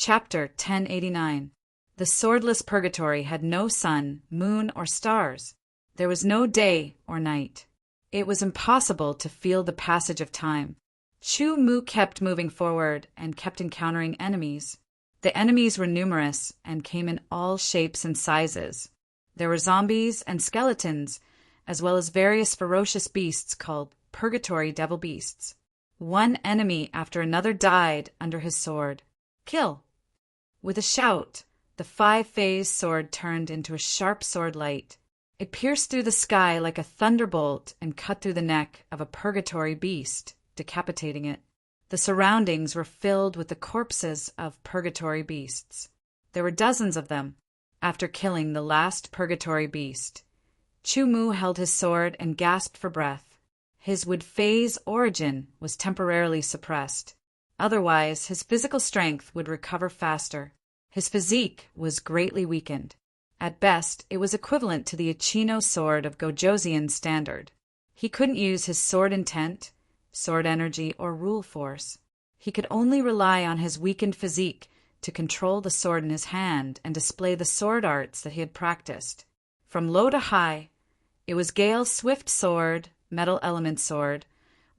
Chapter 1089. The swordless purgatory had no sun, moon, or stars. There was no day or night. It was impossible to feel the passage of time. Chu Mu kept moving forward and kept encountering enemies. The enemies were numerous and came in all shapes and sizes. There were zombies and skeletons, as well as various ferocious beasts called purgatory devil beasts. One enemy after another died under his sword. Kill! With a shout, the five-phase sword turned into a sharp sword light. It pierced through the sky like a thunderbolt and cut through the neck of a purgatory beast, decapitating it. The surroundings were filled with the corpses of purgatory beasts. There were dozens of them. After killing the last purgatory beast, Chu Mu held his sword and gasped for breath. His would-phase origin was temporarily suppressed. Otherwise, his physical strength would recover faster. His physique was greatly weakened. At best, it was equivalent to the Uchino sword of Gojoseon standard. He couldn't use his sword intent, sword energy, or rule force. He could only rely on his weakened physique to control the sword in his hand and display the sword arts that he had practiced. From low to high, it was Gale's swift sword, metal element sword,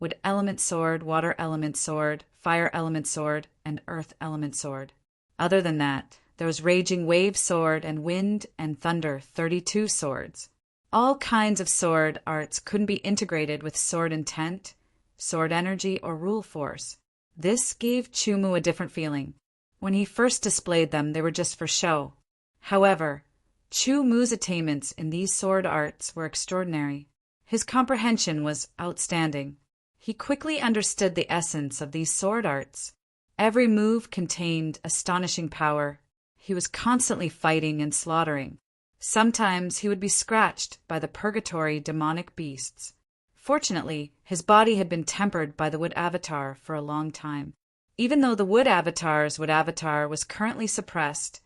wood element sword, water element sword, fire element sword, and earth element sword. Other than that, there was raging wave sword and wind and thunder 32 swords. All kinds of sword arts couldn't be integrated with sword intent, sword energy, or rule force. This gave Chu Mu a different feeling. When he first displayed them, they were just for show. However, Chu Mu's attainments in these sword arts were extraordinary. His comprehension was outstanding. He quickly understood the essence of these sword arts. Every move contained astonishing power. He was constantly fighting and slaughtering. Sometimes he would be scratched by the purgatory demonic beasts. Fortunately, his body had been tempered by the wood avatar for a long time. Even though the wood avatar's wood avatar was currently suppressed,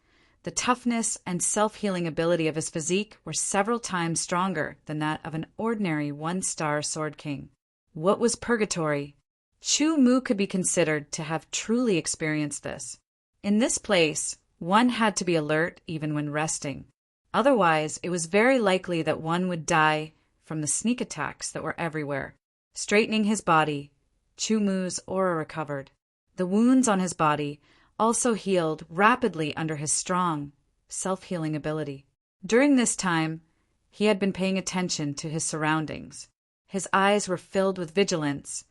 the toughness and self-healing ability of his physique were several times stronger than that of an ordinary one-star sword king. What was purgatory? Chu Mu could be considered to have truly experienced this. In this place, one had to be alert even when resting. Otherwise, it was very likely that one would die from the sneak attacks that were everywhere. Straightening his body, Chu Mu's aura recovered. The wounds on his body also healed rapidly under his strong, self-healing ability. During this time, he had been paying attention to his surroundings. His eyes were filled with vigilance,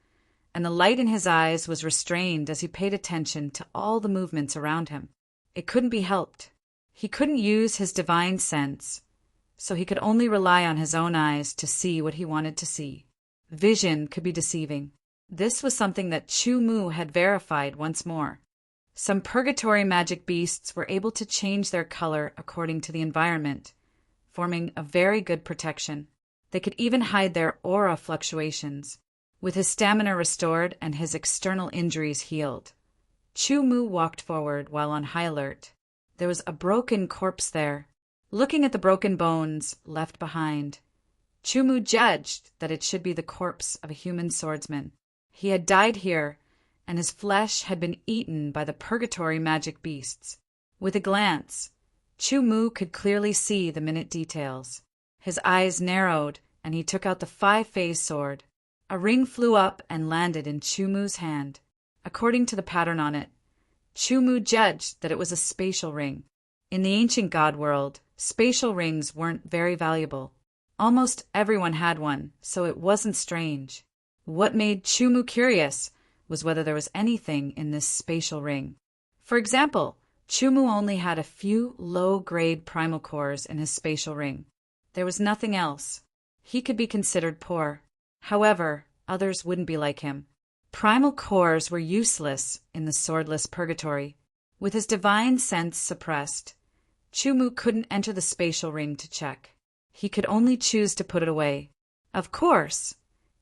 and the light in his eyes was restrained as he paid attention to all the movements around him. It couldn't be helped. He couldn't use his divine sense, so he could only rely on his own eyes to see what he wanted to see. Vision could be deceiving. This was something that Chu Mu had verified once more. Some purgatory magic beasts were able to change their color according to the environment, forming a very good protection. They could even hide their aura fluctuations. With his stamina restored and his external injuries healed, Chu Mu walked forward while on high alert. There was a broken corpse there. Looking at the broken bones left behind, Chu Mu judged that it should be the corpse of a human swordsman. He had died here, and his flesh had been eaten by the purgatory magic beasts. With a glance, Chu Mu could clearly see the minute details. His eyes narrowed, and he took out the five-phase sword. A ring flew up and landed in Chu Mu's hand. According to the pattern on it, Chu Mu judged that it was a spatial ring. In the ancient god world, spatial rings weren't very valuable. Almost everyone had one, so it wasn't strange. What made Chu Mu curious was whether there was anything in this spatial ring. For example, Chu Mu only had a few low-grade primal cores in his spatial ring. There was nothing else. He could be considered poor. However, others wouldn't be like him. Primal cores were useless in the swordless purgatory. With his divine sense suppressed, Chu Mu couldn't enter the spatial ring to check. He could only choose to put it away. Of course,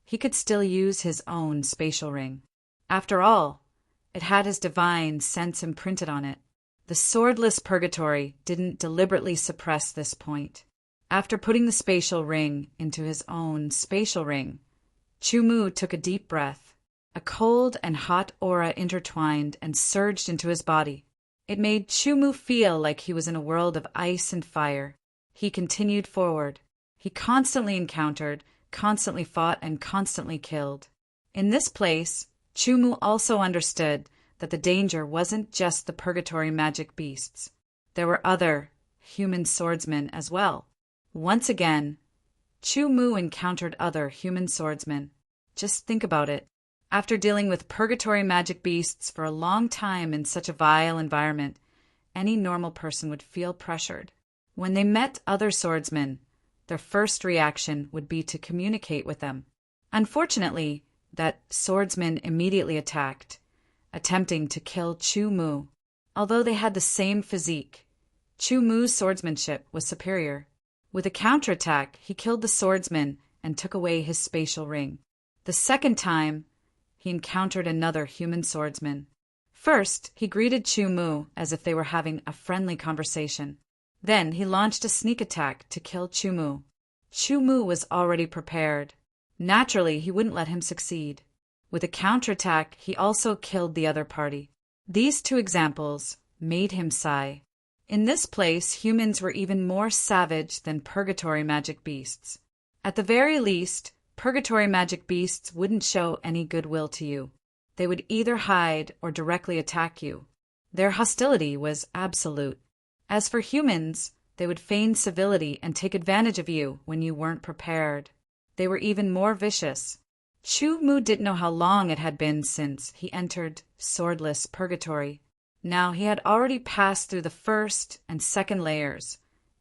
he could still use his own spatial ring. After all, it had his divine sense imprinted on it. The swordless purgatory didn't deliberately suppress this point. After putting the spatial ring into his own spatial ring, Chu Mu took a deep breath. A cold and hot aura intertwined and surged into his body. It made Chumu feel like he was in a world of ice and fire. He continued forward. He constantly encountered, constantly fought, and constantly killed. In this place, Chumu also understood that the danger wasn't just the purgatory magic beasts. There were other, human swordsmen as well. Once again, Chumu encountered other human swordsmen. Just think about it. After dealing with purgatory magic beasts for a long time in such a vile environment, any normal person would feel pressured. When they met other swordsmen, their first reaction would be to communicate with them. Unfortunately, that swordsman immediately attacked, attempting to kill Chumu. Although they had the same physique, Chumu's swordsmanship was superior. With a counterattack, he killed the swordsman and took away his spatial ring. The second time, he encountered another human swordsman. First, he greeted Chumu as if they were having a friendly conversation. Then he launched a sneak attack to kill Chumu. Chumu was already prepared. Naturally, he wouldn't let him succeed. With a counterattack, he also killed the other party. These two examples made him sigh. In this place, humans were even more savage than purgatory magic beasts. At the very least, purgatory magic beasts wouldn't show any goodwill to you. They would either hide or directly attack you. Their hostility was absolute. As for humans, they would feign civility and take advantage of you when you weren't prepared. They were even more vicious. Chumu didn't know how long it had been since he entered swordless purgatory. Now he had already passed through the first and second layers,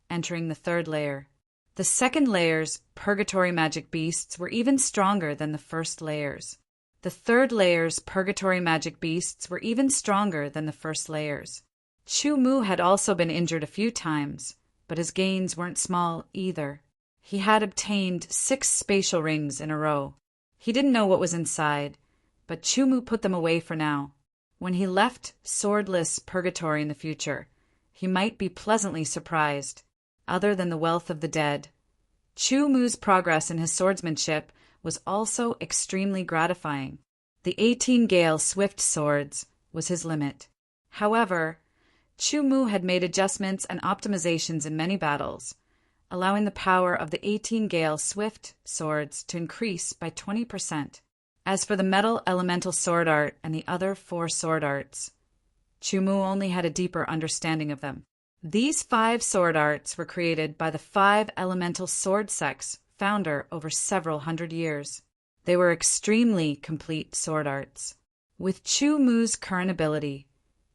entering the third layer. The second layer's purgatory magic beasts were even stronger than the first layers. The third layer's purgatory magic beasts were even stronger than the first layers. Chumu had also been injured a few times, but his gains weren't small either. He had obtained 6 spatial rings in a row. He didn't know what was inside, but Chumu put them away for now. When he left swordless purgatory in the future, he might be pleasantly surprised. Other than the wealth of the dead, Chumu's progress in his swordsmanship was also extremely gratifying. The 18 Gale swift swords was his limit. However, Chumu had made adjustments and optimizations in many battles, allowing the power of the 18 Gale swift swords to increase by 20%. As for the metal elemental sword art and the other 4 sword arts, Chumu only had a deeper understanding of them. These 5 sword arts were created by the 5 elemental sword sects founder over several hundred years. They were extremely complete sword arts. With Chumu's current ability,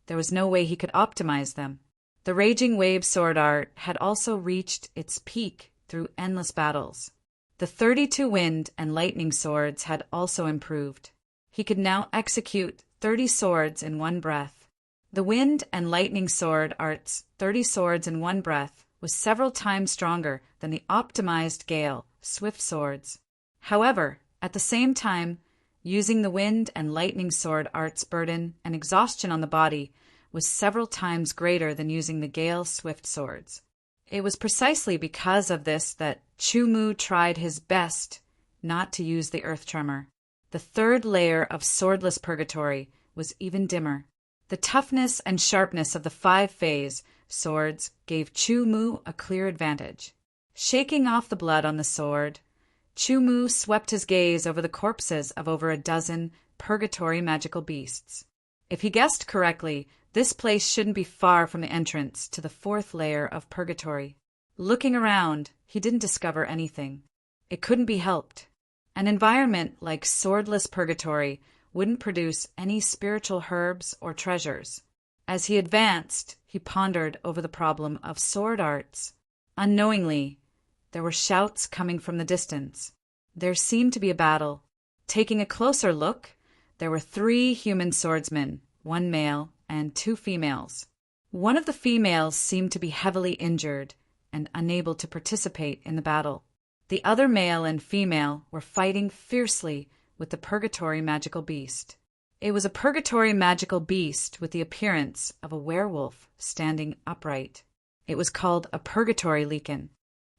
there was no way he could optimize them. The Raging Wave sword art had also reached its peak through endless battles. The 32 wind and lightning swords had also improved. He could now execute 30 swords in one breath. The wind and lightning sword art's 30 swords in one breath was several times stronger than the optimized Gale swift swords. However, at the same time, using the wind and lightning sword art's burden and exhaustion on the body was several times greater than using the Gale swift swords. It was precisely because of this that Chumu tried his best not to use the earth tremor. The third layer of swordless purgatory was even dimmer. The toughness and sharpness of the 5-phase swords gave Chumu a clear advantage. Shaking off the blood on the sword, Chumu swept his gaze over the corpses of over a dozen purgatory magical beasts. If he guessed correctly, this place shouldn't be far from the entrance to the 4th layer of purgatory. Looking around, he didn't discover anything. It couldn't be helped. An environment like swordless purgatory wouldn't produce any spiritual herbs or treasures. As he advanced, he pondered over the problem of sword arts. Unknowingly, there were shouts coming from the distance. There seemed to be a battle. Taking a closer look, there were 3 human swordsmen, 1 male and 2 females. One of the females seemed to be heavily injured and unable to participate in the battle. The other male and female were fighting fiercely with the purgatory magical beast. It was a purgatory magical beast with the appearance of a werewolf standing upright. It was called a purgatory lichen.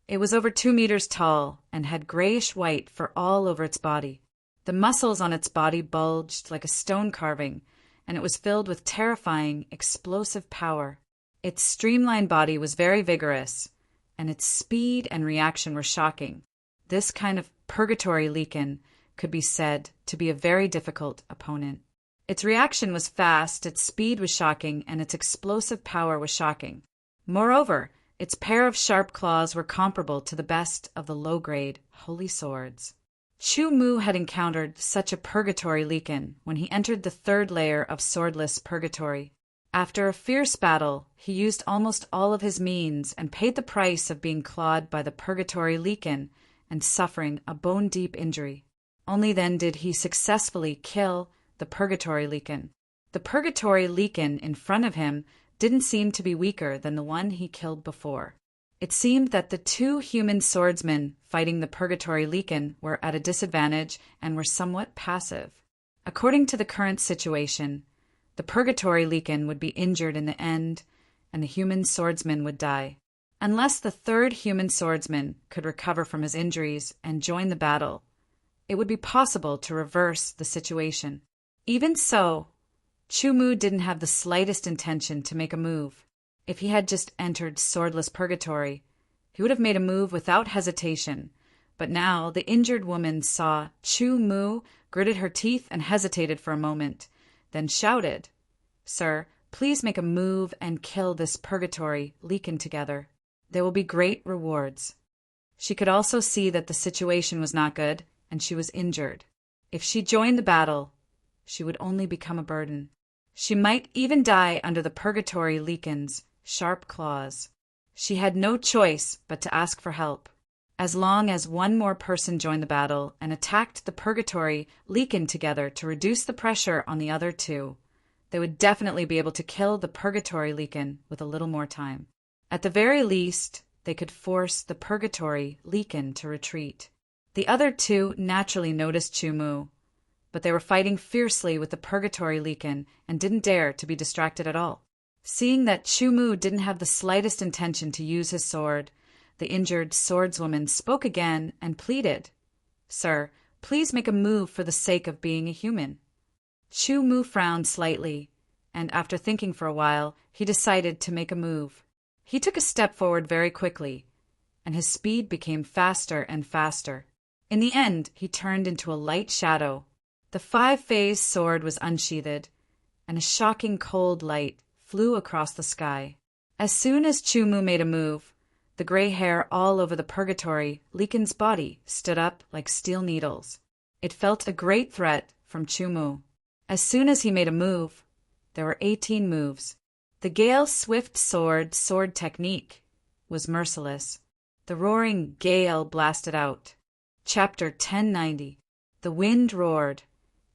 It was over 2 meters tall and had grayish-white fur all over its body. The muscles on its body bulged like a stone carving, and it was filled with terrifying, explosive power. Its streamlined body was very vigorous, and its speed and reaction were shocking. This kind of purgatory Lycan could be said to be a very difficult opponent. Its reaction was fast, its speed was shocking, and its explosive power was shocking. Moreover, its pair of sharp claws were comparable to the best of the low-grade holy swords. Chu Mu had encountered such a purgatory Lycan when he entered the third layer of swordless purgatory. After a fierce battle, he used almost all of his means and paid the price of being clawed by the purgatory Lycan and suffering a bone-deep injury. Only then did he successfully kill the purgatory Lycan. The purgatory Lycan in front of him didn't seem to be weaker than the one he killed before. It seemed that the two human swordsmen fighting the purgatory Lycan were at a disadvantage and were somewhat passive. According to the current situation, the purgatory Lycan would be injured in the end, and the human swordsman would die. Unless the third human swordsman could recover from his injuries and join the battle, it would be possible to reverse the situation. Even so, Chu Mu didn't have the slightest intention to make a move. If he had just entered swordless purgatory, he would have made a move without hesitation. But now the injured woman saw Chu Mu, gritted her teeth, and hesitated for a moment, then shouted, "Sir, please make a move and kill this purgatory Lycan together. There will be great rewards." She could also see that the situation was not good, and she was injured. If she joined the battle, she would only become a burden. She might even die under the purgatory Lycan's sharp claws. She had no choice but to ask for help. As long as one more person joined the battle and attacked the purgatory Lycan together to reduce the pressure on the other two, they would definitely be able to kill the purgatory Lycan with a little more time. At the very least, they could force the purgatory Lycan to retreat. The other two naturally noticed Chu Mu, but they were fighting fiercely with the purgatory Lycan and didn't dare to be distracted at all. Seeing that Chu Mu didn't have the slightest intention to use his sword, the injured swordswoman spoke again and pleaded, "Sir, please make a move for the sake of being a human." Chu Mu frowned slightly, and after thinking for a while, he decided to make a move. He took a step forward very quickly, and his speed became faster and faster. In the end, he turned into a light shadow. The five-phase sword was unsheathed, and a shocking cold light flew across the sky. As soon as Chu Mu made a move, the gray hair all over the purgatory Lycan's body stood up like steel needles. It felt a great threat from Chu Mu. As soon as he made a move, there were 18 moves. The Gale's swift sword technique was merciless. The roaring gale blasted out. Chapter 1090. The wind roared,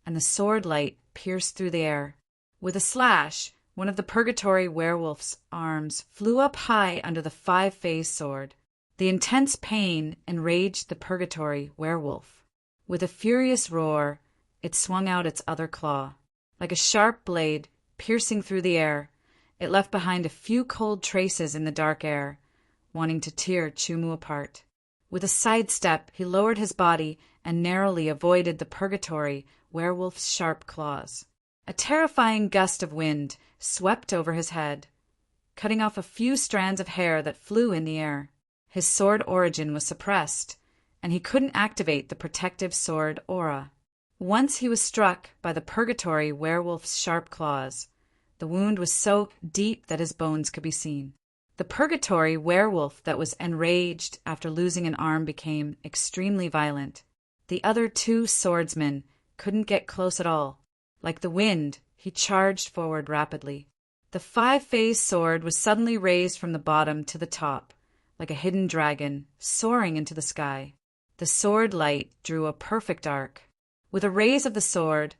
and the sword light pierced through the air. With a slash, one of the purgatory werewolf's arms flew up high under the five-phase sword. The intense pain enraged the purgatory werewolf. With a furious roar, it swung out its other claw. Like a sharp blade piercing through the air, it left behind a few cold traces in the dark air, wanting to tear Chu Mu apart. With a sidestep, he lowered his body and narrowly avoided the purgatory werewolf's sharp claws. A terrifying gust of wind swept over his head, cutting off a few strands of hair that flew in the air. His sword origin was suppressed, and he couldn't activate the protective sword aura. Once he was struck by the purgatory werewolf's sharp claws, the wound was so deep that his bones could be seen. The purgatory werewolf that was enraged after losing an arm became extremely violent. The other two swordsmen couldn't get close at all. Like the wind, he charged forward rapidly. The five-phase sword was suddenly raised from the bottom to the top, like a hidden dragon, soaring into the sky. The sword light drew a perfect arc. With a raise of the sword,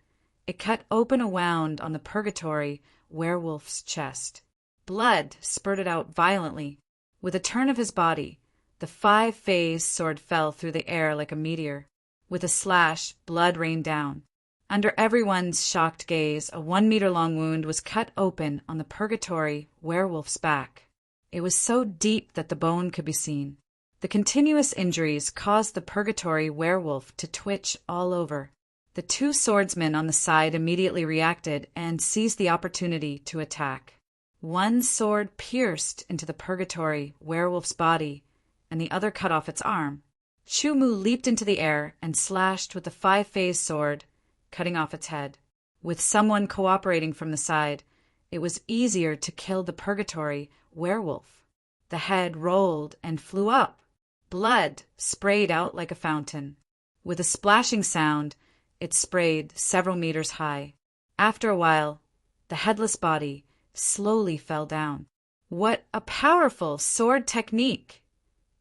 it cut open a wound on the purgatory werewolf's chest. Blood spurted out violently. With a turn of his body, the five-phase sword fell through the air like a meteor. With a slash, blood rained down. Under everyone's shocked gaze, a 1-meter-long wound was cut open on the purgatory werewolf's back. It was so deep that the bone could be seen. The continuous injuries caused the purgatory werewolf to twitch all over. The two swordsmen on the side immediately reacted and seized the opportunity to attack. One sword pierced into the purgatory werewolf's body, and the other cut off its arm. Chu-Mu leaped into the air and slashed with the five-phase sword, cutting off its head. With someone cooperating from the side, it was easier to kill the purgatory werewolf. The head rolled and flew up. Blood sprayed out like a fountain. With a splashing sound, it sprayed several meters high. After a while, the headless body slowly fell down. "What a powerful sword technique!"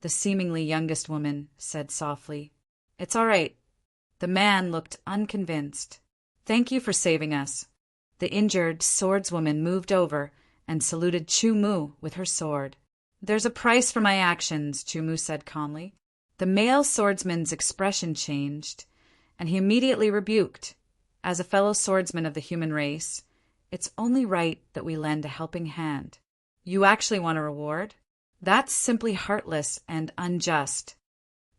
the seemingly youngest woman said softly. "It's all right." The man looked unconvinced. "Thank you for saving us." The injured swordswoman moved over and saluted Chu-Mu with her sword. "There's a price for my actions," Chu-Mu said calmly. The male swordsman's expression changed, and he immediately rebuked. "As a fellow swordsman of the human race, it's only right that we lend a helping hand. You actually want a reward? That's simply heartless and unjust."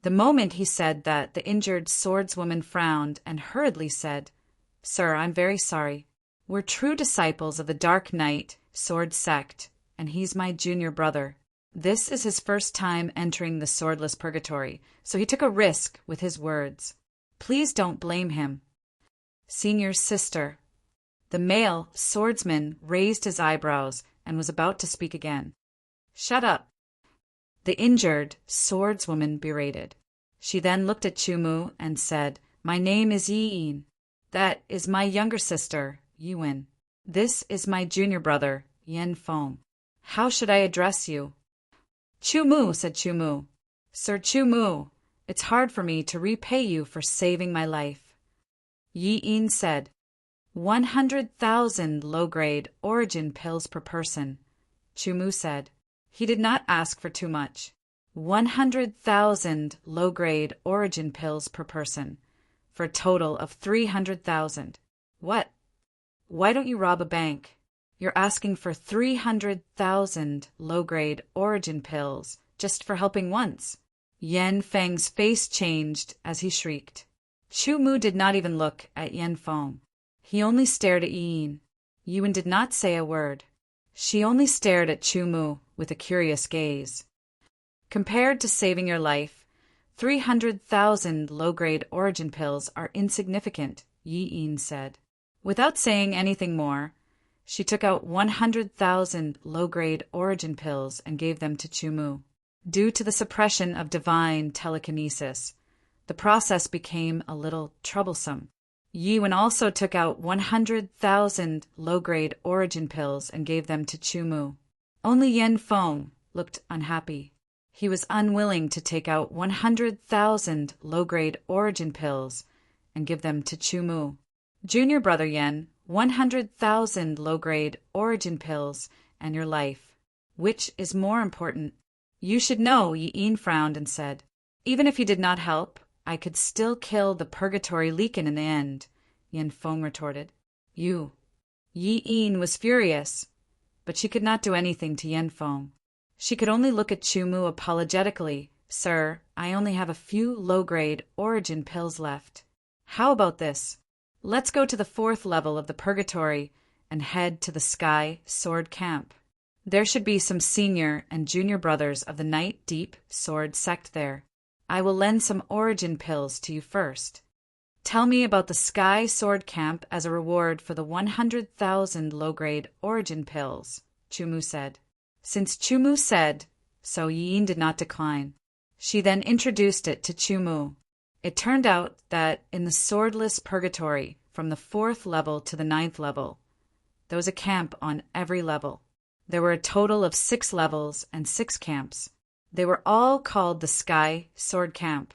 The moment he said that, the injured swordswoman frowned and hurriedly said, "Sir, I'm very sorry. We're true disciples of the Dark Knight sword sect, and he's my junior brother. This is his first time entering the swordless purgatory, so he took a risk with his words. Please don't blame him." "Senior's sister." The male swordsman raised his eyebrows and was about to speak again. "Shut up," the injured swordswoman berated. She then looked at Chu-Mu and said, "My name is Yi-In. That is my younger sister, Yi-Win. This is my junior brother, Yen-Fong. How should I address you?" "Chu-Mu," said Chu-Mu. "Sir Chu-Mu, it's hard for me to repay you for saving my life." Yi-In said, 100,000 low-grade origin pills per person. Chu-Mu said. He did not ask for too much. 100,000 low-grade origin pills per person, for a total of 300,000. What? Why don't you rob a bank? You're asking for 300,000 low-grade origin pills just for helping once. Yen Feng's face changed as he shrieked. Chu-Mu did not even look at Yen Feng. He only stared at Yin. Yuan did not say a word. She only stared at Chu-Mu with a curious gaze. Compared to saving your life, 300,000 low-grade origin pills are insignificant, Yi-In said. Without saying anything more, she took out 100,000 low-grade origin pills and gave them to Chu-Mu. Due to the suppression of divine telekinesis, the process became a little troublesome. Yi-Wen also took out 100,000 low-grade origin pills and gave them to Chu-Mu. Only Yen Feng looked unhappy. He was unwilling to take out 100,000 low-grade origin pills and give them to Chu-Mu. Junior brother Yen, 100,000 low-grade origin pills and your life. Which is more important? You should know, Yi-In frowned and said. Even if you did not help, I could still kill the purgatory Leakin in the end, Yen Feng retorted. You. Yi-In was furious, but she could not do anything to Yen Feng. She could only look at Chu-Mu apologetically. Sir, I only have a few low-grade origin pills left. How about this? Let's go to the 4th level of the purgatory and head to the Sky Sword Camp. There should be some senior and junior brothers of the Night Deep Sword sect there. I will lend some origin pills to you first. Tell me about the Sky Sword Camp as a reward for the 100,000 low-grade origin pills, Chu-Mu said. Since Chu-Mu said so, Yi-In did not decline. She then introduced it to Chu-Mu. It turned out that in the swordless purgatory, from the 4th level to the 9th level, there was a camp on every level. There were a total of 6 levels and 6 camps. They were all called the Sky Sword Camp.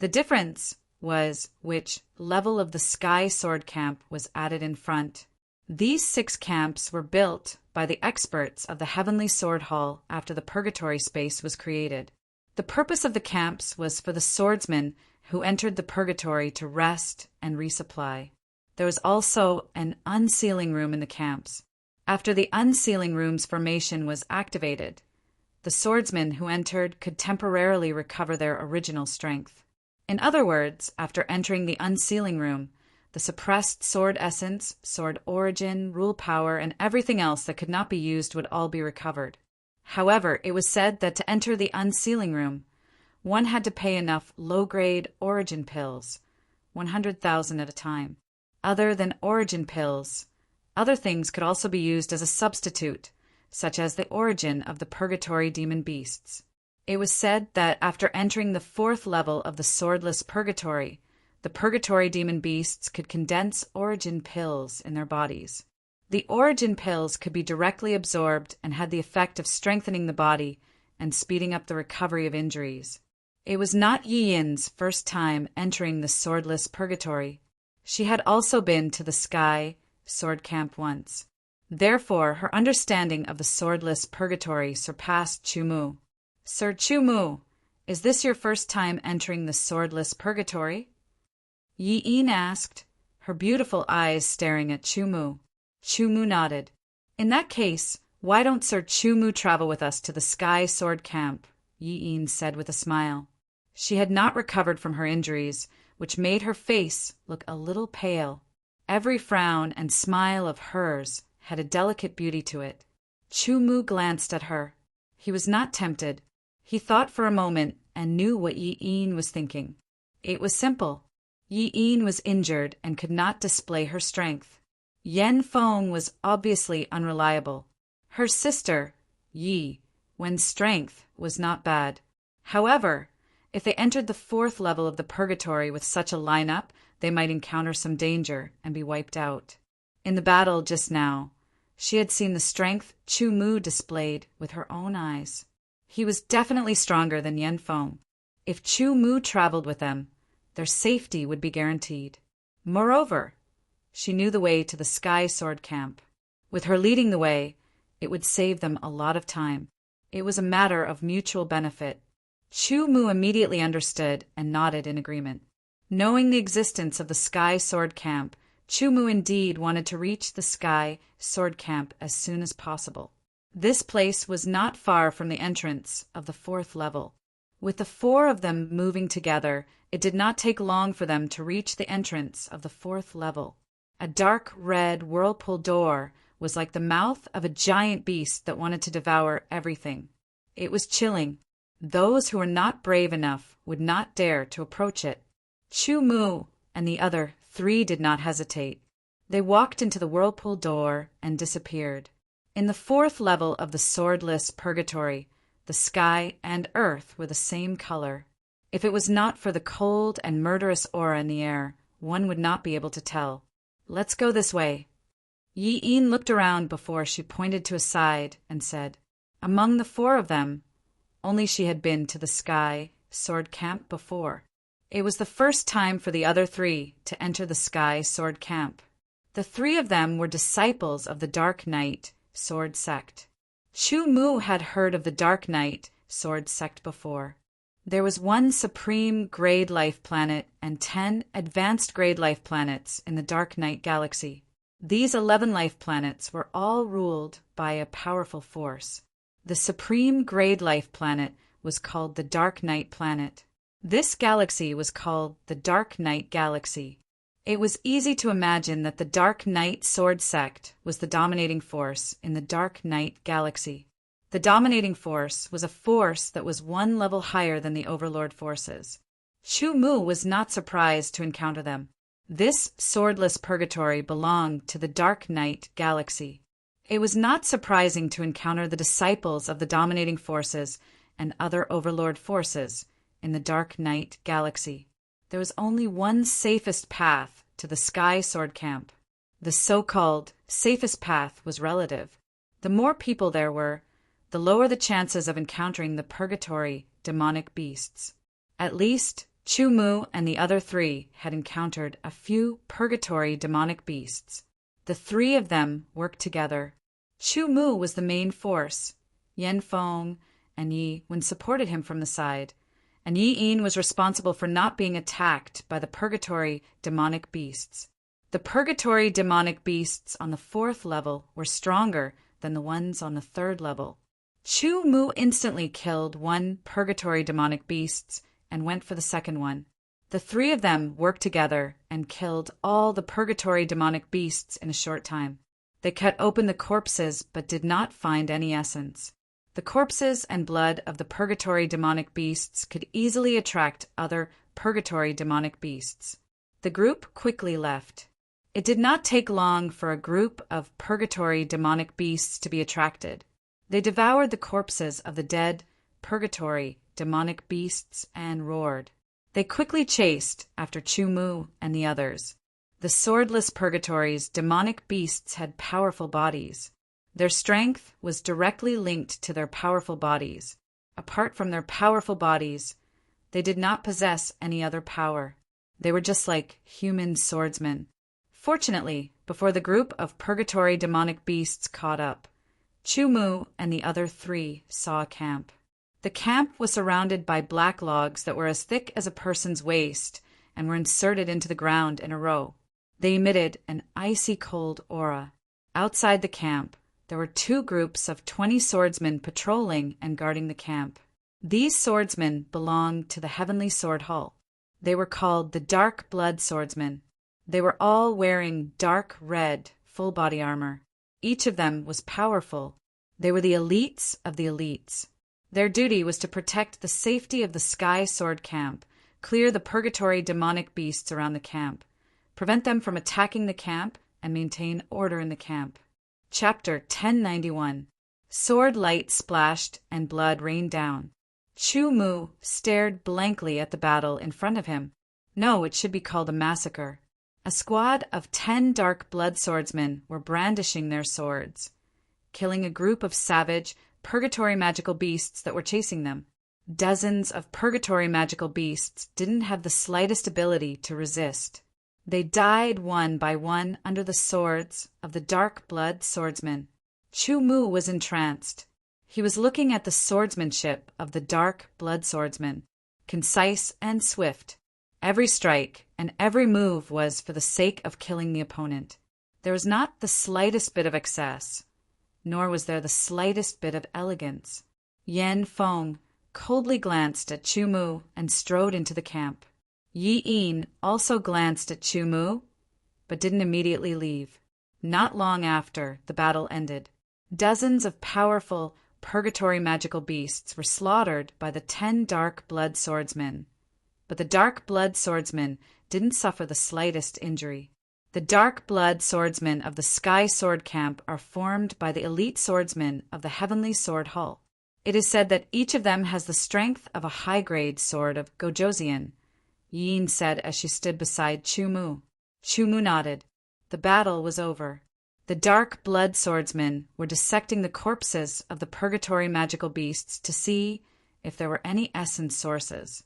The difference was which level of the Sky Sword Camp was added in front. These 6 camps were built by the experts of the Heavenly Sword Hall after the purgatory space was created. The purpose of the camps was for the swordsmen who entered the purgatory to rest and resupply. There was also an unsealing room in the camps. After the unsealing room's formation was activated, the swordsmen who entered could temporarily recover their original strength. In other words, after entering the unsealing room, The suppressed sword essence, sword origin, rule power, and everything else that could not be used would all be recovered. However, it was said that to enter the unsealing room, one had to pay enough low-grade origin pills, 100,000 at a time. Other than origin pills, other things could also be used as a substitute, such as the origin of the purgatory demon beasts. It was said that after entering the 4th level of the swordless purgatory, the purgatory demon beasts could condense origin pills in their bodies. The origin pills could be directly absorbed and had the effect of strengthening the body and speeding up the recovery of injuries. It was not Yi Yin's first time entering the swordless purgatory. She had also been to the Sky Sword Camp once. Therefore, her understanding of the swordless purgatory surpassed Chu Mu. "Sir Chu Mu, is this your first time entering the swordless purgatory?" Yi Yin asked, her beautiful eyes staring at Chu Mu. Chu Mu nodded. "In that case, why don't Sir Chu Mu travel with us to the Sky Sword Camp?" Yi Yin said with a smile. She had not recovered from her injuries, which made her face look a little pale. Every frown and smile of hers had a delicate beauty to it. Chu Mu glanced at her. He was not tempted. He thought for a moment and knew what Yi Yin was thinking. It was simple. Yi Yin was injured and could not display her strength. Yan Feng was obviously unreliable. Her sister, Yi Wen's strength was not bad. However, if they entered the 4th level of the purgatory with such a lineup, they might encounter some danger and be wiped out. In the battle just now, she had seen the strength Chu Mu displayed with her own eyes. He was definitely stronger than Yan Feng. If Chu Mu traveled with them, their safety would be guaranteed. Moreover, she knew the way to the Sky Sword Camp. With her leading the way, it would save them a lot of time. It was a matter of mutual benefit. Chu Mu immediately understood and nodded in agreement. Knowing the existence of the Sky Sword Camp, Chu Mu indeed wanted to reach the Sky Sword Camp as soon as possible. This place was not far from the entrance of the 4th level. With the 4 of them moving together, it did not take long for them to reach the entrance of the 4th level. A dark red whirlpool door was like the mouth of a giant beast that wanted to devour everything. It was chilling. Those who were not brave enough would not dare to approach it. Chu Mu and the other 3 did not hesitate. They walked into the whirlpool door and disappeared. In the 4th level of the swordless purgatory, the sky and earth were the same color. If it was not for the cold and murderous aura in the air, one would not be able to tell. "Let's go this way." Yi Yin looked around before she pointed to a side and said, among the 4 of them, only she had been to the Sky Sword Camp before. It was the first time for the other 3 to enter the Sky Sword Camp. The 3 of them were disciples of the Dark Knight Sword Sect. Chu Mu had heard of the Dark Knight Sword Sect before. There was 1 supreme grade life planet and 10 advanced grade life planets in the Dark Knight galaxy. These 11 life planets were all ruled by a powerful force. The supreme grade life planet was called the Dark Knight planet. This galaxy was called the Dark Knight Galaxy. It was easy to imagine that the Dark Knight Sword Sect was the dominating force in the Dark Knight Galaxy. The dominating force was a force that was 1 level higher than the Overlord forces. Chu Mu was not surprised to encounter them. This swordless purgatory belonged to the Dark Knight Galaxy. It was not surprising to encounter the disciples of the dominating forces and other Overlord forces in the Dark Knight Galaxy. There was only 1 safest path to the Sky Sword Camp. The so-called safest path was relative. The more people there were, the lower the chances of encountering the purgatory demonic beasts. At least, Chu Mu and the other 3 had encountered a few purgatory demonic beasts. The 3 of them worked together. Chu Mu was the main force. Yan Feng and Yi Wen supported him from the side, and Yi Yin was responsible for not being attacked by the purgatory demonic beasts. The purgatory demonic beasts on the 4th level were stronger than the ones on the 3rd level. Chu Mu instantly killed 1 purgatory demonic beasts and went for the second one. The three of them worked together and killed all the purgatory demonic beasts in a short time. They cut open the corpses but did not find any essence. The corpses and blood of the purgatory demonic beasts could easily attract other purgatory demonic beasts. The group quickly left. It did not take long for a group of purgatory demonic beasts to be attracted. They devoured the corpses of the dead purgatory demonic beasts and roared. They quickly chased after Chu-Mu and the others. The swordless purgatory's demonic beasts had powerful bodies. Their strength was directly linked to their powerful bodies. Apart from their powerful bodies, they did not possess any other power. They were just like human swordsmen. Fortunately, before the group of purgatory demonic beasts caught up, Chu-Mu and the other three saw a camp. The camp was surrounded by black logs that were as thick as a person's waist and were inserted into the ground in a row. They emitted an icy cold aura. Outside the camp, there were two groups of 20 swordsmen patrolling and guarding the camp. These swordsmen belonged to the Heavenly Sword Hall. They were called the Dark Blood Swordsmen. They were all wearing dark red, full-body armor. Each of them was powerful. They were the elites of the elites. Their duty was to protect the safety of the Sky Sword Camp, clear the purgatory demonic beasts around the camp, prevent them from attacking the camp, and maintain order in the camp. Chapter 1091. Sword light splashed and blood rained down. Chu-Mu stared blankly at the battle in front of him. No, it should be called a massacre. A squad of 10 dark blood swordsmen were brandishing their swords, killing a group of savage, purgatory magical beasts that were chasing them. Dozens of purgatory magical beasts didn't have the slightest ability to resist. They died one by one under the swords of the dark blood swordsmen. Chu-Mu was entranced. He was looking at the swordsmanship of the dark blood swordsmen, concise and swift. Every strike and every move was for the sake of killing the opponent. There was not the slightest bit of excess, nor was there the slightest bit of elegance. Yan Feng coldly glanced at Chu-Mu and strode into the camp. Yi-In also glanced at Chu-Mu, but didn't immediately leave. Not long after, the battle ended. Dozens of powerful purgatory magical beasts were slaughtered by the 10 dark blood swordsmen. But the dark blood swordsmen didn't suffer the slightest injury. The dark blood swordsmen of the Sky Sword Camp are formed by the elite swordsmen of the Heavenly Sword Hall. It is said that each of them has the strength of a high-grade sword of Gojoseon, Yin said as she stood beside Chu-Mu. Chu-Mu nodded. The battle was over. The dark blood swordsmen were dissecting the corpses of the purgatory magical beasts to see if there were any essence sources.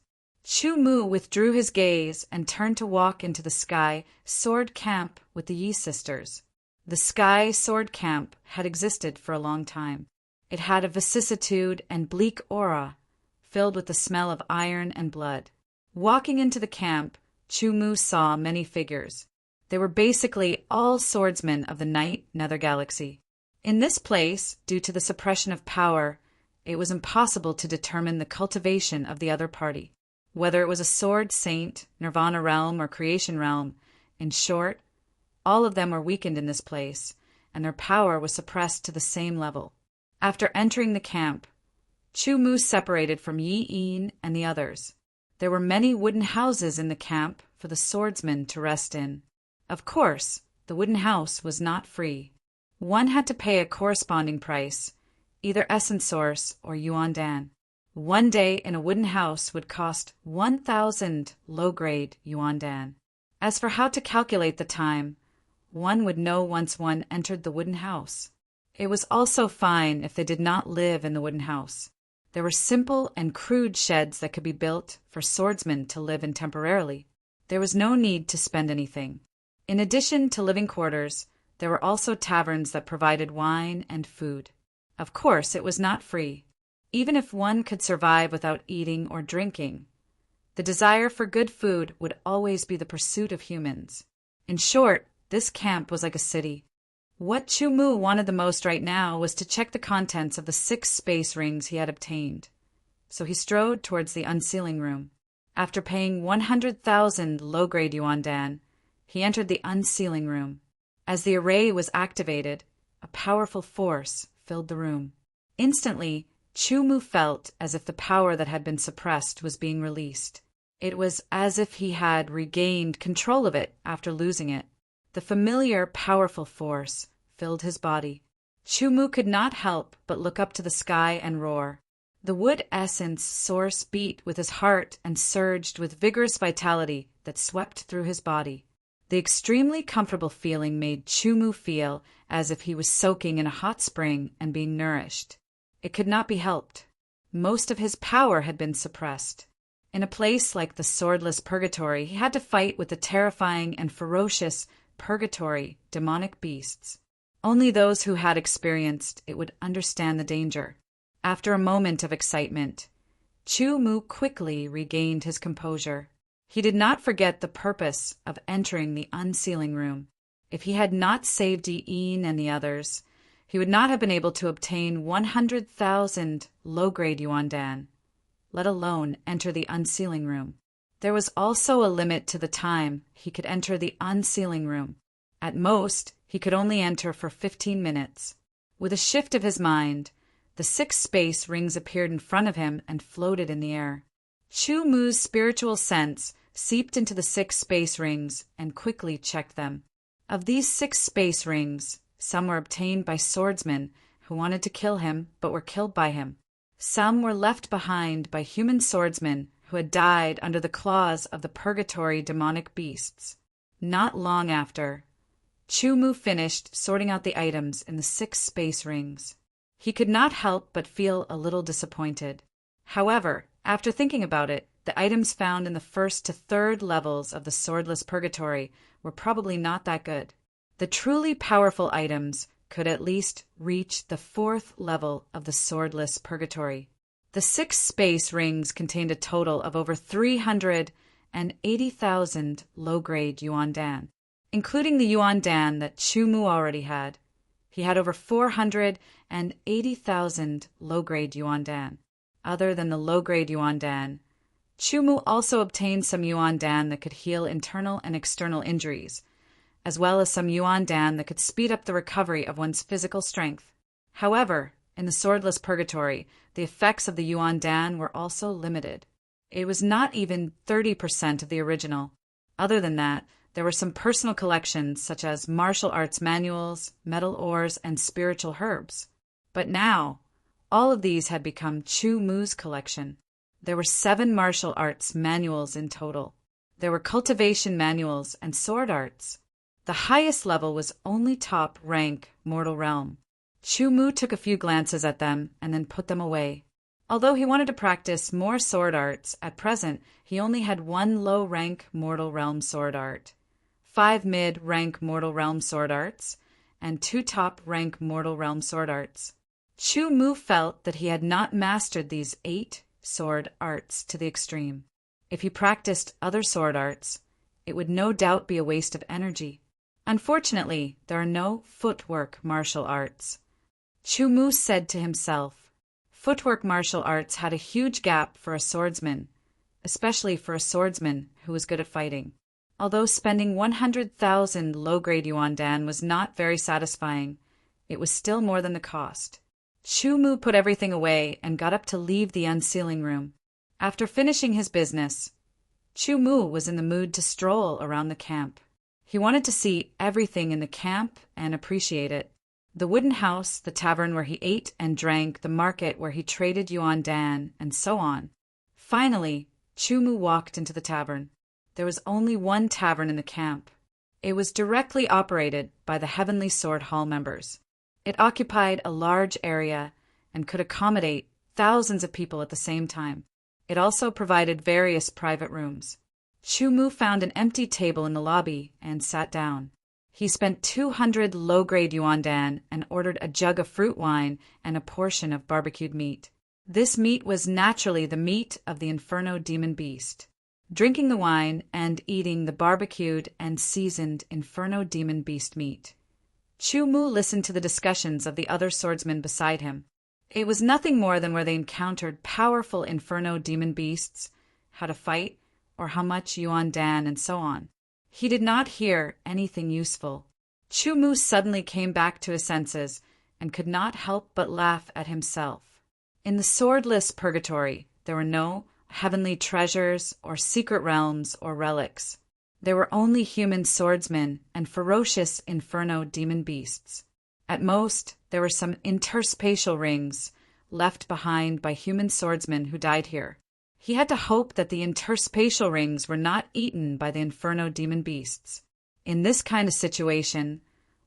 Chu-Mu withdrew his gaze and turned to walk into the Sky Sword Camp with the Yi sisters. The Sky Sword Camp had existed for a long time. It had a vicissitude and bleak aura, filled with the smell of iron and blood. Walking into the camp, Chu-Mu saw many figures. They were basically all swordsmen of the Night Nether Galaxy. In this place, due to the suppression of power, it was impossible to determine the cultivation of the other party. Whether it was a sword saint, Nirvana realm, or creation realm, in short, all of them were weakened in this place, and their power was suppressed to the same level. After entering the camp, Chu-Mu separated from Yi-In and the others. There were many wooden houses in the camp for the swordsmen to rest in. Of course, the wooden house was not free. One had to pay a corresponding price, either essence source or yuan dan. One day in a wooden house would cost 1,000 low-grade yuan dan. As for how to calculate the time, one would know once one entered the wooden house. It was also fine if they did not live in the wooden house. There were simple and crude sheds that could be built for swordsmen to live in temporarily. There was no need to spend anything. In addition to living quarters, there were also taverns that provided wine and food. Of course, it was not free. Even if one could survive without eating or drinking, the desire for good food would always be the pursuit of humans. In short, this camp was like a city. What Chu-Mu wanted the most right now was to check the contents of the 6 space rings he had obtained. So he strode towards the unsealing room. After paying 100,000 low-grade yuan dan, he entered the unsealing room. As the array was activated, a powerful force filled the room. Instantly, Chu Mu felt as if the power that had been suppressed was being released. It was as if he had regained control of it after losing it. The familiar, powerful force filled his body. Chu Mu could not help but look up to the sky and roar. The wood essence source beat with his heart and surged with vigorous vitality that swept through his body. The extremely comfortable feeling made Chu Mu feel as if he was soaking in a hot spring and being nourished. It could not be helped. Most of his power had been suppressed. In a place like the swordless purgatory, he had to fight with the terrifying and ferocious purgatory demonic beasts. Only those who had experienced it would understand the danger. After a moment of excitement, Chu Mu quickly regained his composure. He did not forget the purpose of entering the unsealing room. If he had not saved Yi Yin and the others, he would not have been able to obtain 100,000 low-grade yuan dan, let alone enter the unsealing room. There was also a limit to the time he could enter the unsealing room. At most, he could only enter for 15 minutes. With a shift of his mind, the 6 space rings appeared in front of him and floated in the air. Chu Mu's spiritual sense seeped into the 6 space rings and quickly checked them. Of these 6 space rings, some were obtained by swordsmen who wanted to kill him but were killed by him. Some were left behind by human swordsmen who had died under the claws of the purgatory demonic beasts. Not long after, Chu Mu finished sorting out the items in the 6 space rings. He could not help but feel a little disappointed. However, after thinking about it, the items found in the 1st to 3rd levels of the swordless purgatory were probably not that good. The truly powerful items could at least reach the 4th level of the swordless purgatory. The 6 space rings contained a total of over 380,000 low-grade yuan dan, including the yuan dan that Chu Mu already had. He had over 480,000 low-grade yuan dan. Other than the low-grade yuan dan, Chu Mu also obtained some yuan dan that could heal internal and external injuries, as well as some yuan dan that could speed up the recovery of one's physical strength. However, in the swordless purgatory, the effects of the yuan dan were also limited. It was not even 30% of the original. Other than that, there were some personal collections such as martial arts manuals, metal ores, and spiritual herbs. But now, all of these had become Chu Mu's collection. There were 7 martial arts manuals in total. There were cultivation manuals and sword arts. The highest level was only top rank Mortal Realm. Chu Mu took a few glances at them and then put them away. Although he wanted to practice more sword arts, at present he only had 1 low-rank Mortal Realm sword art, 5 mid-rank Mortal Realm sword arts, and 2 top-rank Mortal Realm sword arts. Chu Mu felt that he had not mastered these 8 sword arts to the extreme. If he practiced other sword arts, it would no doubt be a waste of energy. Unfortunately, there are no footwork martial arts. Chu Mu said to himself. Footwork martial arts had a huge gap for a swordsman, especially for a swordsman who was good at fighting. Although spending 100,000 low-grade yuan dan was not very satisfying, it was still more than the cost. Chu Mu put everything away and got up to leave the unsealing room. After finishing his business, Chu Mu was in the mood to stroll around the camp. He wanted to see everything in the camp and appreciate it. The wooden house, the tavern where he ate and drank, the market where he traded yuan dan, and so on. Finally, Chu Mu walked into the tavern. There was only one tavern in the camp. It was directly operated by the Heavenly Sword Hall members. It occupied a large area and could accommodate thousands of people at the same time. It also provided various private rooms. Chu Mu found an empty table in the lobby and sat down. He spent 200 low-grade yuan dan and ordered a jug of fruit wine and a portion of barbecued meat. This meat was naturally the meat of the Inferno demon beast. Drinking the wine and eating the barbecued and seasoned Inferno demon beast meat, Chu Mu listened to the discussions of the other swordsmen beside him. It was nothing more than where they encountered powerful Inferno demon beasts, how to fight, or how much yuan dan, and so on. He did not hear anything useful. Chu Mu suddenly came back to his senses and could not help but laugh at himself. In the swordless purgatory, there were no heavenly treasures or secret realms or relics. There were only human swordsmen and ferocious inferno demon beasts. At most, there were some interspatial rings left behind by human swordsmen who died here. He had to hope that the interspatial rings were not eaten by the inferno demon beasts. In this kind of situation,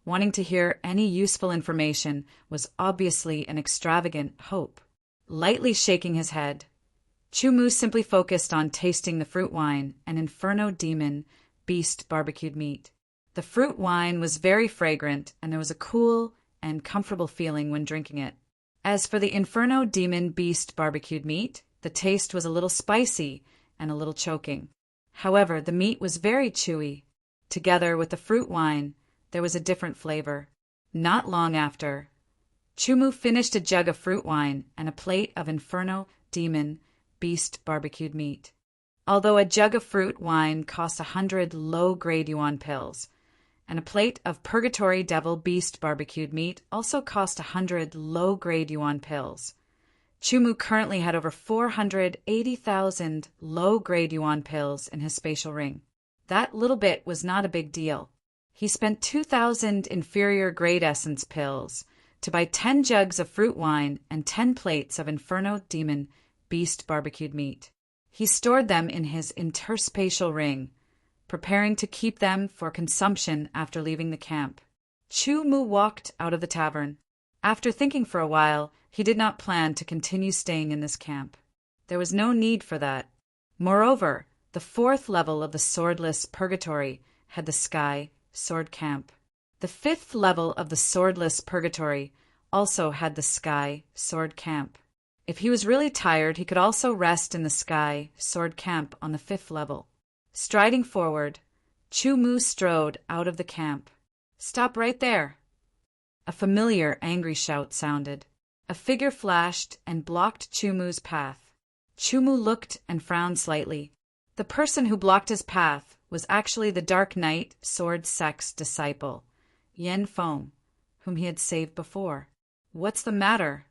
wanting to hear any useful information was obviously an extravagant hope. Lightly shaking his head, Chu Mu simply focused on tasting the fruit wine and inferno demon beast barbecued meat. The fruit wine was very fragrant, and there was a cool and comfortable feeling when drinking it. As for the inferno demon beast barbecued meat, the taste was a little spicy and a little choking. However, the meat was very chewy. Together with the fruit wine, there was a different flavor. Not long after, Chu Mu finished a jug of fruit wine and a plate of inferno demon beast barbecued meat. Although a jug of fruit wine cost 100 low-grade yuan pills, and a plate of purgatory devil beast barbecued meat also cost 100 low-grade yuan pills, Chu Mu currently had over 480,000 low-grade yuan pills in his spatial ring. That little bit was not a big deal. He spent 2,000 inferior grade essence pills to buy 10 jugs of fruit wine and 10 plates of inferno demon beast barbecued meat. He stored them in his interspatial ring, preparing to keep them for consumption after leaving the camp. Chu Mu walked out of the tavern. After thinking for a while, he did not plan to continue staying in this camp. There was no need for that. Moreover, the 4th level of the swordless purgatory had the sky sword camp. The 5th level of the swordless purgatory also had the sky sword camp. If he was really tired, he could also rest in the sky sword camp on the 5th level. Striding forward, Chu Mu strode out of the camp. "Stop right there!" A familiar, angry shout sounded. A figure flashed and blocked Chu Mu's path. Chu Mu looked and frowned slightly. The person who blocked his path was actually the Dark Knight Sword Sect's disciple, Yen Feng, whom he had saved before. "What's the matter?"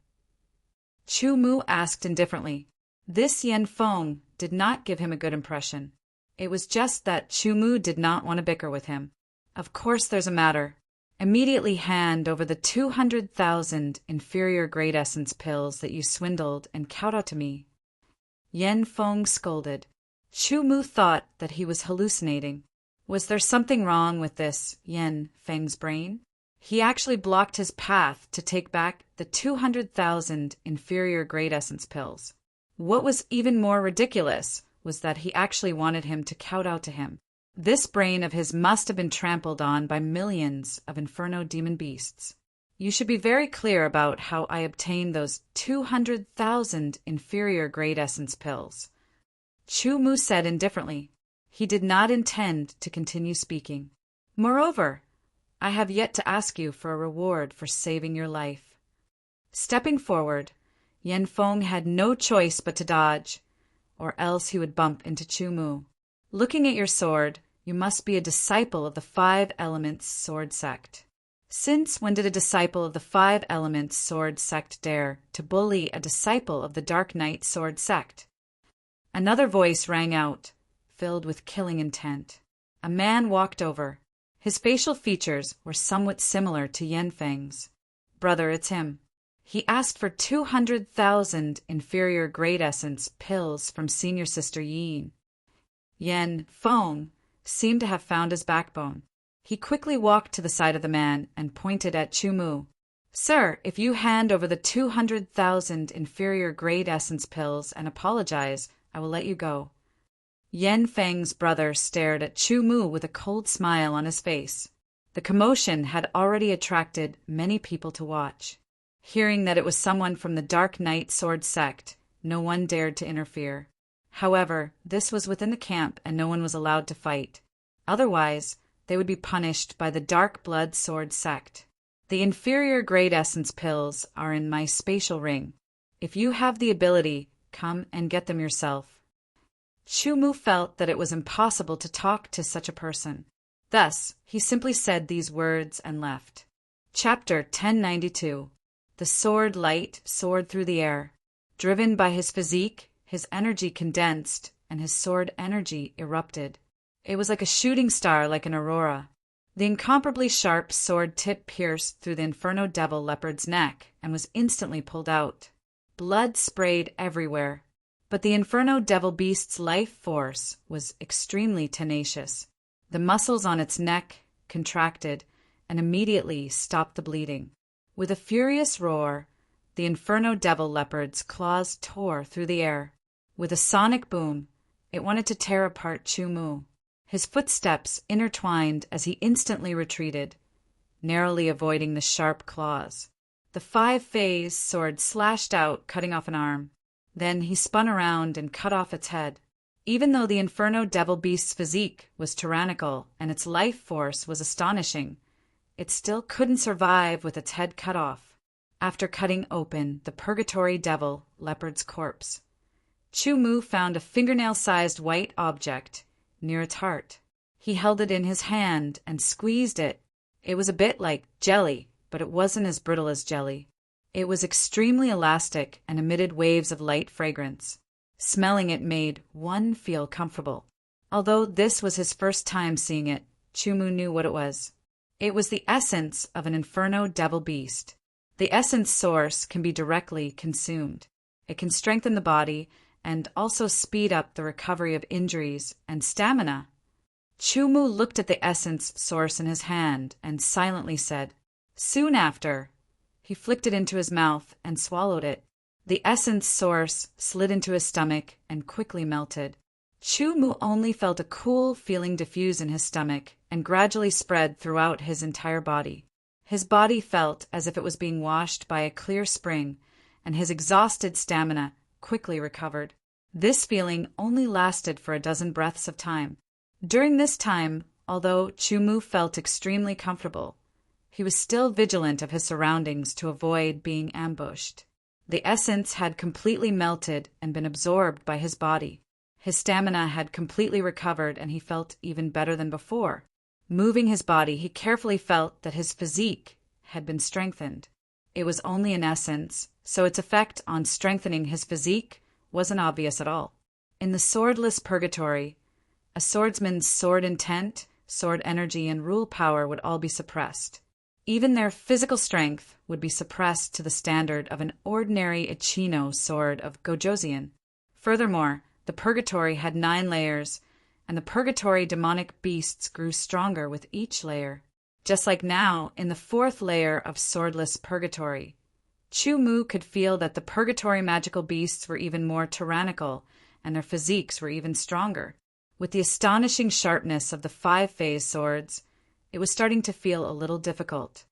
Chu Mu asked indifferently. This Yen Feng did not give him a good impression. It was just that Chu Mu did not want to bicker with him. "Of course there's a matter. Immediately hand over the 200,000 inferior grade essence pills that you swindled and kowtow to me," Yen Feng scolded. Chu Mu thought that he was hallucinating. Was there something wrong with this Yen Feng's brain? He actually blocked his path to take back the 200,000 inferior grade essence pills. What was even more ridiculous was that he actually wanted him to kowtow to him. This brain of his must have been trampled on by millions of inferno demon beasts. "You should be very clear about how I obtained those 200,000 inferior grade essence pills," Chu Mu said indifferently. He did not intend to continue speaking. "Moreover, I have yet to ask you for a reward for saving your life." Stepping forward, Yen Feng had no choice but to dodge, or else he would bump into Chu Mu. "Looking at your sword, you must be a disciple of the 5 Elements Sword Sect. Since when did a disciple of the 5 Elements Sword Sect dare to bully a disciple of the Dark Knight Sword Sect?" Another voice rang out, filled with killing intent. A man walked over. His facial features were somewhat similar to Yen Feng's. "Brother, it's him. He asked for 200,000 inferior grade essence pills from senior sister Yin." Yen Feng seemed to have found his backbone. He quickly walked to the side of the man and pointed at Chu Mu. "Sir, if you hand over the 200,000 inferior grade essence pills and apologize, I will let you go." Yen Feng's brother stared at Chu Mu with a cold smile on his face. The commotion had already attracted many people to watch. Hearing that it was someone from the Dark Knight Sword Sect, no one dared to interfere. However, this was within the camp and no one was allowed to fight. Otherwise, they would be punished by the Dark Blood Sword Sect. "The inferior grade essence pills are in my spatial ring. If you have the ability, come and get them yourself." Chumu felt that it was impossible to talk to such a person. Thus, he simply said these words and left. Chapter 1092. The sword light soared through the air. Driven by his physique, his energy condensed, and his sword energy erupted. It was like a shooting star, like an aurora. The incomparably sharp sword tip pierced through the Inferno Devil Leopard's neck and was instantly pulled out. Blood sprayed everywhere. But the Inferno Devil Beast's life force was extremely tenacious. The muscles on its neck contracted and immediately stopped the bleeding. With a furious roar, the Inferno Devil Leopard's claws tore through the air. With a sonic boom, it wanted to tear apart Chumu. His footsteps intertwined as he instantly retreated, narrowly avoiding the sharp claws. The five-phase sword slashed out, cutting off an arm. Then he spun around and cut off its head. Even though the Inferno Devil Beast's physique was tyrannical and its life force was astonishing, it still couldn't survive with its head cut off. After cutting open the Purgatory Devil Leopard's corpse, Chumu found a fingernail-sized white object near its heart. He held it in his hand and squeezed it. It was a bit like jelly, but it wasn't as brittle as jelly. It was extremely elastic and emitted waves of light fragrance. Smelling it made one feel comfortable. Although this was his first time seeing it, Chumu knew what it was. It was the essence of an Inferno Devil Beast. The essence source can be directly consumed. It can strengthen the body and also speed up the recovery of injuries and stamina. Chumu looked at the essence source in his hand and silently said, "Soon after." He flicked it into his mouth and swallowed it. The essence source slid into his stomach and quickly melted. Chumu only felt a cool feeling diffuse in his stomach and gradually spread throughout his entire body. His body felt as if it was being washed by a clear spring, and his exhausted stamina quickly recovered. This feeling only lasted for a dozen breaths of time. During this time, although Chumu felt extremely comfortable, he was still vigilant of his surroundings to avoid being ambushed. The essence had completely melted and been absorbed by his body. His stamina had completely recovered and he felt even better than before. Moving his body, he carefully felt that his physique had been strengthened. It was only an essence, so its effect on strengthening his physique wasn't obvious at all. In the swordless purgatory, a swordsman's sword intent, sword energy, and rule power would all be suppressed. Even their physical strength would be suppressed to the standard of an ordinary Ichino sword of Gojoseon. Furthermore, the purgatory had 9 layers, and the purgatory demonic beasts grew stronger with each layer. Just like now, in the 4th layer of swordless purgatory, Chumu could feel that the purgatory magical beasts were even more tyrannical, and their physiques were even stronger. With the astonishing sharpness of the 5-phase swords, it was starting to feel a little difficult.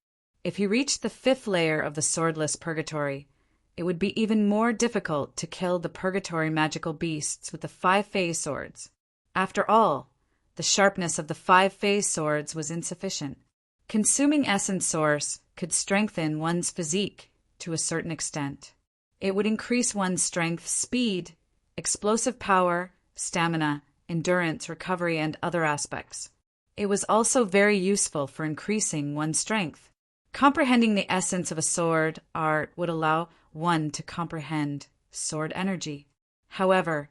If he reached the 5th layer of the swordless purgatory, it would be even more difficult to kill the purgatory magical beasts with the 5-phase swords. After all, the sharpness of the 5-phase swords was insufficient. Consuming essence source could strengthen one's physique to a certain extent. It would increase one's strength, speed, explosive power, stamina, endurance, recovery, and other aspects. It was also very useful for increasing one's strength. Comprehending the essence of a sword art would allow one to comprehend sword energy. However,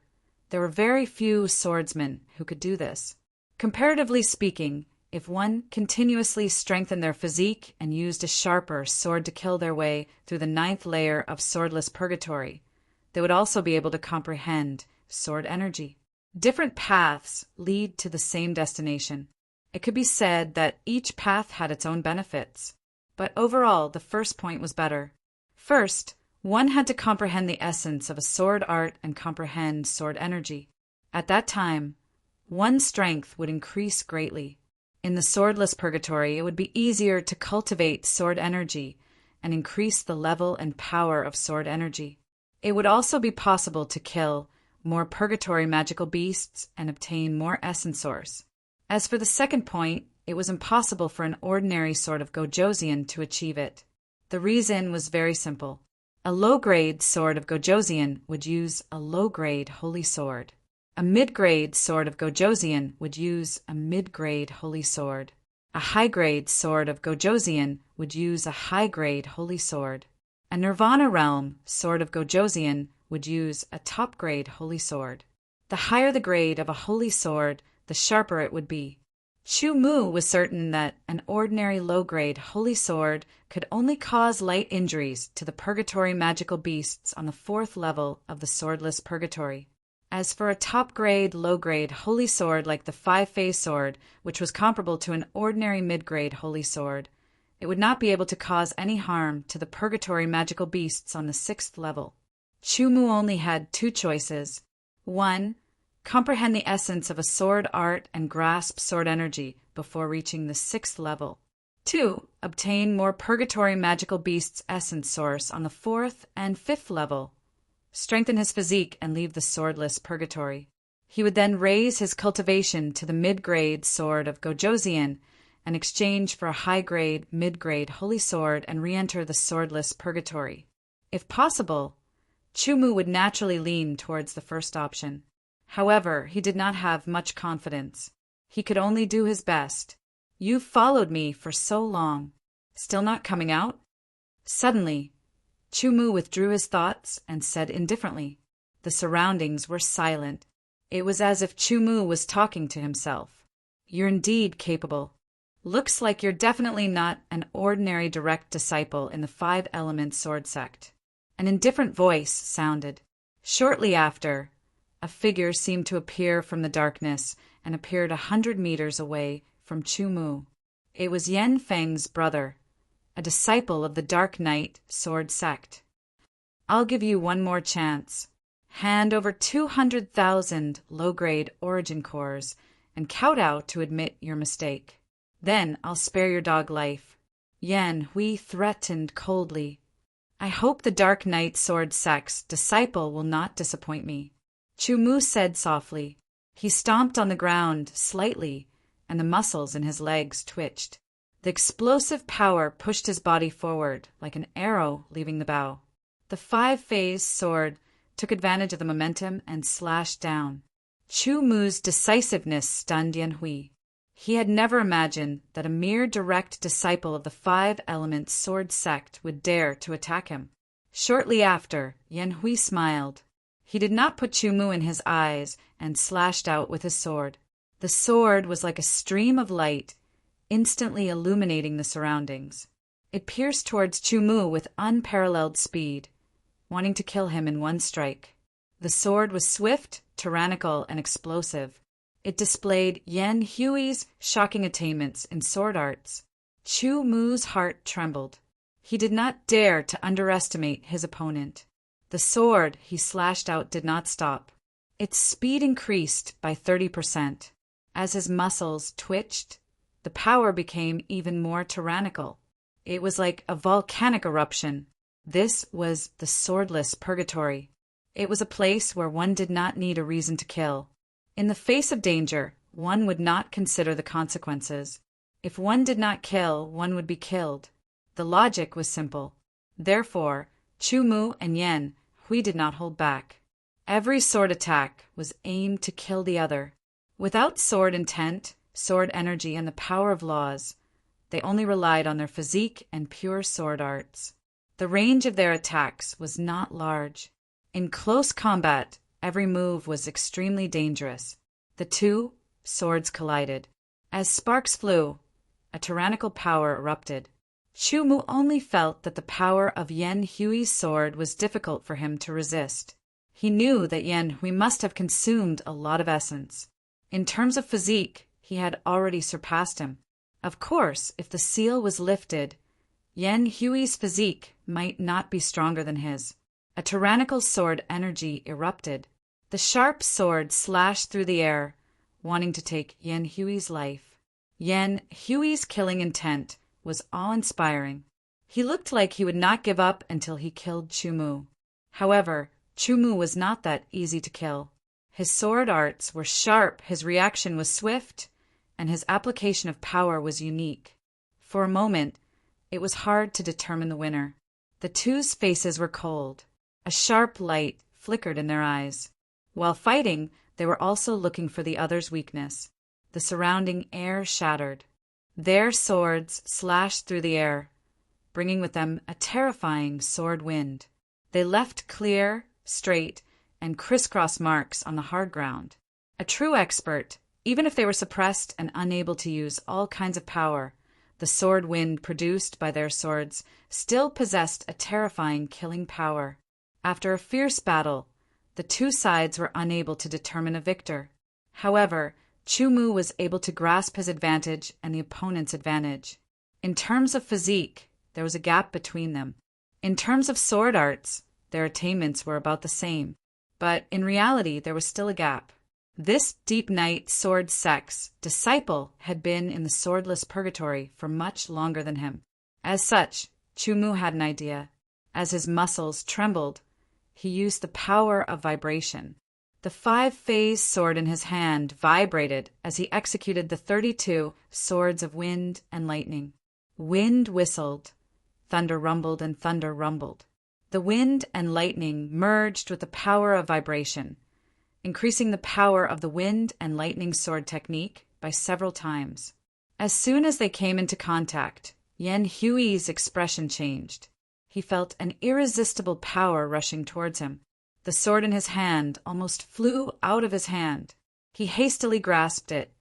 there were very few swordsmen who could do this. Comparatively speaking, if one continuously strengthened their physique and used a sharper sword to kill their way through the 9th layer of swordless purgatory, they would also be able to comprehend sword energy. Different paths lead to the same destination. It could be said that each path had its own benefits, but overall the first point was better. First, one had to comprehend the essence of a sword art and comprehend sword energy. At that time, one's strength would increase greatly. In the swordless purgatory, it would be easier to cultivate sword energy and increase the level and power of sword energy. It would also be possible to kill more purgatory magical beasts and obtain more essence source. As for the second point, it was impossible for an ordinary sword of Gojoseon to achieve it. The reason was very simple. A low-grade sword of Gojoseon would use a low-grade holy sword. A mid-grade sword of Gojosian would use a mid-grade holy sword. A high-grade sword of Gojosian would use a high-grade holy sword. A Nirvana realm sword of Gojosian would use a top-grade holy sword. The higher the grade of a holy sword, the sharper it would be. Chu Mu was certain that an ordinary low-grade holy sword could only cause light injuries to the purgatory magical beasts on the 4th level of the swordless purgatory. As for a top-grade, low-grade holy sword like the 5-phase sword, which was comparable to an ordinary mid-grade holy sword, it would not be able to cause any harm to the purgatory magical beasts on the 6th level. Chu Mu only had 2 choices. 1. Comprehend the essence of a sword art and grasp sword energy before reaching the 6th level. 2. Obtain more purgatory magical beasts' essence source on the 4th and 5th level. Strengthen his physique and leave the swordless purgatory. He would then raise his cultivation to the mid-grade sword of Gojosian and exchange for a high-grade, mid-grade holy sword and re-enter the swordless purgatory. If possible, Chu Mu would naturally lean towards the first option. However, he did not have much confidence. He could only do his best. "You've followed me for so long. Still not coming out?" Suddenly, Chu Mu withdrew his thoughts and said indifferently. The surroundings were silent. It was as if Chu Mu was talking to himself. "You're indeed capable. Looks like you're definitely not an ordinary direct disciple in the 5-element sword sect." An indifferent voice sounded. Shortly after, a figure seemed to appear from the darkness and appeared 100 meters away from Chu Mu. It was Yan Feng's brother, a disciple of the Dark Knight sword sect. "I'll give you one more chance. Hand over 200,000 low-grade origin cores and kowtow to admit your mistake. Then I'll spare your dog life." Yan Hui threatened coldly. "I hope the Dark Knight sword sect's disciple will not disappoint me." Chu Mu said softly. He stomped on the ground slightly, and the muscles in his legs twitched. The explosive power pushed his body forward like an arrow leaving the bow. The 5-phase sword took advantage of the momentum and slashed down. Chu Mu's decisiveness stunned Yan Hui. He had never imagined that a mere direct disciple of the 5-element sword sect would dare to attack him. Shortly after, Yan Hui smiled. He did not put Chu Mu in his eyes and slashed out with his sword. The sword was like a stream of light, instantly illuminating the surroundings. It pierced towards Chu Mu with unparalleled speed, wanting to kill him in one strike. The sword was swift, tyrannical, and explosive. It displayed Yan Hui's shocking attainments in sword arts. Chu Mu's heart trembled. He did not dare to underestimate his opponent. The sword he slashed out did not stop. Its speed increased by 30%. As his muscles twitched, the power became even more tyrannical. It was like a volcanic eruption. This was the swordless purgatory. It was a place where one did not need a reason to kill. In the face of danger, one would not consider the consequences. If one did not kill, one would be killed. The logic was simple. Therefore, Chu Mu and Yan Hui did not hold back. Every sword attack was aimed to kill the other. Without sword intent, sword energy, and the power of laws, they only relied on their physique and pure sword arts. The range of their attacks was not large. In close combat, every move was extremely dangerous. The 2 swords collided. As sparks flew, a tyrannical power erupted. Chu Mu only felt that the power of Yan Hui's sword was difficult for him to resist. He knew that Yan Hui must have consumed a lot of essence. In terms of physique, he had already surpassed him. Of course, if the seal was lifted, Yan Hui's physique might not be stronger than his. A tyrannical sword energy erupted. The sharp sword slashed through the air, wanting to take Yan Hui's life. Yan Hui's killing intent was awe-inspiring. He looked like he would not give up until he killed Chu Mu. However, Chu Mu was not that easy to kill. His sword arts were sharp, his reaction was swift, and his application of power was unique. For a moment, it was hard to determine the winner. The two's faces were cold. A sharp light flickered in their eyes. While fighting, they were also looking for the other's weakness. The surrounding air shattered. Their swords slashed through the air, bringing with them a terrifying sword wind. They left clear, straight, and crisscross marks on the hard ground. A true expert, even if they were suppressed and unable to use all kinds of power, the sword wind produced by their swords still possessed a terrifying killing power. After a fierce battle, the two sides were unable to determine a victor. However, Chu-Mu was able to grasp his advantage and the opponent's advantage. In terms of physique, there was a gap between them. In terms of sword arts, their attainments were about the same. But in reality, there was still a gap. This deep night sword sex disciple had been in the swordless purgatory for much longer than him. As such, Chu-Mu had an idea. As his muscles trembled, he used the power of vibration. The 5-phase sword in his hand vibrated as he executed the 32 swords of wind and lightning. Wind whistled, thunder rumbled, and thunder rumbled. The wind and lightning merged with the power of vibration, increasing the power of the wind and lightning sword technique by several times. As soon as they came into contact, Yan Hui's expression changed. He felt an irresistible power rushing towards him. The sword in his hand almost flew out of his hand. He hastily grasped it,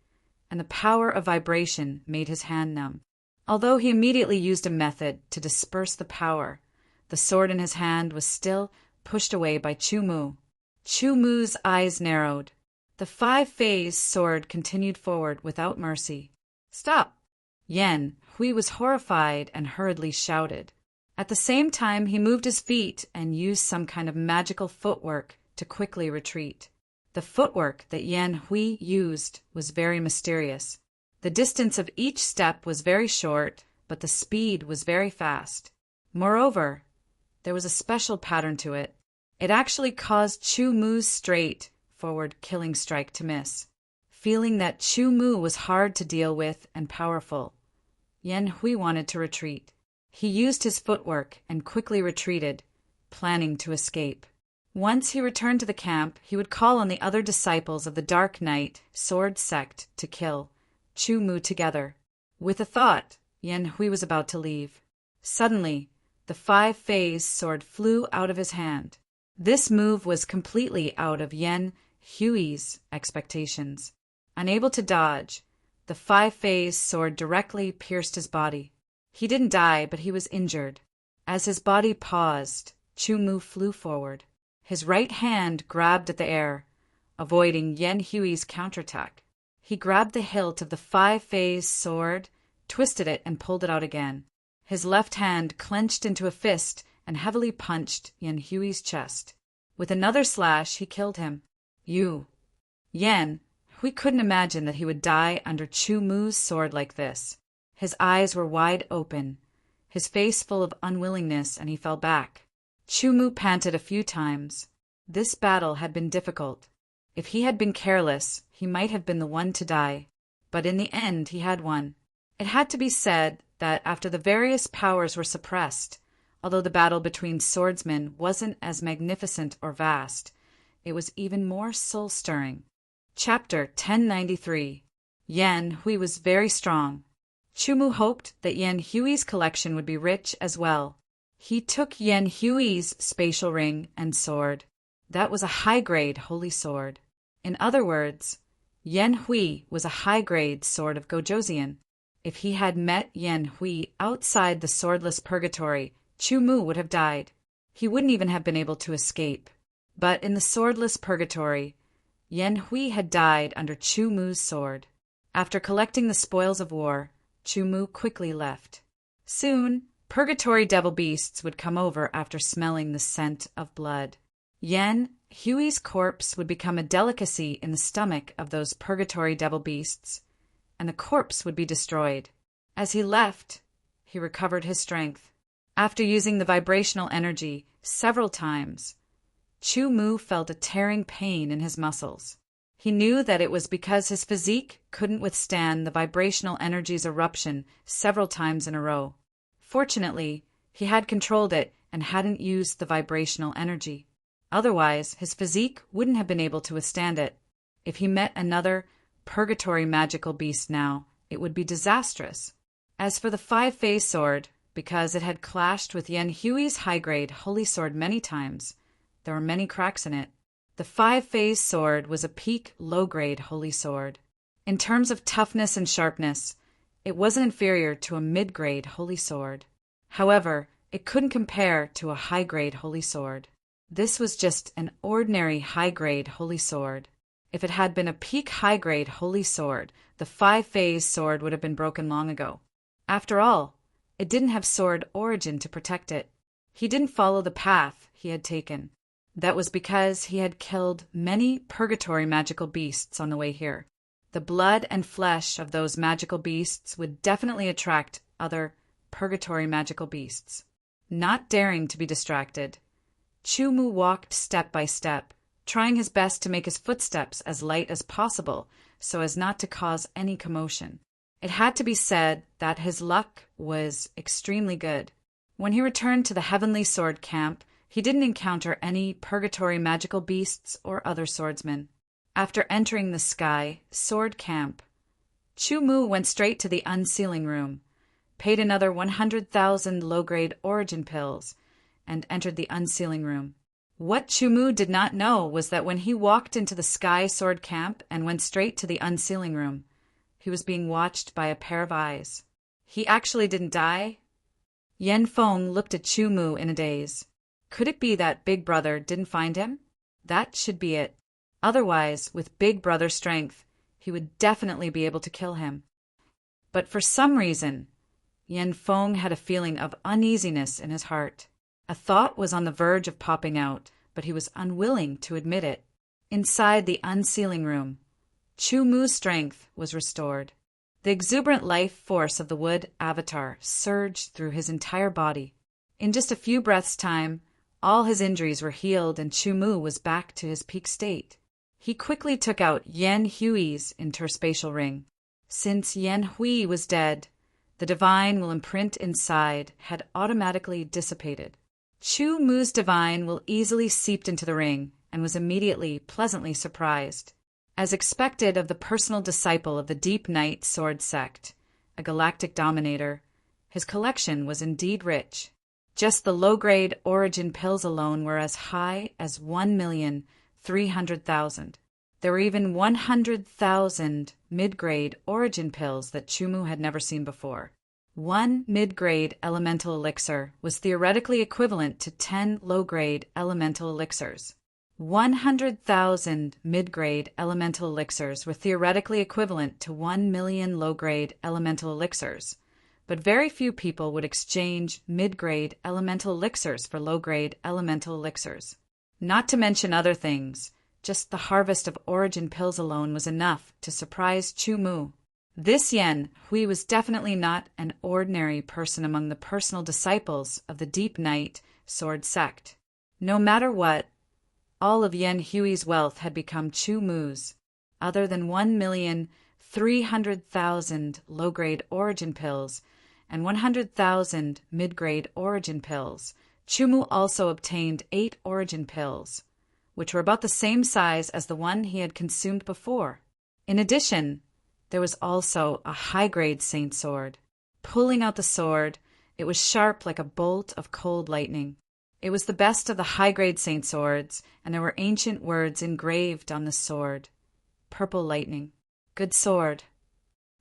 and the power of vibration made his hand numb. Although he immediately used a method to disperse the power, the sword in his hand was still pushed away by Chu-Mu. Chu-Mu's eyes narrowed. The 5-phase sword continued forward without mercy. "Stop!" Yan Hui was horrified and hurriedly shouted. At the same time, he moved his feet and used some kind of magical footwork to quickly retreat. The footwork that Yan Hui used was very mysterious. The distance of each step was very short, but the speed was very fast. Moreover, there was a special pattern to it. It actually caused Chu-Mu's straight forward killing strike to miss. Feeling that Chu-Mu was hard to deal with and powerful, Yan Hui wanted to retreat. He used his footwork and quickly retreated, planning to escape. Once he returned to the camp, he would call on the other disciples of the Dark Knight sword sect to kill Chu-Mu together. With a thought, Yan Hui was about to leave. Suddenly, the 5-phase sword flew out of his hand. This move was completely out of Yan Hui's expectations. Unable to dodge, the 5-phase sword directly pierced his body. He didn't die, but he was injured. As his body paused, Chu-Mu flew forward. His right hand grabbed at the air, avoiding Yan Hui's counterattack. He grabbed the hilt of the 5-phase sword, twisted it, and pulled it out again. His left hand clenched into a fist and heavily punched Yan Hui's chest. With another slash, he killed him. Yan Hui couldn't imagine that he would die under Chu-Mu's sword like this. His eyes were wide open, his face full of unwillingness, and he fell back. Chu-Mu panted a few times. This battle had been difficult. If he had been careless, he might have been the one to die. But in the end, he had won. It had to be said that after the various powers were suppressed, although the battle between swordsmen wasn't as magnificent or vast, it was even more soul-stirring. Chapter 1093. Yan Hui was very strong. Chu-Mu hoped that Yan Hui's collection would be rich as well. He took Yan Hui's spatial ring and sword. That was a high-grade holy sword. In other words, Yan Hui was a high-grade sword of Gojoseon. If he had met Yan Hui outside the swordless purgatory, Chu-Mu would have died. He wouldn't even have been able to escape. But in the swordless purgatory, Yan Hui had died under Chu-Mu's sword. After collecting the spoils of war, Chu-Mu quickly left. Soon, purgatory devil beasts would come over after smelling the scent of blood. Yan Hui's corpse would become a delicacy in the stomach of those purgatory devil beasts, and the corpse would be destroyed. As he left, he recovered his strength. After using the vibrational energy several times, Chu-Mu felt a tearing pain in his muscles. He knew that it was because his physique couldn't withstand the vibrational energy's eruption several times in a row. Fortunately, he had controlled it and hadn't used the vibrational energy. Otherwise, his physique wouldn't have been able to withstand it. If he met another purgatory magical beast now, it would be disastrous. As for the five-phase sword, because it had clashed with Yen Hui's high-grade holy sword many times, there were many cracks in it. The five-phase sword was a peak low-grade holy sword. In terms of toughness and sharpness, it wasn't inferior to a mid-grade holy sword. However, it couldn't compare to a high-grade holy sword. This was just an ordinary high-grade holy sword. If it had been a peak high-grade holy sword, the five-phase sword would have been broken long ago. After all, it didn't have sword origin to protect it. He didn't follow the path he had taken. That was because he had killed many purgatory magical beasts on the way here. The blood and flesh of those magical beasts would definitely attract other purgatory magical beasts. Not daring to be distracted, Chumu walked step by step, trying his best to make his footsteps as light as possible so as not to cause any commotion. It had to be said that his luck was extremely good. When he returned to the Heavenly Sword Camp, he didn't encounter any purgatory magical beasts or other swordsmen. After entering the Sky Sword Camp, Chumu went straight to the unsealing room, paid another 100,000 low-grade origin pills, and entered the unsealing room. What Chumu did not know was that when he walked into the Sky Sword Camp and went straight to the unsealing room, he was being watched by a pair of eyes. He actually didn't die? Yen Feng looked at Chumu in a daze. Could it be that Big Brother didn't find him? That should be it. Otherwise, with Big Brother's strength, he would definitely be able to kill him. But for some reason, Yen Feng had a feeling of uneasiness in his heart. A thought was on the verge of popping out, but he was unwilling to admit it. Inside the unsealing room, Chumu's strength was restored. The exuberant life force of the wood avatar surged through his entire body. In just a few breaths' time, all his injuries were healed and Chumu was back to his peak state. He quickly took out Yen Hui's interspatial ring. Since Yen Hui was dead, the divine will imprint inside had automatically dissipated. Chumu's divine will easily seeped into the ring and was immediately pleasantly surprised. As expected of the personal disciple of the Deep Night Sword Sect, a galactic dominator, his collection was indeed rich. Just the low-grade origin pills alone were as high as 1,300,000. There were even 100,000 mid-grade origin pills that Chumu had never seen before. One mid-grade elemental elixir was theoretically equivalent to 10 low-grade elemental elixirs. 100,000 mid-grade elemental elixirs were theoretically equivalent to 1 million low-grade elemental elixirs, but very few people would exchange mid-grade elemental elixirs for low-grade elemental elixirs. Not to mention other things, just the harvest of origin pills alone was enough to surprise Chumu. This Yen Hui was definitely not an ordinary person among the personal disciples of the Deep Night Sword Sect. No matter what, all of Yen Hui's wealth had become Chumu's. Other than 1,300,000 low-grade origin pills and 100,000 mid-grade origin pills, Chumu also obtained 8 origin pills, which were about the same size as the one he had consumed before. In addition, there was also a high-grade saint sword. Pulling out the sword, it was sharp like a bolt of cold lightning. It was the best of the high-grade saint swords, and there were ancient words engraved on the sword. Purple lightning. Good sword.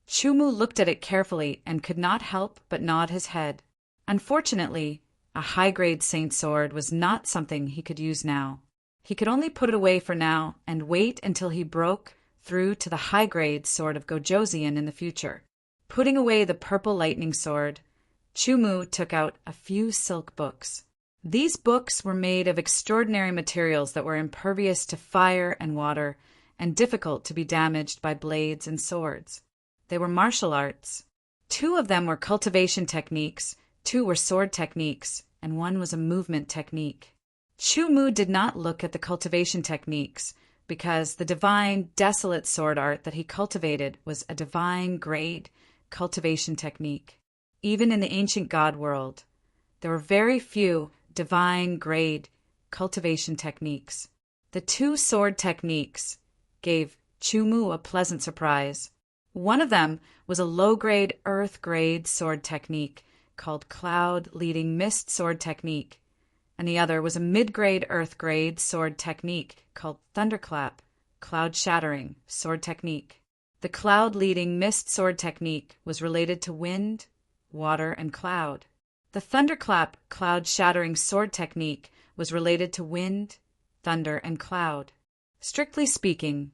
Chumu looked at it carefully and could not help but nod his head. Unfortunately, a high-grade saint sword was not something he could use now. He could only put it away for now and wait until he broke through to the high-grade sword of Gojoseon in the future. Putting away the purple lightning sword, Chumu took out a few silk books. These books were made of extraordinary materials that were impervious to fire and water and difficult to be damaged by blades and swords. They were martial arts. 2 of them were cultivation techniques, 2 were sword techniques, and 1 was a movement technique. Chumu did not look at the cultivation techniques because the divine, desolate sword art that he cultivated was a divine grade cultivation technique. Even in the ancient god world, there were very few divine grade cultivation techniques. The two sword techniques gave Chumu a pleasant surprise. One of them was a low-grade, earth-grade sword technique called Cloud-Leading Mist Sword Technique, and the other was a mid-grade, earth-grade sword technique called Thunderclap, Cloud-Shattering Sword Technique. The Cloud-Leading Mist Sword Technique was related to wind, water, and cloud. The Thunderclap, Cloud-Shattering Sword Technique was related to wind, thunder, and cloud. Strictly speaking,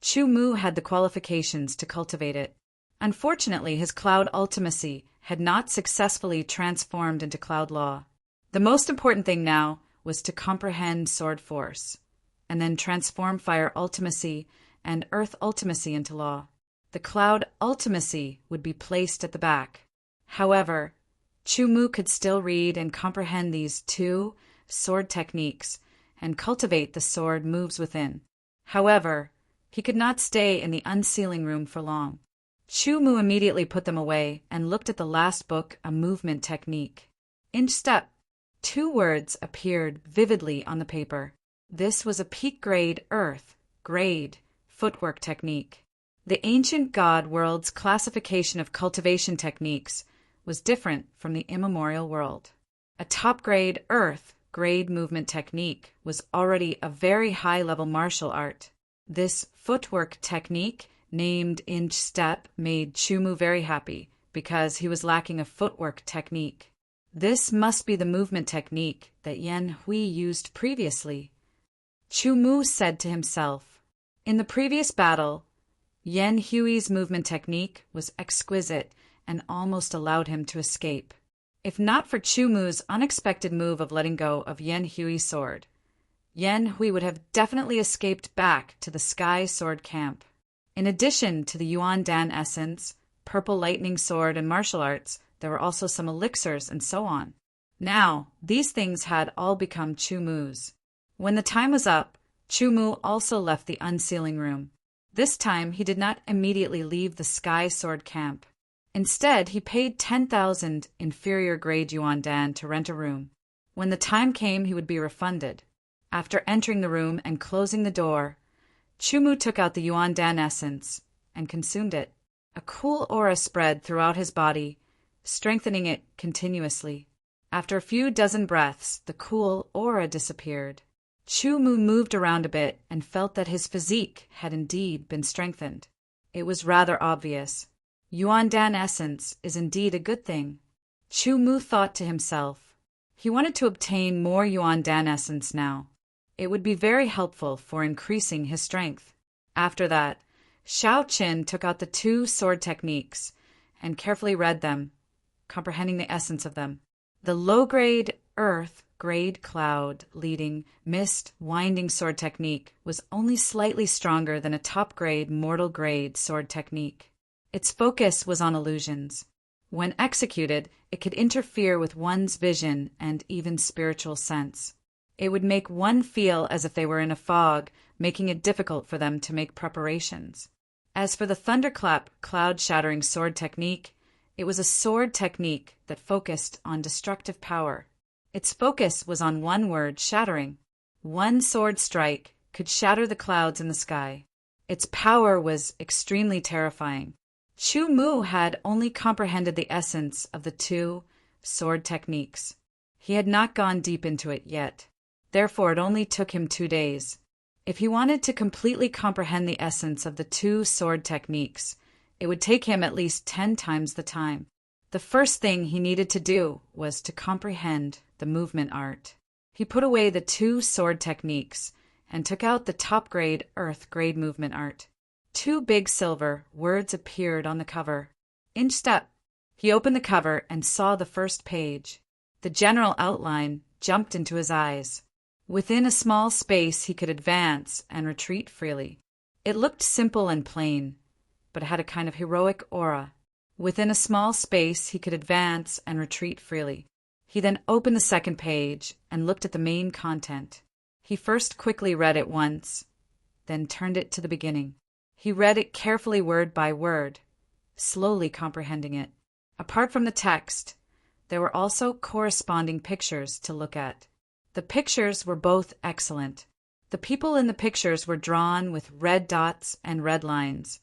Chumu had the qualifications to cultivate it. Unfortunately, his cloud ultimacy had not successfully transformed into cloud law. The most important thing now was to comprehend sword force, and then transform fire ultimacy and earth ultimacy into law. The cloud ultimacy would be placed at the back. However, Chumu could still read and comprehend these two sword techniques and cultivate the sword moves within. However, he could not stay in the unsealing room for long. Chumu immediately put them away and looked at the last book, a movement technique. Inch step. Two words appeared vividly on the paper. This was a peak-grade, earth-grade footwork technique. The ancient god world's classification of cultivation techniques was different from the immemorial world. A top-grade, earth-grade movement technique was already a very high-level martial art. This footwork technique, named Inch Step, made Chumu very happy because he was lacking a footwork technique. This must be the movement technique that Yan Hui used previously. Chumu said to himself. In the previous battle, Yan Hui's movement technique was exquisite and almost allowed him to escape. If not for Chumu's unexpected move of letting go of Yan Hui's sword, Yan Hui would have definitely escaped back to the Sky Sword camp. In addition to the Yuan Dan essence, purple lightning sword, and martial arts, there were also some elixirs and so on. Now, these things had all become Chumu's. When the time was up, Chumu also left the unsealing room. This time, he did not immediately leave the Sky Sword camp. Instead, he paid 10,000 inferior grade Yuan Dan to rent a room. When the time came, he would be refunded. After entering the room and closing the door, Chumu took out the Yuan Dan essence and consumed it. A cool aura spread throughout his body, strengthening it continuously. After a few dozen breaths, the cool aura disappeared. Chumu moved around a bit and felt that his physique had indeed been strengthened. It was rather obvious. Yuan Dan essence is indeed a good thing. Chumu thought to himself. He wanted to obtain more Yuan Dan essence now. It would be very helpful for increasing his strength. After that, Xiao Qin took out the two sword techniques and carefully read them, comprehending the essence of them. The low-grade, earth-grade cloud-leading, mist-winding sword technique was only slightly stronger than a top-grade, mortal-grade sword technique. Its focus was on illusions. When executed, it could interfere with one's vision and even spiritual sense. It would make one feel as if they were in a fog, making it difficult for them to make preparations. As for the Thunderclap cloud-shattering sword technique, it was a sword technique that focused on destructive power. Its focus was on one word, shattering. One sword strike could shatter the clouds in the sky. Its power was extremely terrifying. Chumu had only comprehended the essence of the two sword techniques. He had not gone deep into it yet. Therefore, it only took him 2 days. If he wanted to completely comprehend the essence of the two sword techniques, it would take him at least 10 times the time. The first thing he needed to do was to comprehend the movement art. He put away the two sword techniques and took out the top-grade, earth-grade movement art. 2 big silver words appeared on the cover. Inch step. He opened the cover and saw the first page. The general outline jumped into his eyes. Within a small space he could advance and retreat freely. It looked simple and plain, but had a kind of heroic aura. Within a small space he could advance and retreat freely. He then opened the second page and looked at the main content. He first quickly read it once, then turned it to the beginning. He read it carefully word by word, slowly comprehending it. Apart from the text, there were also corresponding pictures to look at. The pictures were both excellent. The people in the pictures were drawn with red dots and red lines,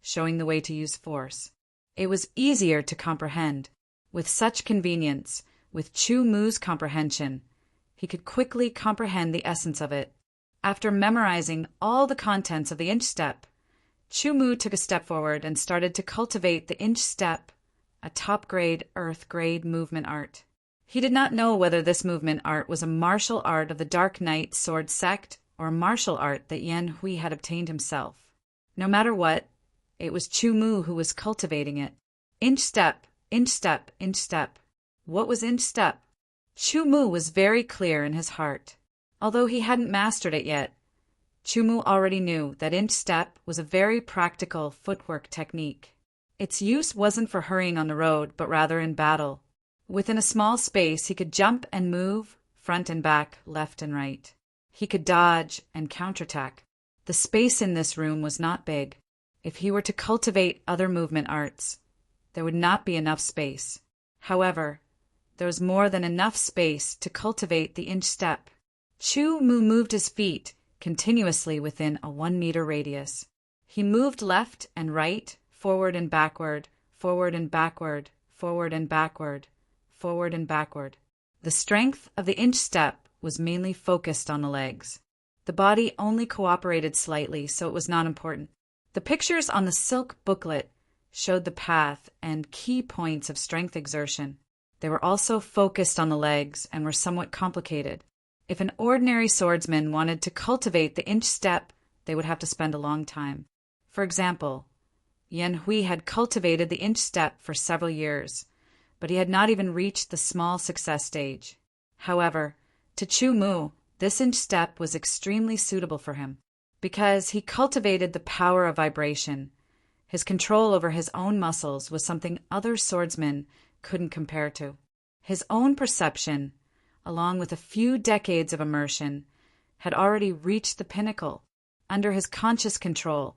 showing the way to use force. It was easier to comprehend. With such convenience, with Chu Mu's comprehension, he could quickly comprehend the essence of it. After memorizing all the contents of the inch step, Chu Mu took a step forward and started to cultivate the inch step, a top-grade, earth-grade movement art. He did not know whether this movement art was a martial art of the Dark Knight sword sect or a martial art that Yan Hui had obtained himself. No matter what, it was Chu Mu who was cultivating it. Inch step, inch step, inch step. What was inch step? Chu Mu was very clear in his heart. Although he hadn't mastered it yet, Chu Mu already knew that inch step was a very practical footwork technique. Its use wasn't for hurrying on the road, but rather in battle. Within a small space, he could jump and move, front and back, left and right. He could dodge and counterattack. The space in this room was not big. If he were to cultivate other movement arts, there would not be enough space. However, there was more than enough space to cultivate the inch step. Chu Mu moved his feet continuously within a 1-meter radius. He moved left and right, forward and backward, forward and backward, forward and backward, forward and backward. The strength of the inch step was mainly focused on the legs. The body only cooperated slightly, so it was not important. The pictures on the silk booklet showed the path and key points of strength exertion. They were also focused on the legs and were somewhat complicated. If an ordinary swordsman wanted to cultivate the inch step, they would have to spend a long time. For example, Yan Hui had cultivated the inch step for several years, but he had not even reached the small success stage. However, to Chu Mu, this inch step was extremely suitable for him, because he cultivated the power of vibration. His control over his own muscles was something other swordsmen couldn't compare to. His own perception, along with a few decades of immersion, had already reached the pinnacle. Under his conscious control,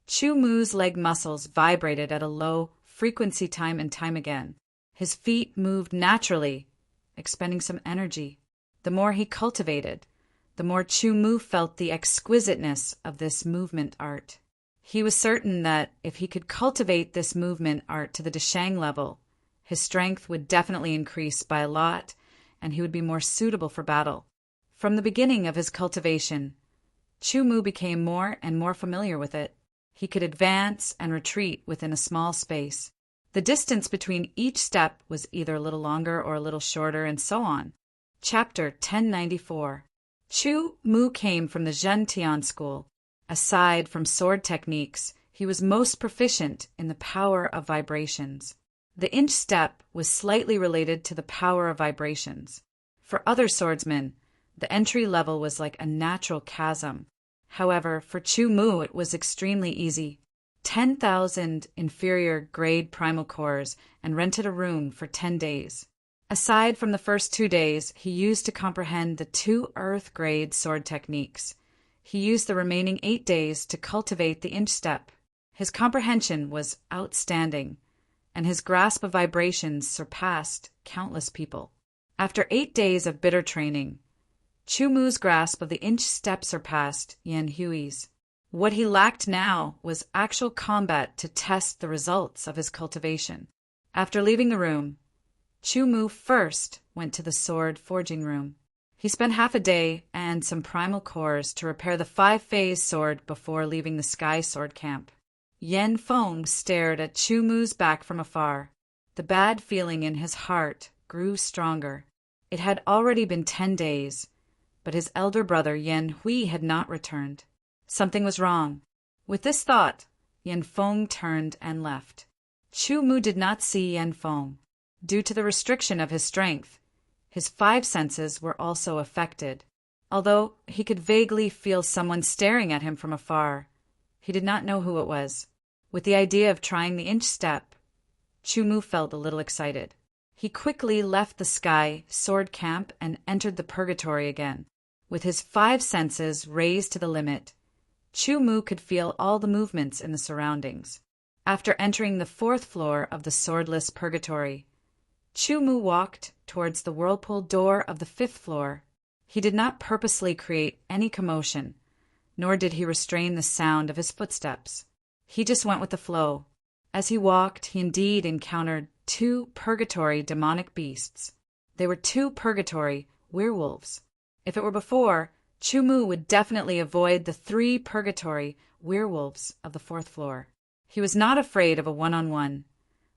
Chu Mu's leg muscles vibrated at a low frequency time and time again. His feet moved naturally, expending some energy. The more he cultivated, the more Chu Mu felt the exquisiteness of this movement art. He was certain that if he could cultivate this movement art to the Deshang level, his strength would definitely increase by a lot, and he would be more suitable for battle. From the beginning of his cultivation, Chu Mu became more and more familiar with it. He could advance and retreat within a small space. The distance between each step was either a little longer or a little shorter, and so on. Chapter 1094. Chu Mu came from the Zhentian school. Aside from sword techniques, he was most proficient in the power of vibrations. The inch step was slightly related to the power of vibrations. For other swordsmen, the entry level was like a natural chasm. However, for Chu Mu it was extremely easy. 10,000 inferior grade primal cores and rented a room for 10 days. Aside from the first 2 days, he used to comprehend the 2 earth grade sword techniques. He used the remaining 8 days to cultivate the inch step. His comprehension was outstanding, and his grasp of vibrations surpassed countless people. After 8 days of bitter training, Chu Mu's grasp of the inch step surpassed Yan Hui's. What he lacked now was actual combat to test the results of his cultivation. After leaving the room, Chu Mu first went to the sword forging room. He spent half a day and some primal cores to repair the 5-phase sword before leaving the sky sword camp. Yan Feng stared at Chu Mu's back from afar. The bad feeling in his heart grew stronger. It had already been 10 days, but his elder brother Yan Hui had not returned. Something was wrong. With this thought, Yan Feng turned and left. Chu Mu did not see Yan Feng. Due to the restriction of his strength, his 5 senses were also affected. Although he could vaguely feel someone staring at him from afar, he did not know who it was. With the idea of trying the inch step, Chu Mu felt a little excited. He quickly left the sky sword camp and entered the purgatory again. With his 5 senses raised to the limit, Chu Mu could feel all the movements in the surroundings. After entering the 4th floor of the swordless purgatory, Chu Mu walked towards the whirlpool door of the 5th floor. He did not purposely create any commotion, nor did he restrain the sound of his footsteps. He just went with the flow. As he walked, he indeed encountered 2 purgatory demonic beasts. They were 2 purgatory werewolves. If it were before, Chu-Mu would definitely avoid the 3 purgatory werewolves of the 4th floor. He was not afraid of a one-on-one,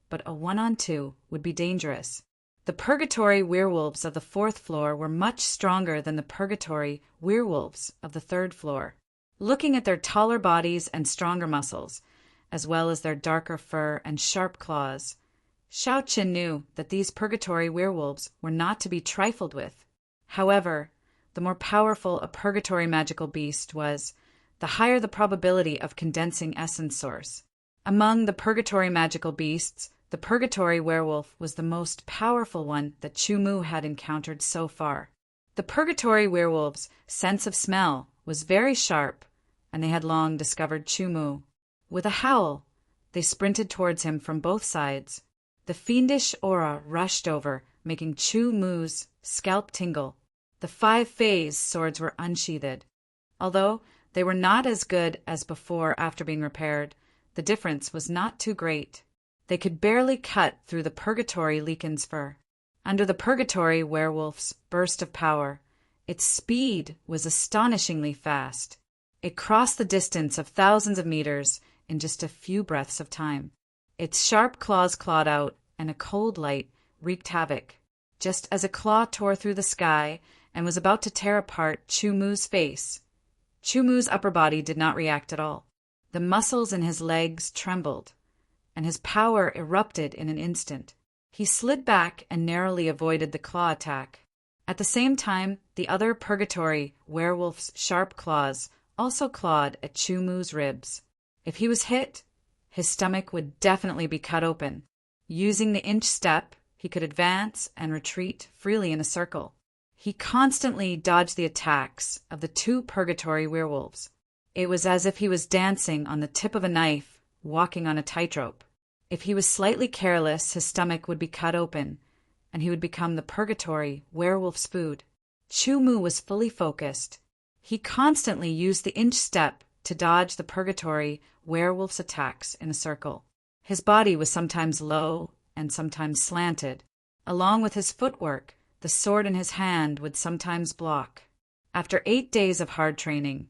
but a one-on-2 would be dangerous. The purgatory werewolves of the 4th floor were much stronger than the purgatory werewolves of the 3rd floor. Looking at their taller bodies and stronger muscles, as well as their darker fur and sharp claws, Xiao Qin knew that these purgatory werewolves were not to be trifled with. However, the more powerful a purgatory magical beast was, the higher the probability of condensing essence source. Among the purgatory magical beasts, the purgatory werewolf was the most powerful one that Chu-Mu had encountered so far. The purgatory werewolf's sense of smell was very sharp, and they had long discovered Chu-Mu. With a howl, they sprinted towards him from both sides. The fiendish aura rushed over, making Chu-Mu's scalp tingle. The 5 phase swords were unsheathed. Although they were not as good as before after being repaired, the difference was not too great. They could barely cut through the purgatory Leekin's fur. Under the purgatory werewolf's burst of power, its speed was astonishingly fast. It crossed the distance of thousands of meters in just a few breaths of time. Its sharp claws clawed out, and a cold light wreaked havoc. Just as a claw tore through the sky and was about to tear apart Chu-Mu's face, Chu-Mu's upper body did not react at all. The muscles in his legs trembled, and his power erupted in an instant. He slid back and narrowly avoided the claw attack. At the same time, the other purgatory werewolf's sharp claws also clawed at Chu-Mu's ribs. If he was hit, his stomach would definitely be cut open. Using the inch step, he could advance and retreat freely in a circle. He constantly dodged the attacks of the 2 purgatory werewolves. It was as if he was dancing on the tip of a knife, walking on a tightrope. If he was slightly careless, his stomach would be cut open, and he would become the purgatory werewolf's food. Chu-Mu was fully focused. He constantly used the inch step to dodge the purgatory werewolf's attacks in a circle. His body was sometimes low and sometimes slanted. Along with his footwork, the sword in his hand would sometimes block. After 8 days of hard training,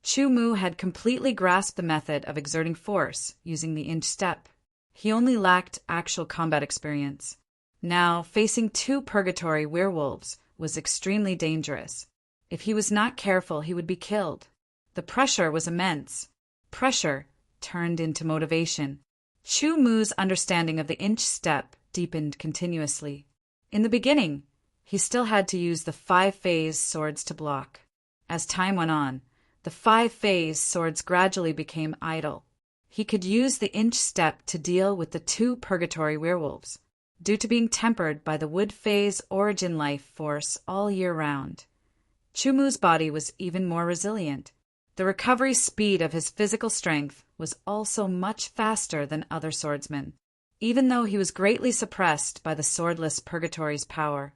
Chu-Mu had completely grasped the method of exerting force using the inch step. He only lacked actual combat experience. Now, facing 2 purgatory werewolves was extremely dangerous. If he was not careful, he would be killed. The pressure was immense. Pressure turned into motivation. Chu-Mu's understanding of the inch step deepened continuously. In the beginning, he still had to use the 5 phase swords to block. As time went on, the 5 phase swords gradually became idle. He could use the inch step to deal with the 2 purgatory werewolves, due to being tempered by the wood phase origin life force all year round. Chu-Mu's body was even more resilient. The recovery speed of his physical strength was also much faster than other swordsmen. Even though he was greatly suppressed by the swordless purgatory's power,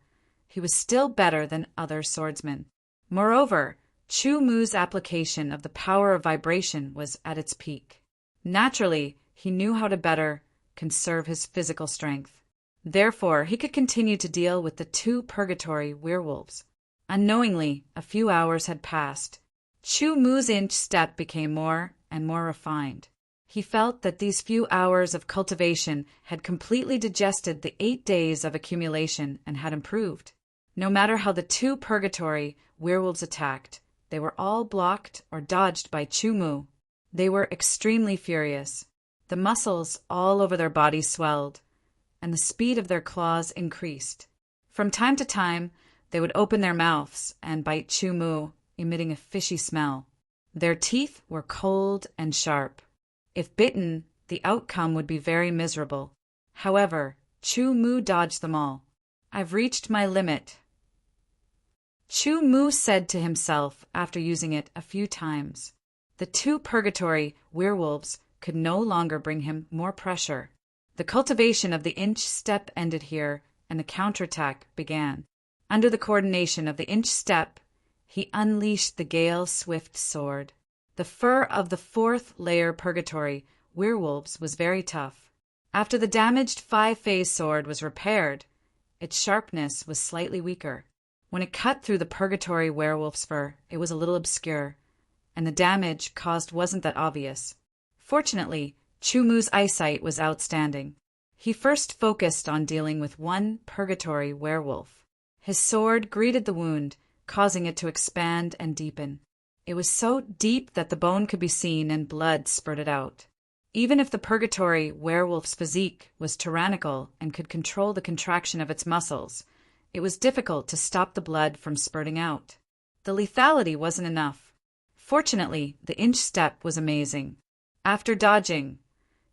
he was still better than other swordsmen. Moreover, Chu-Mu's application of the power of vibration was at its peak. Naturally, he knew how to better conserve his physical strength. Therefore, he could continue to deal with the 2 purgatory werewolves. Unknowingly, a few hours had passed. Chu-Mu's inch step became more and more refined. He felt that these few hours of cultivation had completely digested the 8 days of accumulation and had improved. No matter how the 2 purgatory werewolves attacked, they were all blocked or dodged by Chu-Mu. They were extremely furious. The muscles all over their bodies swelled, and the speed of their claws increased. From time to time, they would open their mouths and bite Chu-Mu, emitting a fishy smell. Their teeth were cold and sharp. If bitten, the outcome would be very miserable. However, Chu-Mu dodged them all. "I've reached my limit," Chu-Mu said to himself after using it a few times. The 2 purgatory werewolves could no longer bring him more pressure. The cultivation of the inch step ended here, and the counterattack began. Under the coordination of the inch step, he unleashed the gale-swift sword. The fur of the fourth layer purgatory werewolves was very tough. After the damaged five-phase sword was repaired, its sharpness was slightly weaker. When it cut through the purgatory werewolf's fur, it was a little obscure, and the damage caused wasn't that obvious. Fortunately, Chumu's eyesight was outstanding. He first focused on dealing with one purgatory werewolf. His sword greeted the wound, causing it to expand and deepen. It was so deep that the bone could be seen and blood spurted out. Even if the purgatory werewolf's physique was tyrannical and could control the contraction of its muscles, it was difficult to stop the blood from spurting out. The lethality wasn't enough. Fortunately, the inch step was amazing. After dodging,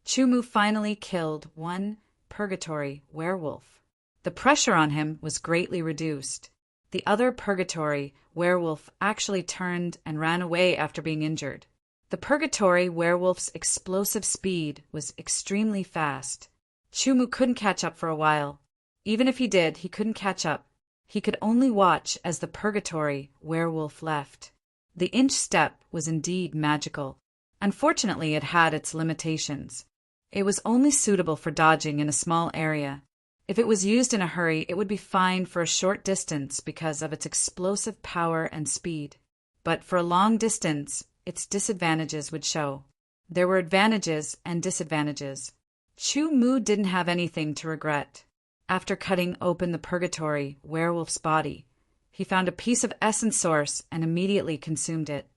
Chumu finally killed one purgatory werewolf. The pressure on him was greatly reduced. The other purgatory werewolf actually turned and ran away after being injured. The purgatory werewolf's explosive speed was extremely fast. Chumu couldn't catch up for a while. Even if he did, he couldn't catch up. He could only watch as the purgatory werewolf left. The inch step was indeed magical. Unfortunately, it had its limitations. It was only suitable for dodging in a small area. If it was used in a hurry, it would be fine for a short distance because of its explosive power and speed. But for a long distance, its disadvantages would show. There were advantages and disadvantages. Chumu didn't have anything to regret. After cutting open the purgatory werewolf's body, he found a piece of essence source and immediately consumed it.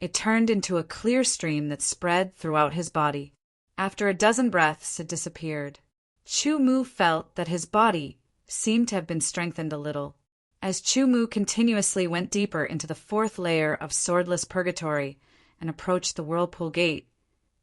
It turned into a clear stream that spread throughout his body. After a dozen breaths, it disappeared. Chumu felt that his body seemed to have been strengthened a little. As Chumu continuously went deeper into the fourth layer of swordless purgatory and approached the whirlpool gate,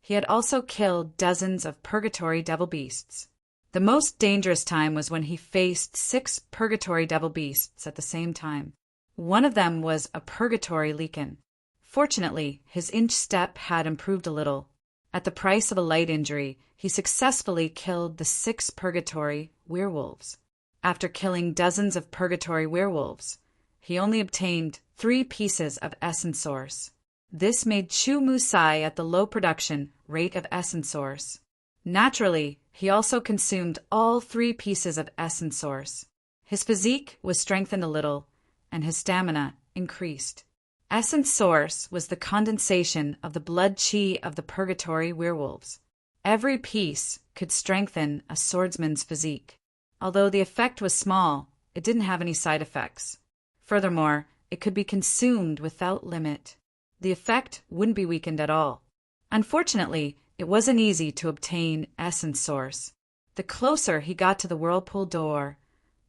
he had also killed dozens of purgatory devil beasts. The most dangerous time was when he faced 6 purgatory devil beasts at the same time. One of them was a purgatory lichen. Fortunately, his inch step had improved a little. At the price of a light injury, he successfully killed the 6 purgatory werewolves. After killing dozens of purgatory werewolves, he only obtained 3 pieces of essence source. This made Chumu sigh at the low production rate of essence source. Naturally, he also consumed all 3 pieces of essence source. His physique was strengthened a little, and his stamina increased. Essence source was the condensation of the blood chi of the purgatory werewolves. Every piece could strengthen a swordsman's physique. Although the effect was small, it didn't have any side effects. Furthermore, it could be consumed without limit. The effect wouldn't be weakened at all. Unfortunately, it wasn't easy to obtain essence source. The closer he got to the whirlpool door,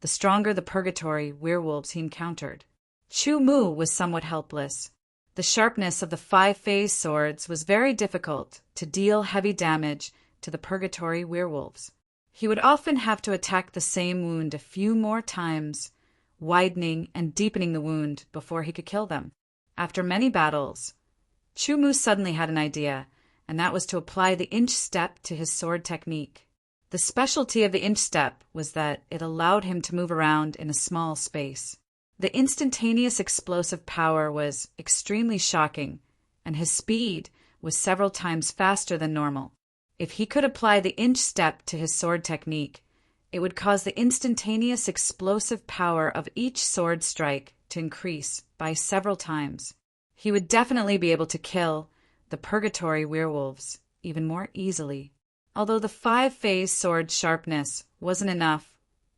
the stronger the purgatory werewolves he encountered. Chumu was somewhat helpless. The sharpness of the 5-phase swords was very difficult to deal heavy damage to the purgatory werewolves. He would often have to attack the same wound a few more times, widening and deepening the wound before he could kill them. After many battles, Chumu suddenly had an idea, and that was to apply the inch step to his sword technique. The specialty of the inch step was that it allowed him to move around in a small space. The instantaneous explosive power was extremely shocking, and his speed was several times faster than normal. If he could apply the inch step to his sword technique, it would cause the instantaneous explosive power of each sword strike to increase by several times. He would definitely be able to kill the purgatory werewolves even more easily. Although the 5-phase sword sharpness wasn't enough,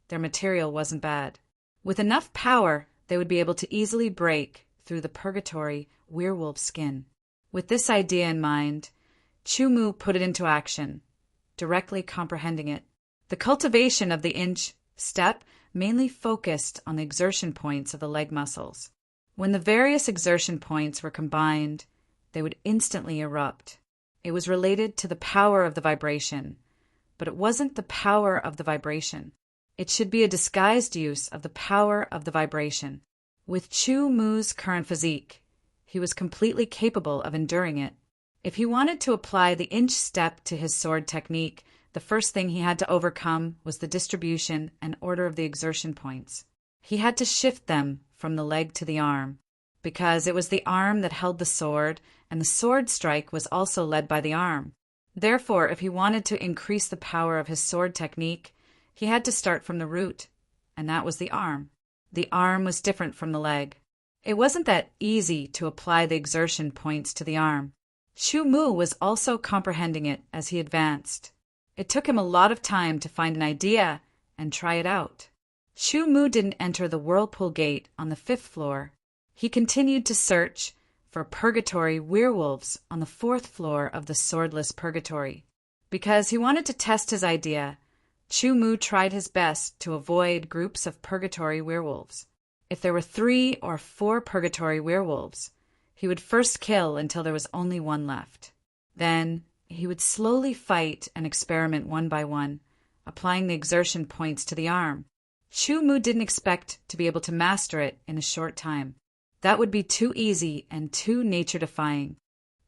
their material wasn't bad. With enough power, they would be able to easily break through the purgatory werewolf skin. With this idea in mind, Chumu put it into action, directly comprehending it. The cultivation of the inch step mainly focused on the exertion points of the leg muscles. When the various exertion points were combined, they would instantly erupt. It was related to the power of the vibration, but it wasn't the power of the vibration. It should be a disguised use of the power of the vibration. With Chumu's current physique, he was completely capable of enduring it. If he wanted to apply the inch step to his sword technique, the first thing he had to overcome was the distribution and order of the exertion points. He had to shift them from the leg to the arm, because it was the arm that held the sword, and the sword strike was also led by the arm. Therefore, if he wanted to increase the power of his sword technique, he had to start from the root, and that was the arm. The arm was different from the leg. It wasn't that easy to apply the exertion points to the arm. Chu Mu was also comprehending it as he advanced. It took him a lot of time to find an idea and try it out. Chu Mu didn't enter the whirlpool gate on the 5th floor. He continued to search for purgatory werewolves on the 4th floor of the swordless purgatory. Because he wanted to test his idea, Chu Mu tried his best to avoid groups of purgatory werewolves. If there were 3 or 4 purgatory werewolves, he would first kill until there was only one left. Then he would slowly fight and experiment one by one, applying the exertion points to the arm. Chu Mu didn't expect to be able to master it in a short time. That would be too easy and too nature-defying.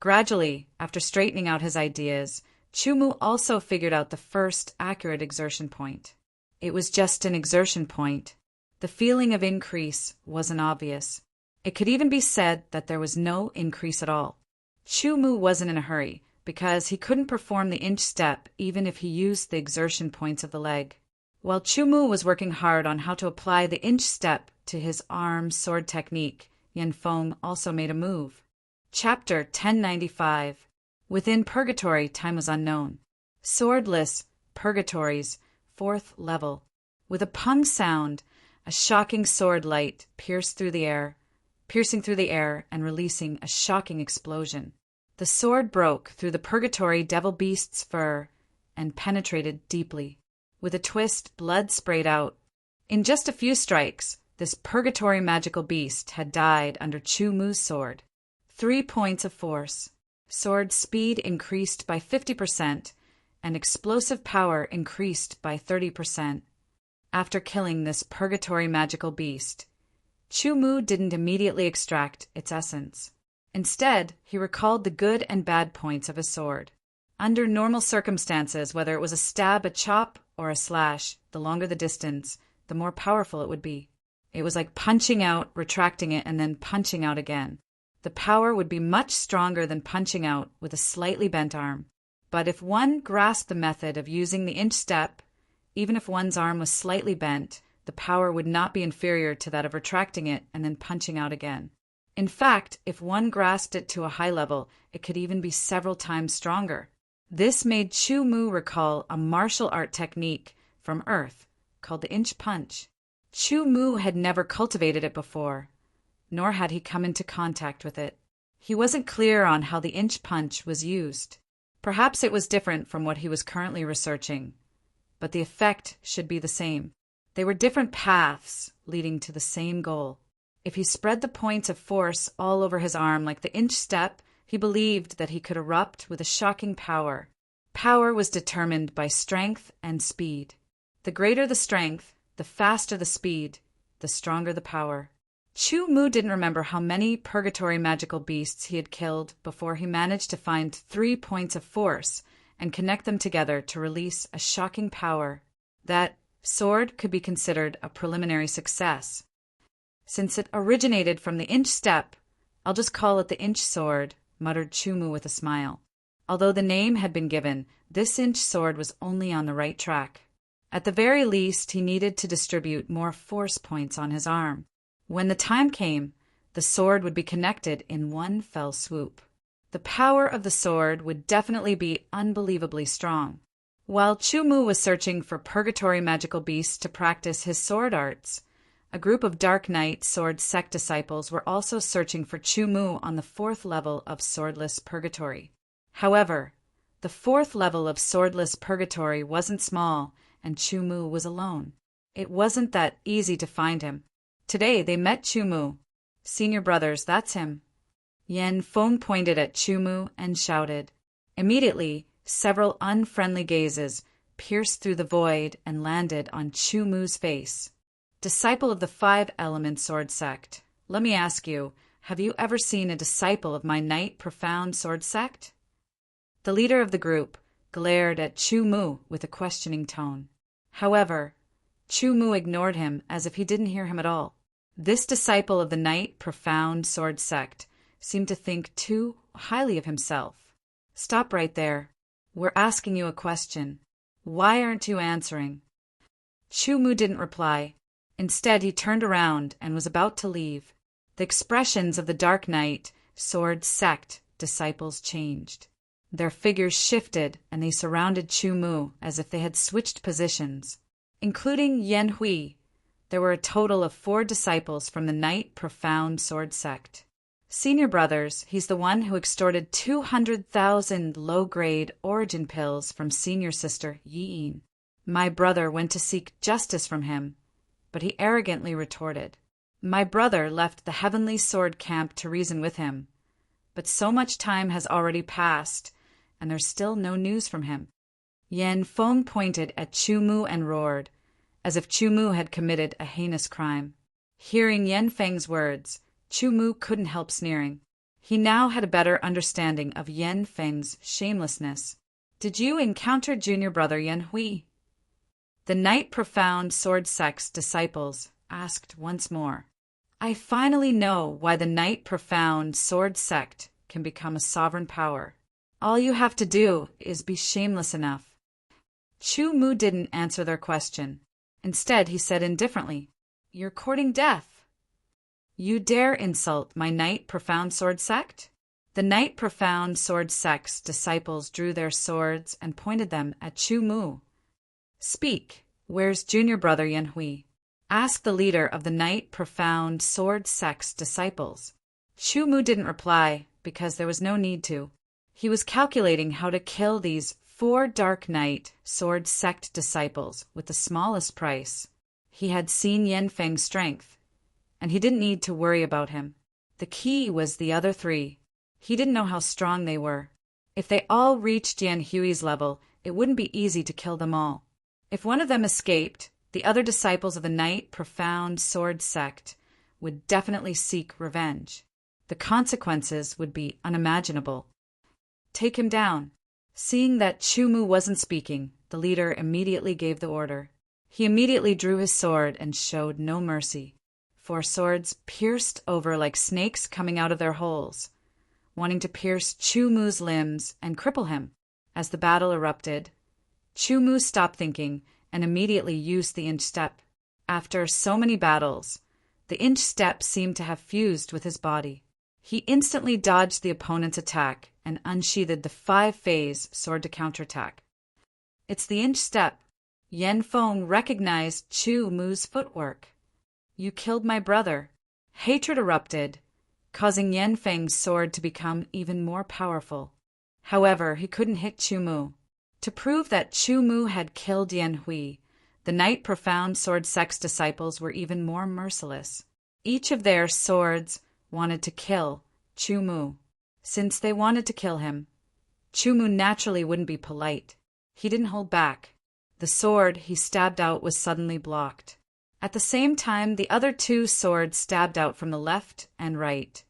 Gradually, after straightening out his ideas, Chu Mu also figured out the first accurate exertion point. It was just an exertion point. The feeling of increase wasn't obvious. It could even be said that there was no increase at all. Chu Mu wasn't in a hurry, because he couldn't perform the inch step even if he used the exertion points of the leg. While Chu Mu was working hard on how to apply the inch step to his arm sword technique, Yan Feng also made a move. Chapter 1095. Within Purgatory, time was unknown. Swordless Purgatory's 4th level. With a pung sound, a shocking sword light piercing through the air and releasing a shocking explosion. The sword broke through the Purgatory devil beast's fur and penetrated deeply. With a twist, blood sprayed out. In just a few strikes, this Purgatory magical beast had died under Chu Mu's sword. 3 points of force. Sword speed increased by 50%, and explosive power increased by 30%. After killing this Purgatory magical beast, Chu Mu didn't immediately extract its essence. Instead, he recalled the good and bad points of his sword. Under normal circumstances, whether it was a stab, a chop, or a slash, the longer the distance, the more powerful it would be. It was like punching out, retracting it, and then punching out again. The power would be much stronger than punching out with a slightly bent arm. But if one grasped the method of using the inch step, even if one's arm was slightly bent, the power would not be inferior to that of retracting it and then punching out again. In fact, if one grasped it to a high level, it could even be several times stronger. This made Chu Mu recall a martial art technique from Earth called the inch punch. Chu Mu had never cultivated it before, nor had he come into contact with it. He wasn't clear on how the inch punch was used. Perhaps it was different from what he was currently researching, but the effect should be the same. They were different paths leading to the same goal. If he spread the points of force all over his arm like the inch step, he believed that he could erupt with a shocking power. Power was determined by strength and speed. The greater the strength, the faster the speed, the stronger the power. Chu Mu didn't remember how many Purgatory magical beasts he had killed before he managed to find 3 points of force and connect them together to release a shocking power. That sword could be considered a preliminary success. Since it originated from the inch step, I'll just call it the inch sword, muttered Chu Mu with a smile. Although the name had been given, this inch sword was only on the right track. At the very least, he needed to distribute more force points on his arm. When the time came, the sword would be connected in one fell swoop. The power of the sword would definitely be unbelievably strong. While Chu Mu was searching for Purgatory magical beasts to practice his sword arts, a group of Dark Knight sword sect disciples were also searching for Chu Mu on the 4th level of Swordless Purgatory. However, the 4th level of Swordless Purgatory wasn't small, and Chu Mu was alone. It wasn't that easy to find him. Today they met Chu Mu. "Senior brothers, that's him." Yan Feng pointed at Chu Mu and shouted. Immediately, several unfriendly gazes pierced through the void and landed on Chu Mu's face. "Disciple of the 5-element sword sect, let me ask you, have you ever seen a disciple of my Night Profound sword sect?" The leader of the group glared at Chu Mu with a questioning tone. However, Chu Mu ignored him as if he didn't hear him at all. This disciple of the Night Profound Sword Sect seemed to think too highly of himself. Stop right there. We're asking you a question. Why aren't you answering? Chu Mu didn't reply. Instead, he turned around and was about to leave. The expressions of the Dark Knight Sword Sect disciples changed. Their figures shifted and they surrounded Chu Mu as if they had switched positions. Including Yan Hui, there were a total of 4 disciples from the Night Profound Sword Sect. Senior Brothers, he's the one who extorted 200,000 low-grade origin pills from senior sister Yin. My brother went to seek justice from him, but he arrogantly retorted. My brother left the Heavenly Sword Camp to reason with him, but so much time has already passed, and there's still no news from him. Yan Feng pointed at Chu Mu and roared, as if Chu Mu had committed a heinous crime. Hearing Yan Feng's words, Chu Mu couldn't help sneering. He now had a better understanding of Yan Feng's shamelessness. Did you encounter junior brother Yan Hui? The Night Profound Sword Sect's disciples asked once more. I finally know why the Night Profound Sword Sect can become a sovereign power. All you have to do is be shameless enough. Chu Mu didn't answer their question. Instead, he said indifferently, You're courting death. You dare insult my Night Profound Sword Sect? The Night Profound Sword Sect's disciples drew their swords and pointed them at Chu Mu. Speak, where's junior brother Yan Hui? Asked the leader of the Night Profound Sword Sect's disciples. Chu Mu didn't reply because there was no need to. He was calculating how to kill these 4 Dark Knight Sword Sect disciples with the smallest price. He had seen Yan Feng's strength, and he didn't need to worry about him. The key was the other 3. He didn't know how strong they were. If they all reached Yan Hui's level, it wouldn't be easy to kill them all. If one of them escaped, the other disciples of the Night Profound Sword Sect would definitely seek revenge. The consequences would be unimaginable. Take him down. Seeing that Chu Mu wasn't speaking, the leader immediately gave the order. He immediately drew his sword and showed no mercy. 4 swords pierced over like snakes coming out of their holes, wanting to pierce Chu Mu's limbs and cripple him. As the battle erupted, Chu Mu stopped thinking and immediately used the inch step. After so many battles, the inch step seemed to have fused with his body. He instantly dodged the opponent's attack and unsheathed the 5-phase sword to counterattack. It's the inch step. Yan Feng recognized Chu Mu's footwork. You killed my brother. Hatred erupted, causing Yan Feng's sword to become even more powerful. However, he couldn't hit Chu Mu. To prove that Chu Mu had killed Yan Hui, the Night Profound Sword Sect's disciples were even more merciless. Each of their swords wanted to kill Chu Mu. Since they wanted to kill him, Chu Mu naturally wouldn't be polite. He didn't hold back. The sword he stabbed out was suddenly blocked. At the same time, the other 2 swords stabbed out from the left and right,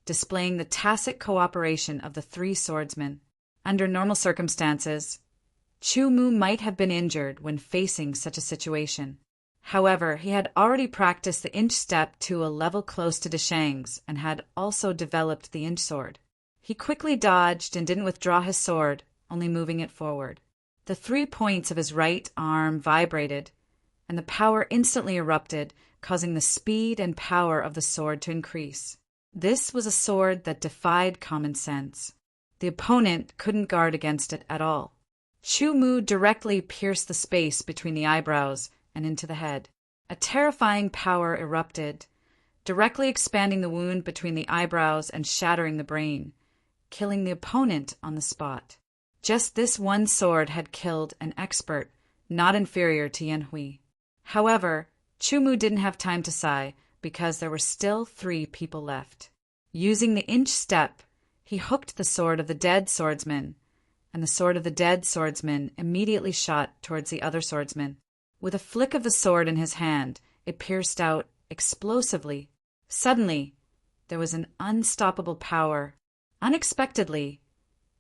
displaying the tacit cooperation of the 3 swordsmen. Under normal circumstances, Chu Mu might have been injured when facing such a situation. However, he had already practiced the inch step to a level close to Deshang's and had also developed the inch sword. He quickly dodged and didn't withdraw his sword, only moving it forward. The 3 points of his right arm vibrated, and the power instantly erupted, causing the speed and power of the sword to increase. This was a sword that defied common sense. The opponent couldn't guard against it at all. Chu Mu directly pierced the space between the eyebrows and into the head. A terrifying power erupted, directly expanding the wound between the eyebrows and shattering the brain, killing the opponent on the spot. Just this one sword had killed an expert, not inferior to Yan Hui. However, Chu Mu didn't have time to sigh because there were still 3 people left. Using the inch step, he hooked the sword of the dead swordsman, and the sword of the dead swordsman immediately shot towards the other swordsman. With a flick of the sword in his hand, it pierced out explosively. Suddenly, there was an unstoppable power. Unexpectedly,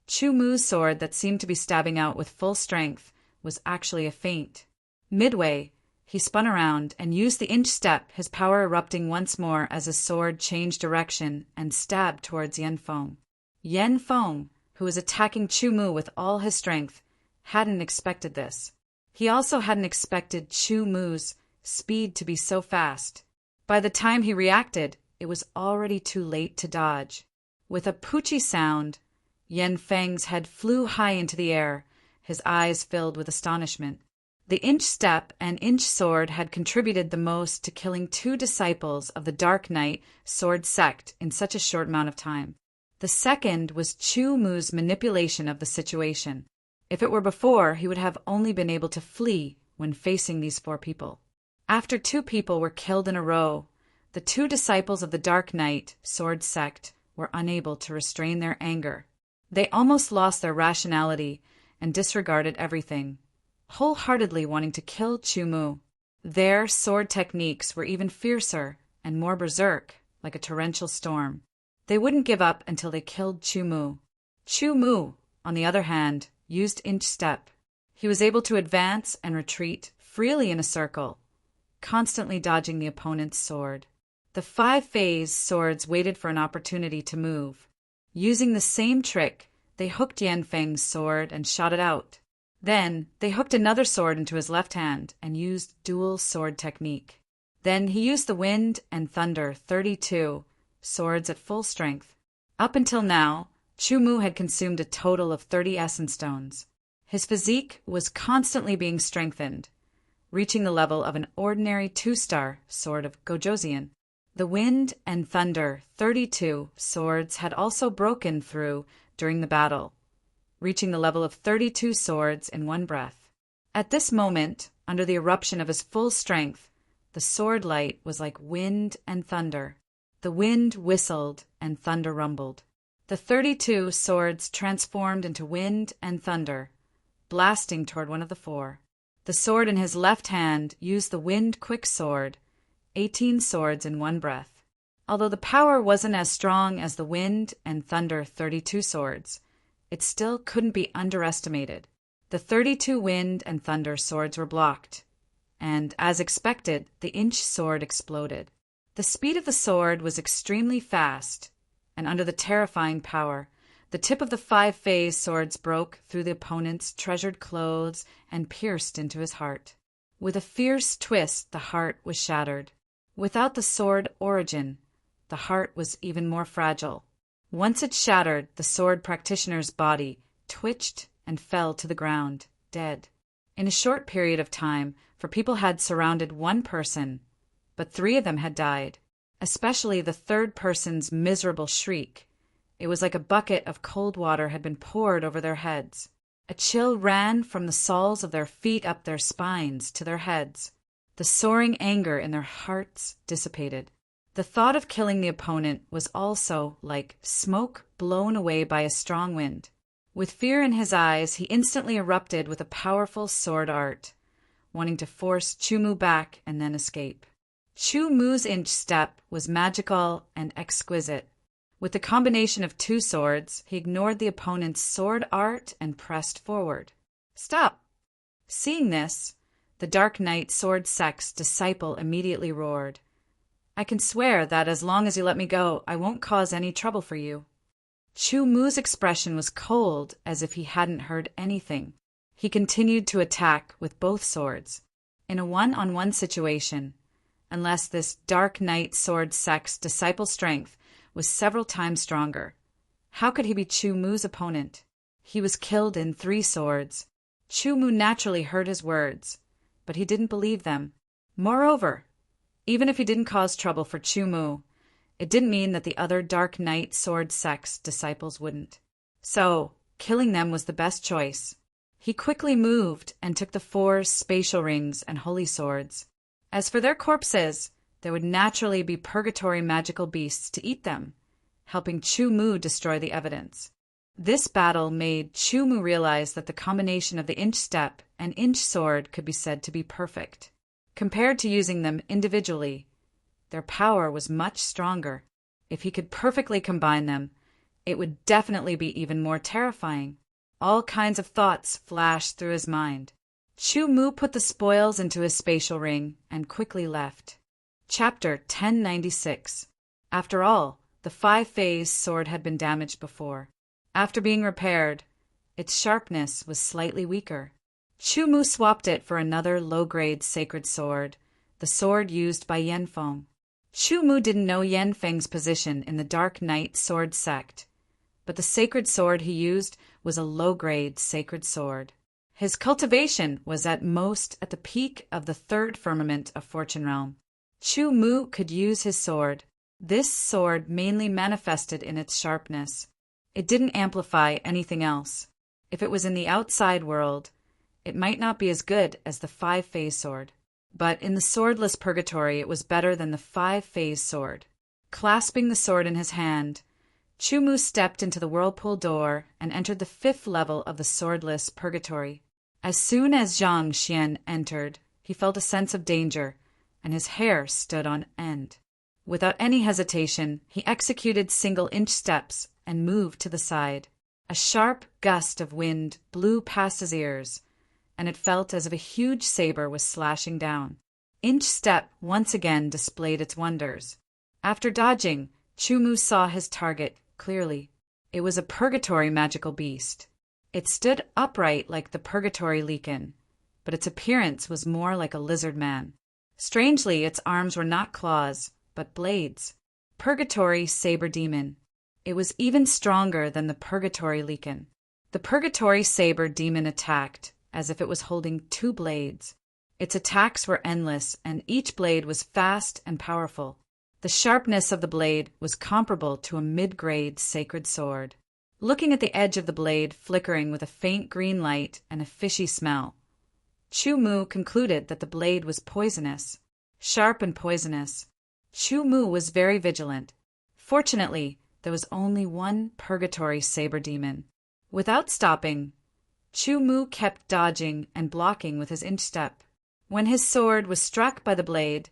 Chu Mu's sword that seemed to be stabbing out with full strength was actually a feint. Midway, He spun around and used the inch step, his power erupting once more as his sword changed direction and stabbed towards Yan Feng. Yan Feng, who was attacking Chu Mu with all his strength, hadn't expected this. He also hadn't expected Chu Mu's speed to be so fast. By the time he reacted, it was already too late to dodge. With a poochie sound, Yan Feng's head flew high into the air, his eyes filled with astonishment. The inch step and inch sword had contributed the most to killing 2 disciples of the Dark Knight sword sect in such a short amount of time. The second was Chu Mu's manipulation of the situation. If it were before, he would have only been able to flee when facing these 4 people. After 2 people were killed in a row, the 2 disciples of the Dark Knight sword sect were unable to restrain their anger. They almost lost their rationality and disregarded everything, wholeheartedly wanting to kill Chu Mu. Their sword techniques were even fiercer and more berserk, like a torrential storm. They wouldn't give up until they killed Chu Mu. Chu Mu, on the other hand, used inch step. He was able to advance and retreat freely in a circle, constantly dodging the opponent's sword. The 5 phase swords waited for an opportunity to move. Using the same trick, they hooked Yan Feng's sword and shot it out. Then, they hooked another sword into his left hand and used dual sword technique. Then he used the Wind and Thunder 32 swords at full strength. Up until now, Chu Mu had consumed a total of 30 essence stones. His physique was constantly being strengthened, reaching the level of an ordinary 2-star sword of Gojoseon. The Wind and Thunder 32 swords had also broken through during the battle, reaching the level of 32 swords in one breath. At this moment, under the eruption of his full strength, the sword light was like wind and thunder. The wind whistled and thunder rumbled. The 32 swords transformed into wind and thunder, blasting toward one of the 4. The sword in his left hand used the Wind Quick Sword, 18 swords in one breath. Although the power wasn't as strong as the Wind and Thunder 32 swords, it still couldn't be underestimated. The 32 Wind and Thunder swords were blocked, and, as expected, the inch sword exploded. The speed of the sword was extremely fast, and under the terrifying power, the tip of the 5 phase swords broke through the opponent's treasured clothes and pierced into his heart. With a fierce twist, the heart was shattered. Without the sword origin, the heart was even more fragile. Once it shattered, the sword practitioner's body twitched and fell to the ground, dead. In a short period of time, for people had surrounded 1 person, but 3 of them had died, especially the 3rd person's miserable shriek. It was like a bucket of cold water had been poured over their heads. A chill ran from the soles of their feet up their spines to their heads. The soaring anger in their hearts dissipated. The thought of killing the opponent was also like smoke blown away by a strong wind. With fear in his eyes, he instantly erupted with a powerful sword art, wanting to force Chu Mu back and then escape. Chu Mu's inch step was magical and exquisite. With the combination of 2 swords, he ignored the opponent's sword art and pressed forward. Stop! Seeing this, the Dark Knight sword sect's disciple immediately roared. I can swear that as long as you let me go, I won't cause any trouble for you. Chu Mu's expression was cold, as if he hadn't heard anything. He continued to attack with both swords. In a one-on-one situation, unless this Dark Knight sword sect's disciple strength was several times stronger, how could he be Chu Mu's opponent? He was killed in 3 swords. Chu Mu naturally heard his words, but he didn't believe them. Moreover, even if he didn't cause trouble for Chu Mu, it didn't mean that the other Dark Knight sword sect's disciples wouldn't. So, killing them was the best choice. He quickly moved and took the 4 spatial rings and holy swords. As for their corpses, there would naturally be purgatory magical beasts to eat them, helping Chu Mu destroy the evidence. This battle made Chu Mu realize that the combination of the inch step and inch sword could be said to be perfect. Compared to using them individually, their power was much stronger. If he could perfectly combine them, it would definitely be even more terrifying. All kinds of thoughts flashed through his mind. Chu Mu put the spoils into his spatial ring and quickly left. Chapter 1096. After all, the five-phase sword had been damaged before. After being repaired, its sharpness was slightly weaker. Chu Mu swapped it for another low-grade sacred sword, the sword used by Yanfeng. Chu Mu didn't know Yanfeng's position in the Dark Knight sword sect, but the sacred sword he used was a low-grade sacred sword. His cultivation was at most at the peak of the third firmament of Fortune Realm. Chu Mu could use his sword. This sword mainly manifested in its sharpness. It didn't amplify anything else. If it was in the outside world, it might not be as good as the five-phase sword. But in the swordless purgatory it was better than the five-phase sword. Clasping the sword in his hand, Chu Mu stepped into the whirlpool door and entered the fifth level of the swordless purgatory. As soon as Zhang Xian entered, he felt a sense of danger, and his hair stood on end. Without any hesitation, he executed single-inch steps and moved to the side. A sharp gust of wind blew past his ears, and it felt as if a huge saber was slashing down. Inch step once again displayed its wonders. After dodging, Chu Mu saw his target clearly. It was a purgatory magical beast. It stood upright like the purgatory lichen, but its appearance was more like a lizard man. Strangely, its arms were not claws, but blades. Purgatory saber demon. It was even stronger than the purgatory lichen. The purgatory saber demon attacked as if it was holding two blades. Its attacks were endless, and each blade was fast and powerful. The sharpness of the blade was comparable to a mid-grade sacred sword. Looking at the edge of the blade flickering with a faint green light and a fishy smell, Chu Mu concluded that the blade was poisonous. Sharp and poisonous. Chu Mu was very vigilant. Fortunately, there was only one purgatory saber demon. Without stopping, Chu Mu kept dodging and blocking with his inch step. When his sword was struck by the blade,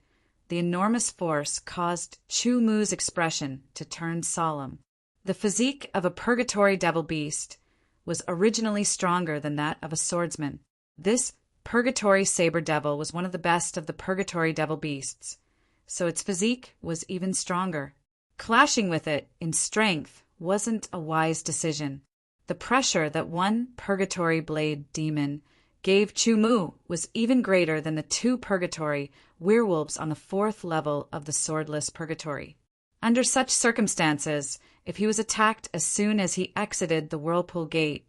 the enormous force caused Chu Mu's expression to turn solemn. The physique of a purgatory devil beast was originally stronger than that of a swordsman. This purgatory saber devil was one of the best of the purgatory devil beasts, so its physique was even stronger. Clashing with it in strength wasn't a wise decision. The pressure that one purgatory blade demon gave Chu Mu was even greater than the two purgatory werewolves on the fourth level of the swordless purgatory. Under such circumstances, if he was attacked as soon as he exited the whirlpool gate,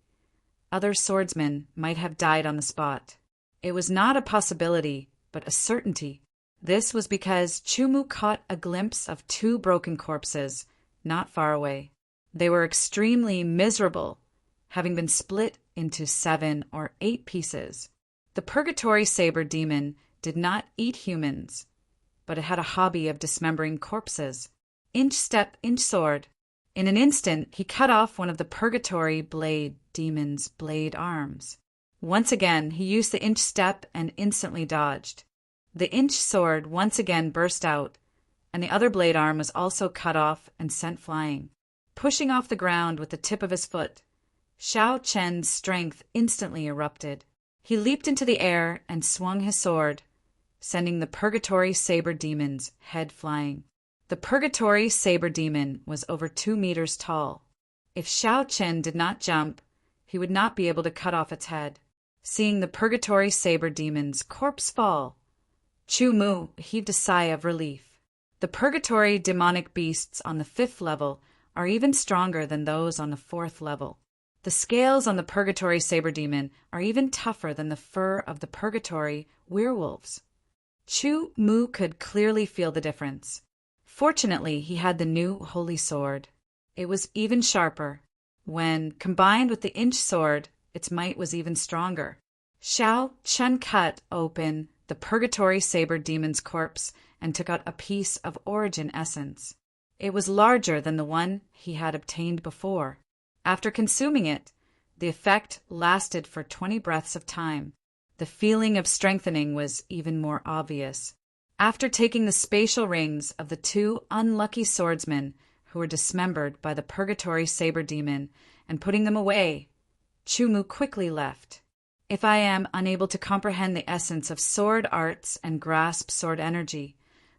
other swordsmen might have died on the spot. It was not a possibility, but a certainty. This was because Chu Mu caught a glimpse of two broken corpses not far away. They were extremely miserable, having been split into 7 or 8 pieces. The purgatory saber demon did not eat humans, but it had a hobby of dismembering corpses. Inch step, inch sword. In an instant, he cut off one of the purgatory blade demon's blade arms. Once again, he used the inch step and instantly dodged. The inch sword once again burst out, and the other blade arm was also cut off and sent flying. Pushing off the ground with the tip of his foot, Xiao Chen's strength instantly erupted. He leaped into the air and swung his sword, sending the purgatory saber demon's head flying. The purgatory saber demon was over 2 meters tall. If Xiao Chen did not jump, he would not be able to cut off its head. Seeing the purgatory saber demon's corpse fall, Chu Mu heaved a sigh of relief. The purgatory demonic beasts on the 5th level are even stronger than those on the 4th level. The scales on the purgatory saber demon are even tougher than the fur of the purgatory werewolves. Chu Mu could clearly feel the difference. Fortunately, he had the new holy sword. It was even sharper. When combined with the inch sword, its might was even stronger. Xiao Chen cut open the purgatory saber demon's corpse and took out a piece of origin essence. It was larger than the one he had obtained before. After consuming it, the effect lasted for 20 breaths of time. The feeling of strengthening was even more obvious. After taking the spatial rings of the 2 unlucky swordsmen who were dismembered by the purgatory saber demon and putting them away, Chu Mu quickly left. If I am unable to comprehend the essence of sword arts and grasp sword energy,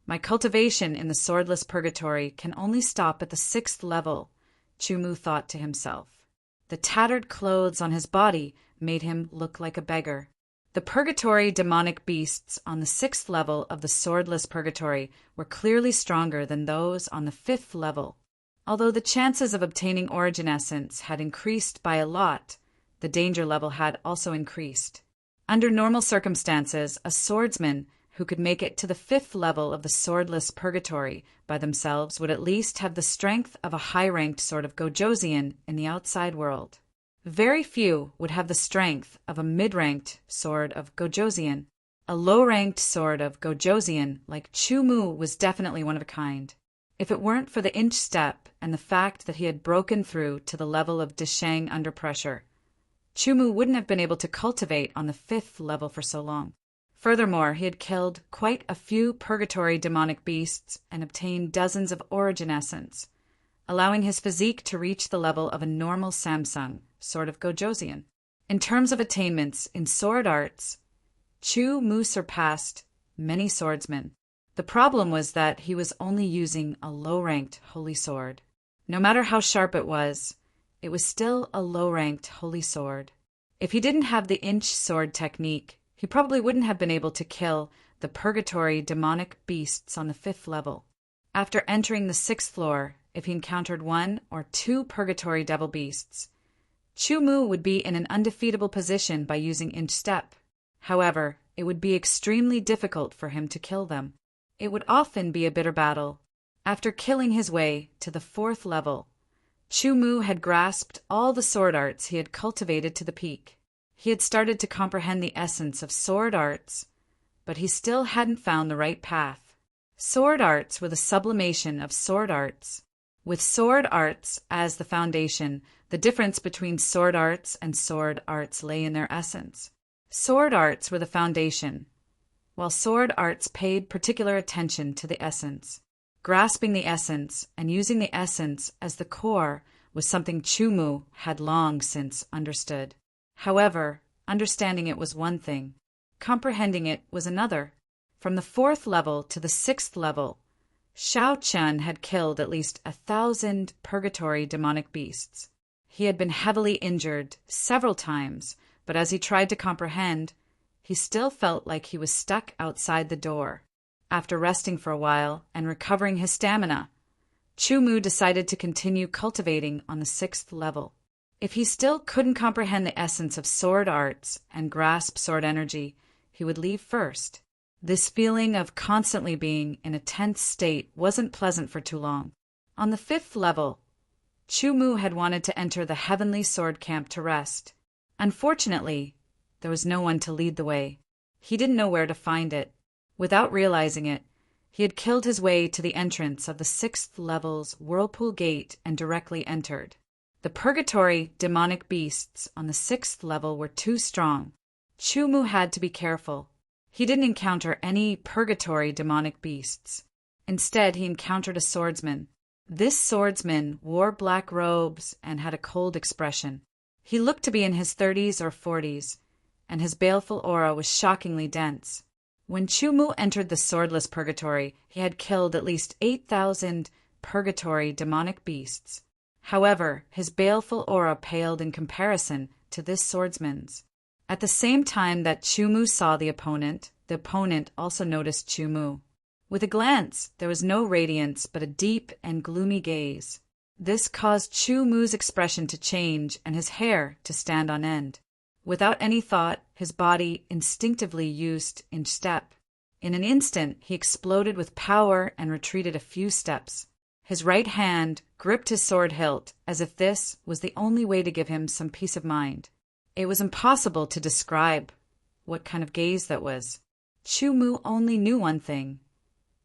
my cultivation in the swordless purgatory can only stop at the 6th level, Chumu thought to himself. The tattered clothes on his body made him look like a beggar. The purgatory demonic beasts on the 6th level of the swordless purgatory were clearly stronger than those on the 5th level. Although the chances of obtaining origin essence had increased by a lot, the danger level had also increased. Under normal circumstances, a swordsman who could make it to the 5th level of the swordless purgatory by themselves would at least have the strength of a high-ranked sword of Gojosian in the outside world. Very few would have the strength of a mid-ranked sword of Gojosian. A low-ranked sword of Gojosian like Chumu was definitely one of a kind. If it weren't for the inch step and the fact that he had broken through to the level of Dishang under pressure, Chumu wouldn't have been able to cultivate on the 5th level for so long. Furthermore, he had killed quite a few purgatory demonic beasts and obtained dozens of origin essence, allowing his physique to reach the level of a normal Samsung, sword of Gojosian. In terms of attainments in sword arts, Chumu surpassed many swordsmen. The problem was that he was only using a low-ranked holy sword. No matter how sharp it was still a low-ranked holy sword. If he didn't have the inch sword technique, he probably wouldn't have been able to kill the purgatory demonic beasts on the 5th level. After entering the 6th floor, if he encountered 1 or 2 purgatory devil beasts, Chumu would be in an undefeatable position by using inch step. However, it would be extremely difficult for him to kill them. It would often be a bitter battle. After killing his way to the 4th level, Chumu had grasped all the sword arts he had cultivated to the peak. He had started to comprehend the essence of sword arts, but he still hadn't found the right path. Sword arts were the sublimation of sword arts. With sword arts as the foundation, the difference between sword arts and sword arts lay in their essence. Sword arts were the foundation, while sword arts paid particular attention to the essence. Grasping the essence and using the essence as the core was something Chumu had long since understood. However, understanding it was one thing. Comprehending it was another. From the 4th level to the 6th level, Xiao Chun had killed at least 1,000 purgatory demonic beasts. He had been heavily injured several times, but as he tried to comprehend, he still felt like he was stuck outside the door. After resting for a while and recovering his stamina, Chumu decided to continue cultivating on the 6th level. If he still couldn't comprehend the essence of sword arts and grasp sword energy, he would leave first. This feeling of constantly being in a tense state wasn't pleasant for too long. On the 5th level, Chumu had wanted to enter the heavenly sword camp to rest. Unfortunately, there was no one to lead the way. He didn't know where to find it. Without realizing it, he had killed his way to the entrance of the 6th level's whirlpool gate and directly entered. The purgatory demonic beasts on the 6th level were too strong. Chumu had to be careful. He didn't encounter any purgatory demonic beasts. Instead, he encountered a swordsman. This swordsman wore black robes and had a cold expression. He looked to be in his 30s or 40s, and his baleful aura was shockingly dense. When Chumu entered the swordless purgatory, he had killed at least 8,000 purgatory demonic beasts. However, his baleful aura paled in comparison to this swordsman's. At the same time that Chumu saw the opponent also noticed Chumu. With a glance, there was no radiance but a deep and gloomy gaze. This caused Chumu's expression to change and his hair to stand on end. Without any thought, his body instinctively used inch step. In an instant, he exploded with power and retreated a few steps. His right hand gripped his sword hilt as if this was the only way to give him some peace of mind. It was impossible to describe what kind of gaze that was. Chumu only knew one thing.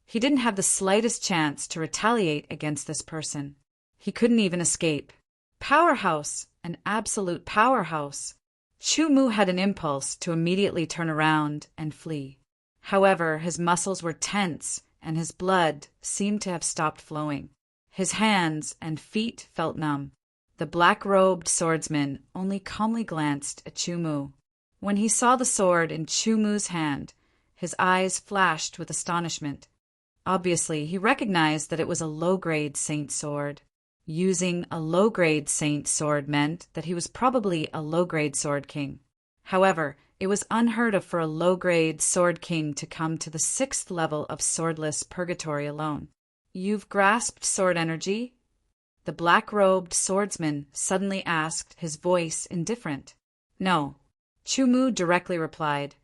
He didn't have the slightest chance to retaliate against this person. He couldn't even escape. Powerhouse, an absolute powerhouse. Chumu had an impulse to immediately turn around and flee. However, his muscles were tense and his blood seemed to have stopped flowing. His hands and feet felt numb. The black-robed swordsman only calmly glanced at Chumu. When he saw the sword in Chu Mu's hand, his eyes flashed with astonishment. Obviously, he recognized that it was a low-grade saint sword. Using a low-grade saint sword meant that he was probably a low-grade sword king. However, it was unheard of for a low-grade sword king to come to the 6th level of swordless purgatory alone. "You've grasped sword energy?" The black-robed swordsman suddenly asked, his voice indifferent. "No," Chu Mu directly replied.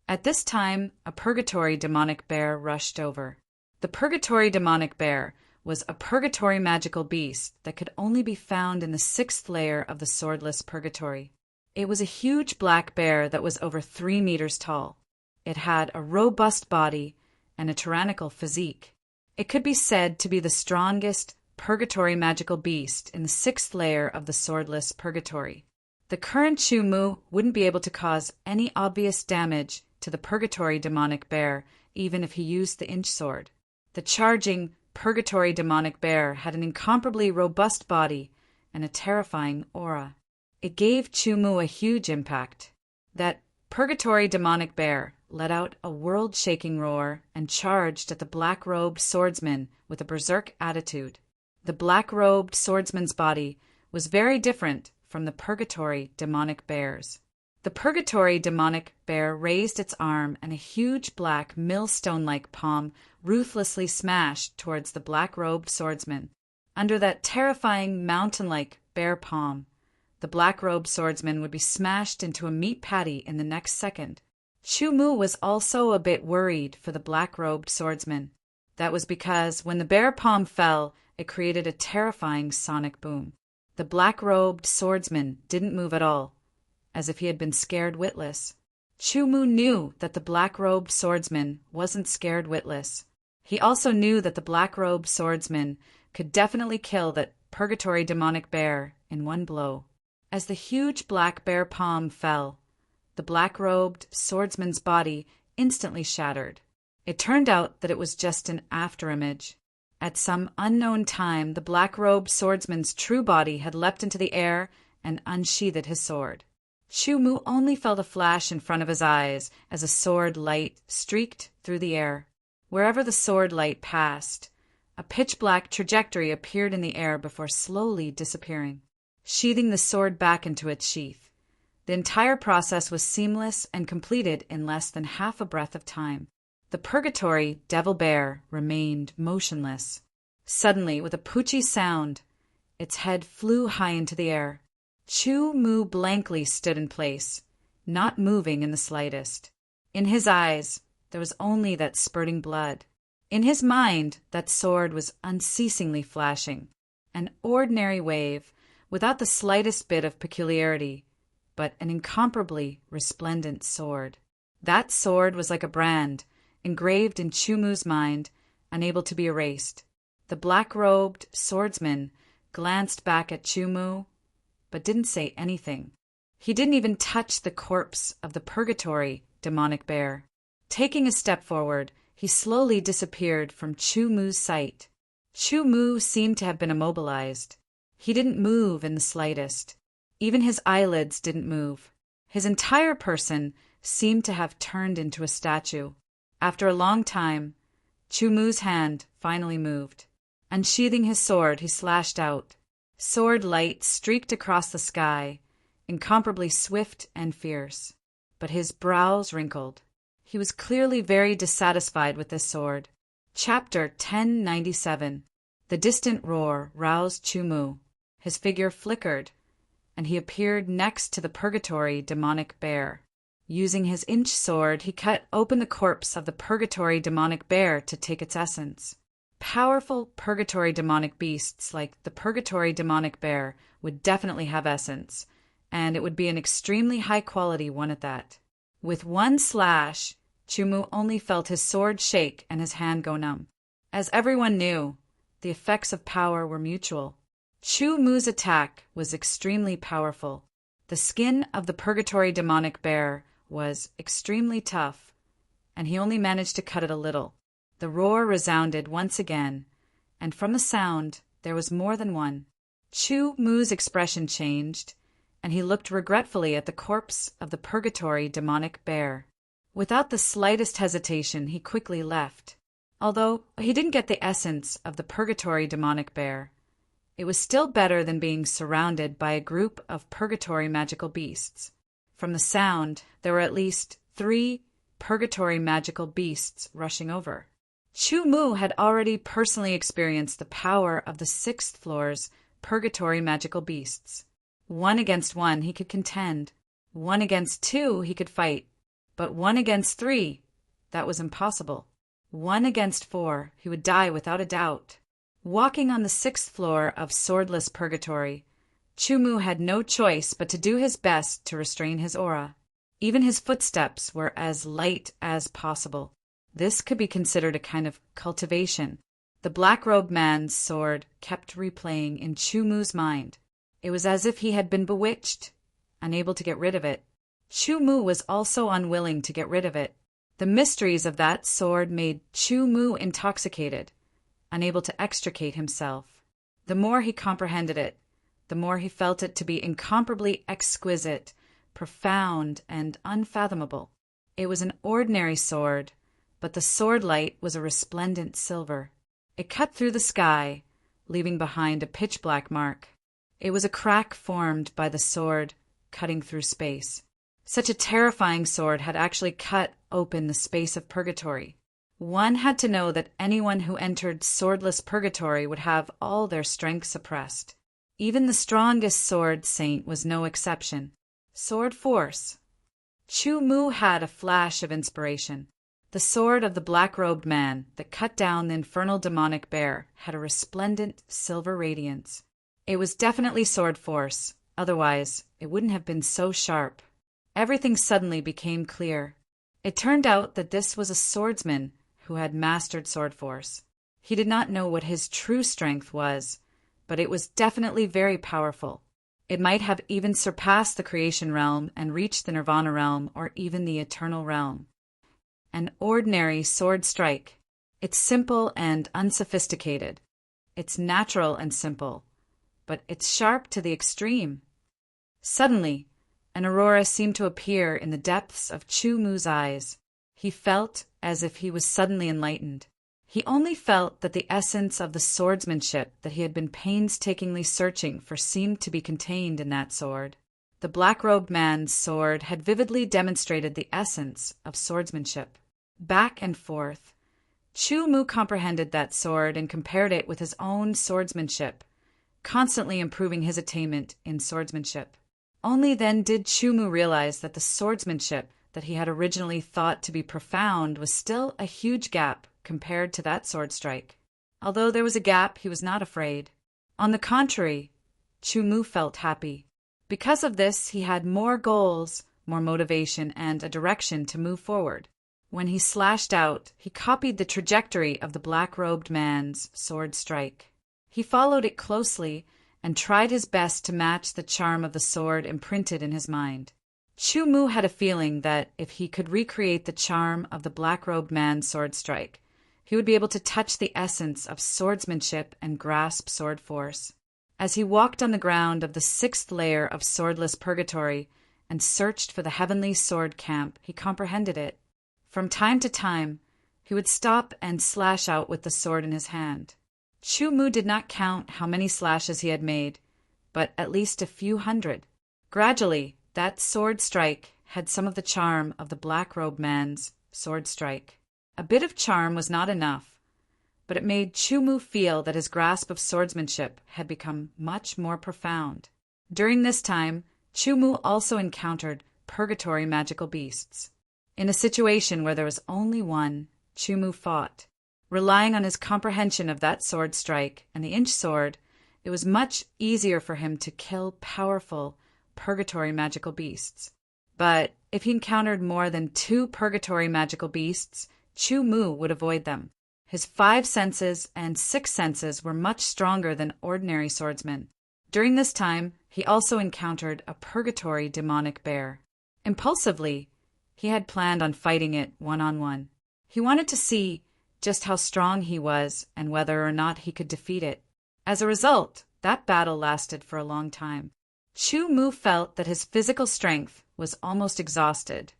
At this time, a purgatory demonic bear rushed over. The purgatory demonic bear was a purgatory magical beast that could only be found in the 6th layer of the swordless purgatory. It was a huge black bear that was over 3 meters tall. It had a robust body and a tyrannical physique. It could be said to be the strongest purgatory magical beast in the 6th layer of the swordless purgatory. The current Chu Mu wouldn't be able to cause any obvious damage to the purgatory demonic bear, even if he used the inch sword. The charging purgatory demonic bear had an incomparably robust body and a terrifying aura. It gave Chu Mu a huge impact. That purgatory demonic bear let out a world-shaking roar and charged at the black-robed swordsman with a berserk attitude. The black-robed swordsman's body was very different from the purgatory demonic bear's. The purgatory demonic bear raised its arm, and a huge black millstone-like palm ruthlessly smashed towards the black-robed swordsman. Under that terrifying mountain-like bear palm, the black-robed swordsman would be smashed into a meat patty in the next second. Chu Mu was also a bit worried for the black-robed swordsman. That was because when the bear palm fell, it created a terrifying sonic boom. The black-robed swordsman didn't move at all, as if he had been scared witless. Chu Mu knew that the black-robed swordsman wasn't scared witless. He also knew that the black-robed swordsman could definitely kill that purgatory demonic bear in one blow. As the huge black bear palm fell, the black-robed swordsman's body instantly shattered. It turned out that it was just an afterimage. At some unknown time, the black-robed swordsman's true body had leapt into the air and unsheathed his sword. Chu Mu only felt a flash in front of his eyes as a sword light streaked through the air. Wherever the sword light passed, a pitch-black trajectory appeared in the air before slowly disappearing, sheathing the sword back into its sheath. The entire process was seamless and completed in less than half a breath of time. The purgatory devil bear remained motionless. Suddenly, with a poochie sound, its head flew high into the air. Chu Mu blankly stood in place, not moving in the slightest. In his eyes, there was only that spurting blood. In his mind, that sword was unceasingly flashing. An ordinary wave, without the slightest bit of peculiarity, but an incomparably resplendent sword. That sword was like a brand, engraved in Chu Mu's mind, unable to be erased. The black-robed swordsman glanced back at Chu Mu, but didn't say anything. He didn't even touch the corpse of the purgatory demonic bear. Taking a step forward, he slowly disappeared from Chu Mu's sight. Chu Mu seemed to have been immobilized. He didn't move in the slightest. Even his eyelids didn't move. His entire person seemed to have turned into a statue. After a long time, Chu Mu's hand finally moved. Unsheathing his sword, he slashed out. Sword light streaked across the sky, incomparably swift and fierce. But his brows wrinkled. He was clearly very dissatisfied with this sword. Chapter 1097. The distant roar roused Chu Mu. His figure flickered, and he appeared next to the purgatory demonic bear. Using his inch sword, he cut open the corpse of the purgatory demonic bear to take its essence. Powerful purgatory demonic beasts like the purgatory demonic bear would definitely have essence, and it would be an extremely high-quality one at that. With one slash, Chu Mu only felt his sword shake and his hand go numb. As everyone knew, the effects of power were mutual. Chu Mu's attack was extremely powerful. The skin of the purgatory demonic bear was extremely tough, and he only managed to cut it a little. The roar resounded once again, and from the sound there was more than one. Chu Mu's expression changed, and he looked regretfully at the corpse of the purgatory demonic bear. Without the slightest hesitation, he quickly left. Although he didn't get the essence of the purgatory demonic bear, it was still better than being surrounded by a group of purgatory magical beasts. From the sound, there were at least 3 purgatory magical beasts rushing over. Chu Mu had already personally experienced the power of the 6th floor's purgatory magical beasts. 1 against 1 he could contend. 1 against 2 he could fight. But 1 against 3, that was impossible. 1 against 4, he would die without a doubt. Walking on the 6th floor of swordless purgatory, Chu Mu had no choice but to do his best to restrain his aura. Even his footsteps were as light as possible. This could be considered a kind of cultivation. The black-robed man's sword kept replaying in Chu Mu's mind. It was as if he had been bewitched, unable to get rid of it. Chu Mu was also unwilling to get rid of it. The mysteries of that sword made Chu Mu intoxicated, unable to extricate himself. The more he comprehended it, the more he felt it to be incomparably exquisite, profound, and unfathomable. It was an ordinary sword, but the sword light was a resplendent silver. It cut through the sky, leaving behind a pitch-black mark. It was a crack formed by the sword cutting through space. Such a terrifying sword had actually cut open the space of purgatory. One had to know that anyone who entered swordless purgatory would have all their strength suppressed. Even the strongest sword saint was no exception. Sword force. Chu Mu had a flash of inspiration. The sword of the black-robed man that cut down the infernal demonic bear had a resplendent silver radiance. It was definitely sword force, otherwise it wouldn't have been so sharp. Everything suddenly became clear. It turned out that this was a swordsman who had mastered sword force. He did not know what his true strength was, but it was definitely very powerful. It might have even surpassed the creation realm and reached the nirvana realm or even the eternal realm. An ordinary sword strike. It's simple and unsophisticated. It's natural and simple, but it's sharp to the extreme. Suddenly, an aurora seemed to appear in the depths of Chu Mu's eyes. He felt as if he was suddenly enlightened. He only felt that the essence of the swordsmanship that he had been painstakingly searching for seemed to be contained in that sword. The black-robed man's sword had vividly demonstrated the essence of swordsmanship. Back and forth, Chu Mu comprehended that sword and compared it with his own swordsmanship, constantly improving his attainment in swordsmanship. Only then did Chu Mu realize that the swordsmanship that he had originally thought to be profound was still a huge gap compared to that sword strike. Although there was a gap, he was not afraid. On the contrary, Chu Mu felt happy. Because of this, he had more goals, more motivation, and a direction to move forward. When he slashed out, he copied the trajectory of the black-robed man's sword strike. He followed it closely and tried his best to match the charm of the sword imprinted in his mind. Chu Mu had a feeling that if he could recreate the charm of the black-robed man's sword strike, he would be able to touch the essence of swordsmanship and grasp sword force. As he walked on the ground of the 6th layer of swordless purgatory and searched for the heavenly sword camp, he comprehended it. From time to time, he would stop and slash out with the sword in his hand. Chu Mu did not count how many slashes he had made, but at least a few hundred. Gradually, that sword strike had some of the charm of the black-robed man's sword strike. A bit of charm was not enough, but it made Chu Mu feel that his grasp of swordsmanship had become much more profound. During this time, Chu Mu also encountered purgatory magical beasts. In a situation where there was only one, Chu Mu fought. Relying on his comprehension of that sword strike and the inch sword, it was much easier for him to kill powerful purgatory magical beasts. But if he encountered more than 2 purgatory magical beasts, Chu Mu would avoid them. His 5 senses and 6 senses were much stronger than ordinary swordsmen. During this time, he also encountered a purgatory demonic bear. Impulsively, he had planned on fighting it one-on-one. He wanted to see just how strong he was and whether or not he could defeat it. As a result, that battle lasted for a long time. Chu Mu felt that his physical strength was almost exhausted,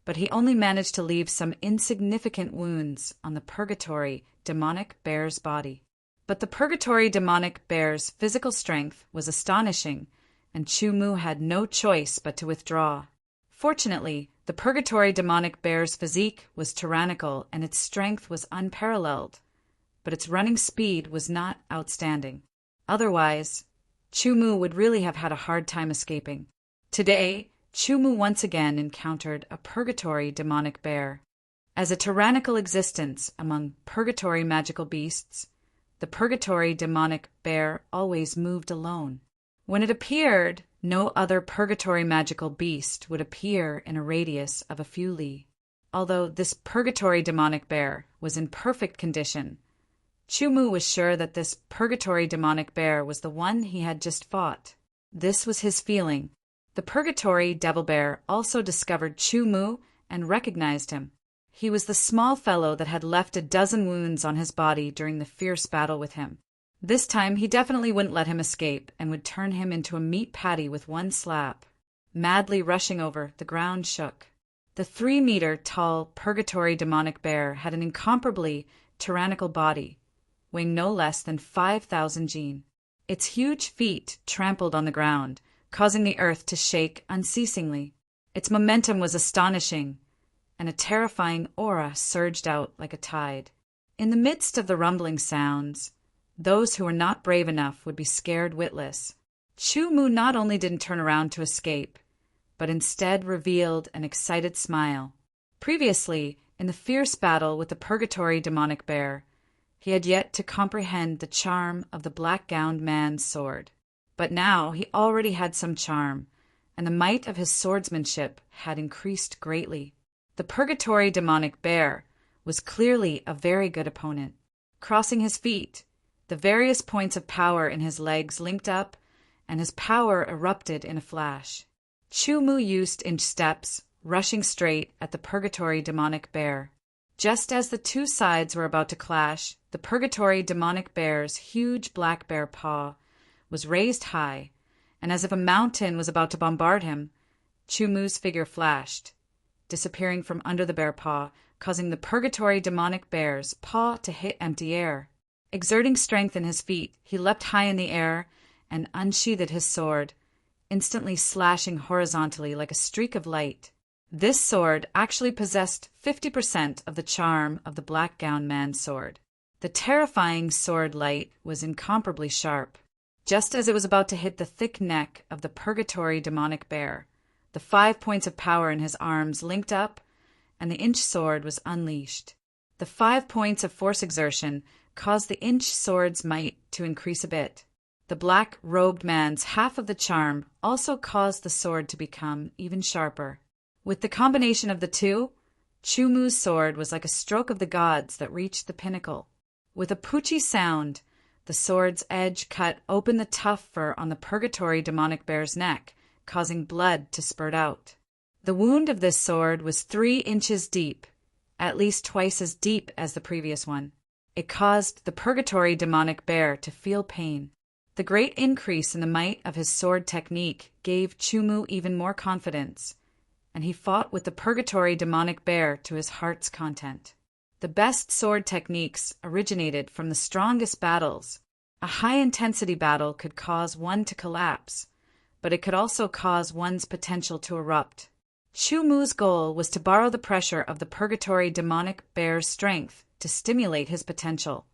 but he only managed to leave some insignificant wounds on the purgatory demonic bear's body. But the purgatory demonic bear's physical strength was astonishing, and Chu Mu had no choice but to withdraw. Fortunately, the purgatory demonic bear's physique was tyrannical and its strength was unparalleled, but its running speed was not outstanding. Otherwise, Chu Mu would really have had a hard time escaping. Today, Chu Mu once again encountered a purgatory demonic bear. As a tyrannical existence among purgatory magical beasts, the purgatory demonic bear always moved alone. When it appeared, no other purgatory magical beast would appear in a radius of a few li. Although this purgatory demonic bear was in perfect condition, Chu Mu was sure that this purgatory demonic bear was the one he had just fought. This was his feeling. The purgatory devil bear also discovered Chu Mu and recognized him. He was the small fellow that had left a dozen wounds on his body during the fierce battle with him. This time he definitely wouldn't let him escape and would turn him into a meat patty with one slap. Madly rushing over, the ground shook. The 3-meter-tall purgatory demonic bear had an incomparably tyrannical body, weighing no less than 5,000 jin. Its huge feet trampled on the ground, causing the earth to shake unceasingly. Its momentum was astonishing, and a terrifying aura surged out like a tide. In the midst of the rumbling sounds, those who were not brave enough would be scared witless. Chu Mu not only didn't turn around to escape, but instead revealed an excited smile. Previously, in the fierce battle with the purgatory demonic bear, he had yet to comprehend the charm of the black-gowned man's sword. But now he already had some charm, and the might of his swordsmanship had increased greatly. The purgatory demonic bear was clearly a very good opponent. Crossing his feet, the various points of power in his legs linked up, and his power erupted in a flash. Chu Mu used inch steps, rushing straight at the purgatory demonic bear. Just as the two sides were about to clash, the purgatory demonic bear's huge black bear paw was raised high, and as if a mountain was about to bombard him, Chu Mu's figure flashed, disappearing from under the bear paw, causing the purgatory demonic bear's paw to hit empty air. Exerting strength in his feet, he leapt high in the air and unsheathed his sword, instantly slashing horizontally like a streak of light. This sword actually possessed 50% of the charm of the black-gowned man's sword. The terrifying sword light was incomparably sharp. Just as it was about to hit the thick neck of the purgatory demonic bear, the 5 points of power in his arms linked up, and the inch sword was unleashed. The 5 points of force exertion caused the inch sword's might to increase a bit. The black-robed man's half of the charm also caused the sword to become even sharper. With the combination of the two, Chu Mu's sword was like a stroke of the gods that reached the pinnacle. With a poochie sound, the sword's edge cut open the tough fur on the purgatory demonic bear's neck, causing blood to spurt out. The wound of this sword was 3 inches deep, at least twice as deep as the previous one. It caused the purgatory demonic bear to feel pain. The great increase in the might of his sword technique gave Chu Mu even more confidence, and he fought with the purgatory demonic bear to his heart's content. The best sword techniques originated from the strongest battles. A high-intensity battle could cause one to collapse, but it could also cause one's potential to erupt. Chu Mu's goal was to borrow the pressure of the purgatory demonic bear's strength to stimulate his potential,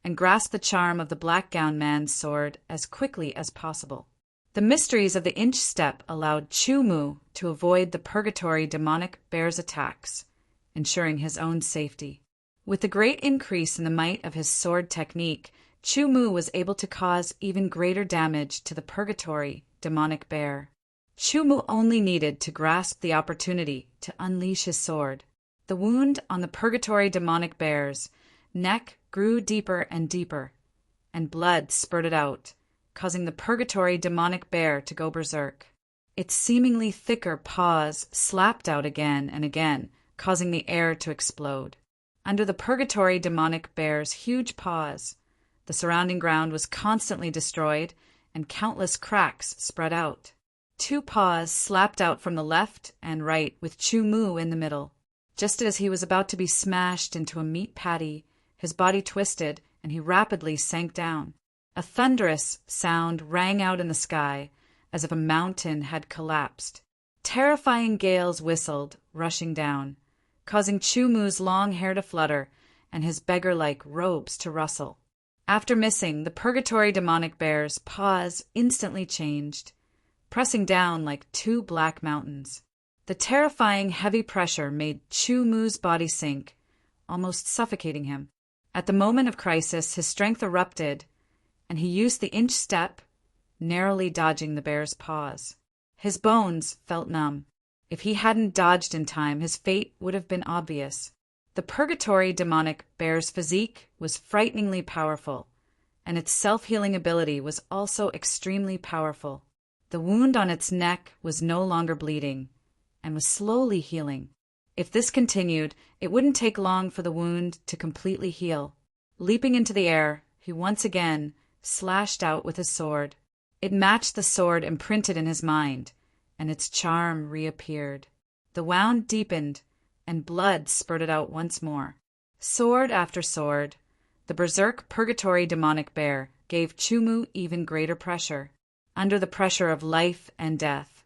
and grasp the charm of the black-gowned man's sword as quickly as possible. The mysteries of the inch step allowed Chu Mu to avoid the purgatory demonic bear's attacks, ensuring his own safety. With the great increase in the might of his sword technique, Chu Mu was able to cause even greater damage to the purgatory demonic bear. Chu Mu only needed to grasp the opportunity to unleash his sword. The wound on the purgatory demonic bear's neck grew deeper and deeper, and blood spurted out, causing the purgatory demonic bear to go berserk. Its seemingly thicker paws slapped out again and again, causing the air to explode. Under the purgatory demonic bear's huge paws, the surrounding ground was constantly destroyed, and countless cracks spread out. Two paws slapped out from the left and right, with Chu Mu in the middle. Just as he was about to be smashed into a meat patty, his body twisted and he rapidly sank down. A thunderous sound rang out in the sky, as if a mountain had collapsed. Terrifying gales whistled, rushing down, causing Chu Mu's long hair to flutter and his beggar-like robes to rustle. After missing, the purgatory demonic bear's paws instantly changed, pressing down like two black mountains. The terrifying heavy pressure made Chu Mu's body sink, almost suffocating him. At the moment of crisis, his strength erupted, and he used the inch step, narrowly dodging the bear's paws. His bones felt numb. If he hadn't dodged in time, his fate would have been obvious. The purgatory demonic bear's physique was frighteningly powerful, and its self-healing ability was also extremely powerful. The wound on its neck was no longer bleeding, and was slowly healing. If this continued, it wouldn't take long for the wound to completely heal. Leaping into the air, he once again slashed out with his sword. It matched the sword imprinted in his mind, and its charm reappeared. The wound deepened, and blood spurted out once more. Sword after sword, the berserk purgatory demonic bear gave Chu Mu even greater pressure. Under the pressure of life and death,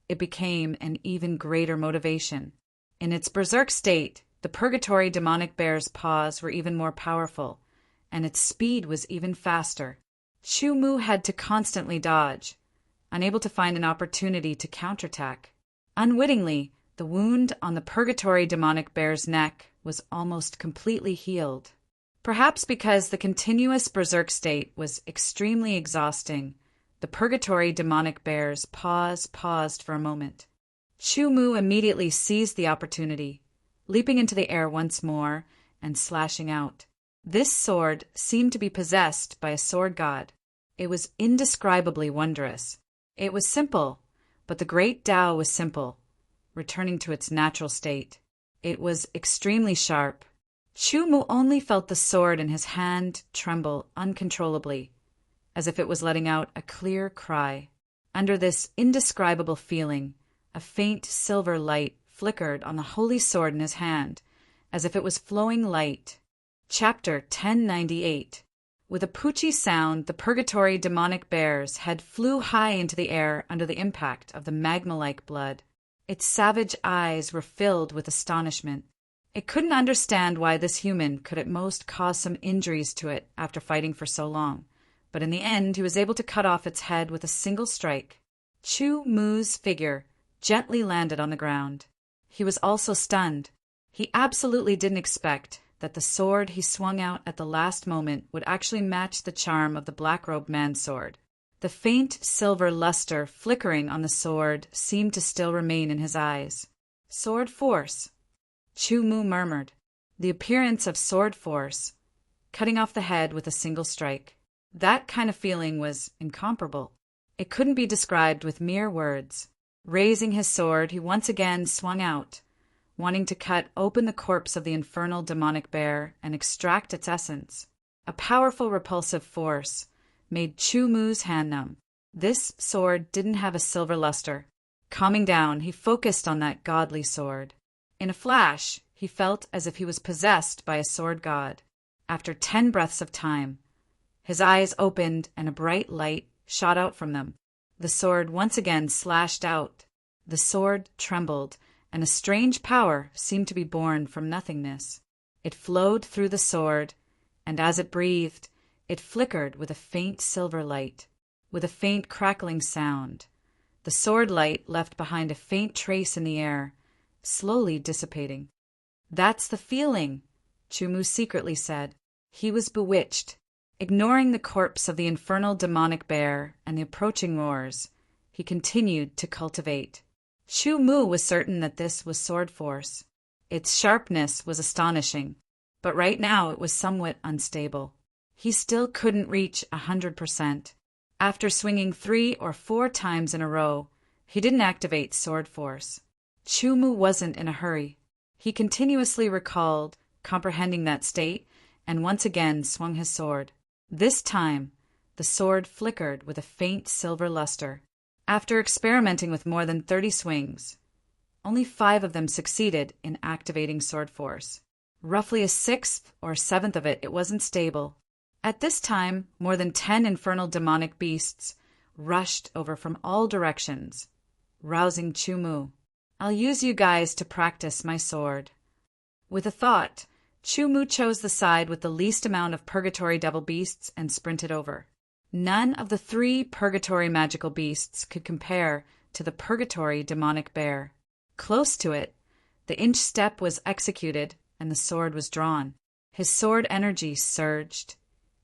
it became an even greater motivation. In its berserk state, the purgatory demonic bear's paws were even more powerful, and its speed was even faster. Chu Mu had to constantly dodge, unable to find an opportunity to counterattack. Unwittingly, the wound on the purgatory demonic bear's neck was almost completely healed. Perhaps because the continuous berserk state was extremely exhausting, the purgatory demonic bear's paws paused for a moment. Chu Mu immediately seized the opportunity, leaping into the air once more and slashing out. This sword seemed to be possessed by a sword god. It was indescribably wondrous. It was simple, but the great Tao was simple, returning to its natural state. It was extremely sharp. Chu Mu only felt the sword in his hand tremble uncontrollably, as if it was letting out a clear cry. Under this indescribable feeling, a faint silver light flickered on the holy sword in his hand, as if it was flowing light. Chapter 1098. With a poochie sound, the purgatory demonic bear's head flew high into the air under the impact of the magma-like blood. Its savage eyes were filled with astonishment. It couldn't understand why this human could at most cause some injuries to it after fighting for so long, but in the end he was able to cut off its head with a single strike. Chu Mu's figure gently landed on the ground. He was also stunned. He absolutely didn't expect that the sword he swung out at the last moment would actually match the charm of the black-robed man's sword. The faint silver luster flickering on the sword seemed to still remain in his eyes. Sword force, Chu Mu murmured. The appearance of sword force, cutting off the head with a single strike. That kind of feeling was incomparable. It couldn't be described with mere words. Raising his sword, he once again swung out, wanting to cut open the corpse of the infernal demonic bear and extract its essence. A powerful repulsive force made Chu Mu's hand numb. This sword didn't have a silver luster. Calming down, he focused on that godly sword. In a flash, he felt as if he was possessed by a sword god. After 10 breaths of time, his eyes opened and a bright light shot out from them. The sword once again slashed out. The sword trembled, and a strange power seemed to be born from nothingness. It flowed through the sword, and as it breathed, it flickered with a faint silver light, with a faint crackling sound. The sword light left behind a faint trace in the air, slowly dissipating. "That's the feeling," Chu Mu secretly said. He was bewitched. Ignoring the corpse of the infernal demonic bear and the approaching roars, he continued to cultivate. Chu Mu was certain that this was sword force. Its sharpness was astonishing, but right now it was somewhat unstable. He still couldn't reach 100%. After swinging 3 or 4 times in a row, he didn't activate sword force. Chu Mu wasn't in a hurry. He continuously recalled, comprehending that state, and once again swung his sword. This time, the sword flickered with a faint silver luster. After experimenting with more than 30 swings, only 5 of them succeeded in activating sword force. Roughly a sixth or seventh of it wasn't stable. At this time, more than 10 infernal demonic beasts rushed over from all directions, rousing Chu-Mu. "I'll use you guys to practice my sword." With a thought, Chu-Mu chose the side with the least amount of purgatory devil beasts and sprinted over. None of the 3 purgatory magical beasts could compare to the purgatory demonic bear. Close to it, the inch step was executed and the sword was drawn. His sword energy surged,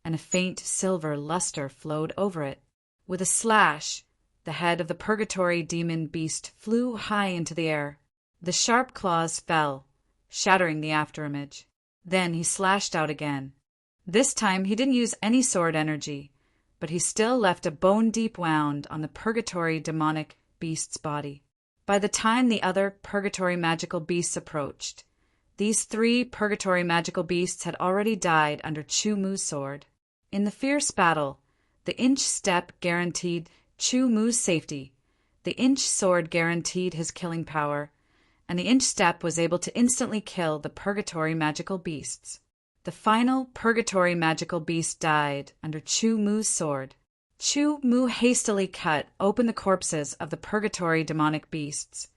and a faint silver luster flowed over it. With a slash, the head of the purgatory demon beast flew high into the air. The sharp claws fell, shattering the afterimage. Then he slashed out again. This time he didn't use any sword energy, but he still left a bone-deep wound on the purgatory demonic beast's body. By the time the other purgatory magical beasts approached, these 3 purgatory magical beasts had already died under Chu-Mu's sword. In the fierce battle, the inch step guaranteed Chu-Mu's safety, the inch sword guaranteed his killing power, and the inch step was able to instantly kill the purgatory magical beasts. The final purgatory magical beast died under Chu-Mu's sword. Chu-Mu hastily cut open the corpses of the purgatory demonic beasts,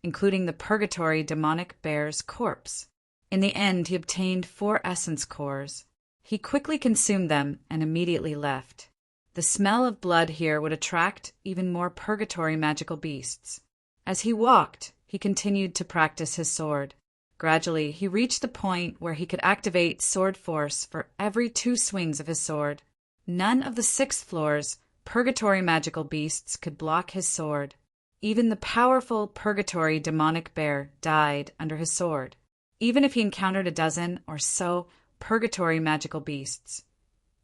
including the purgatory demonic bear's corpse. In the end, he obtained 4 essence cores. He quickly consumed them and immediately left. The smell of blood here would attract even more purgatory magical beasts. As he walked, he continued to practice his sword. Gradually, he reached the point where he could activate sword force for every 2 swings of his sword. None of the 6th floor's purgatory magical beasts could block his sword. Even the powerful purgatory demonic bear died under his sword. Even if he encountered a dozen or so purgatory magical beasts,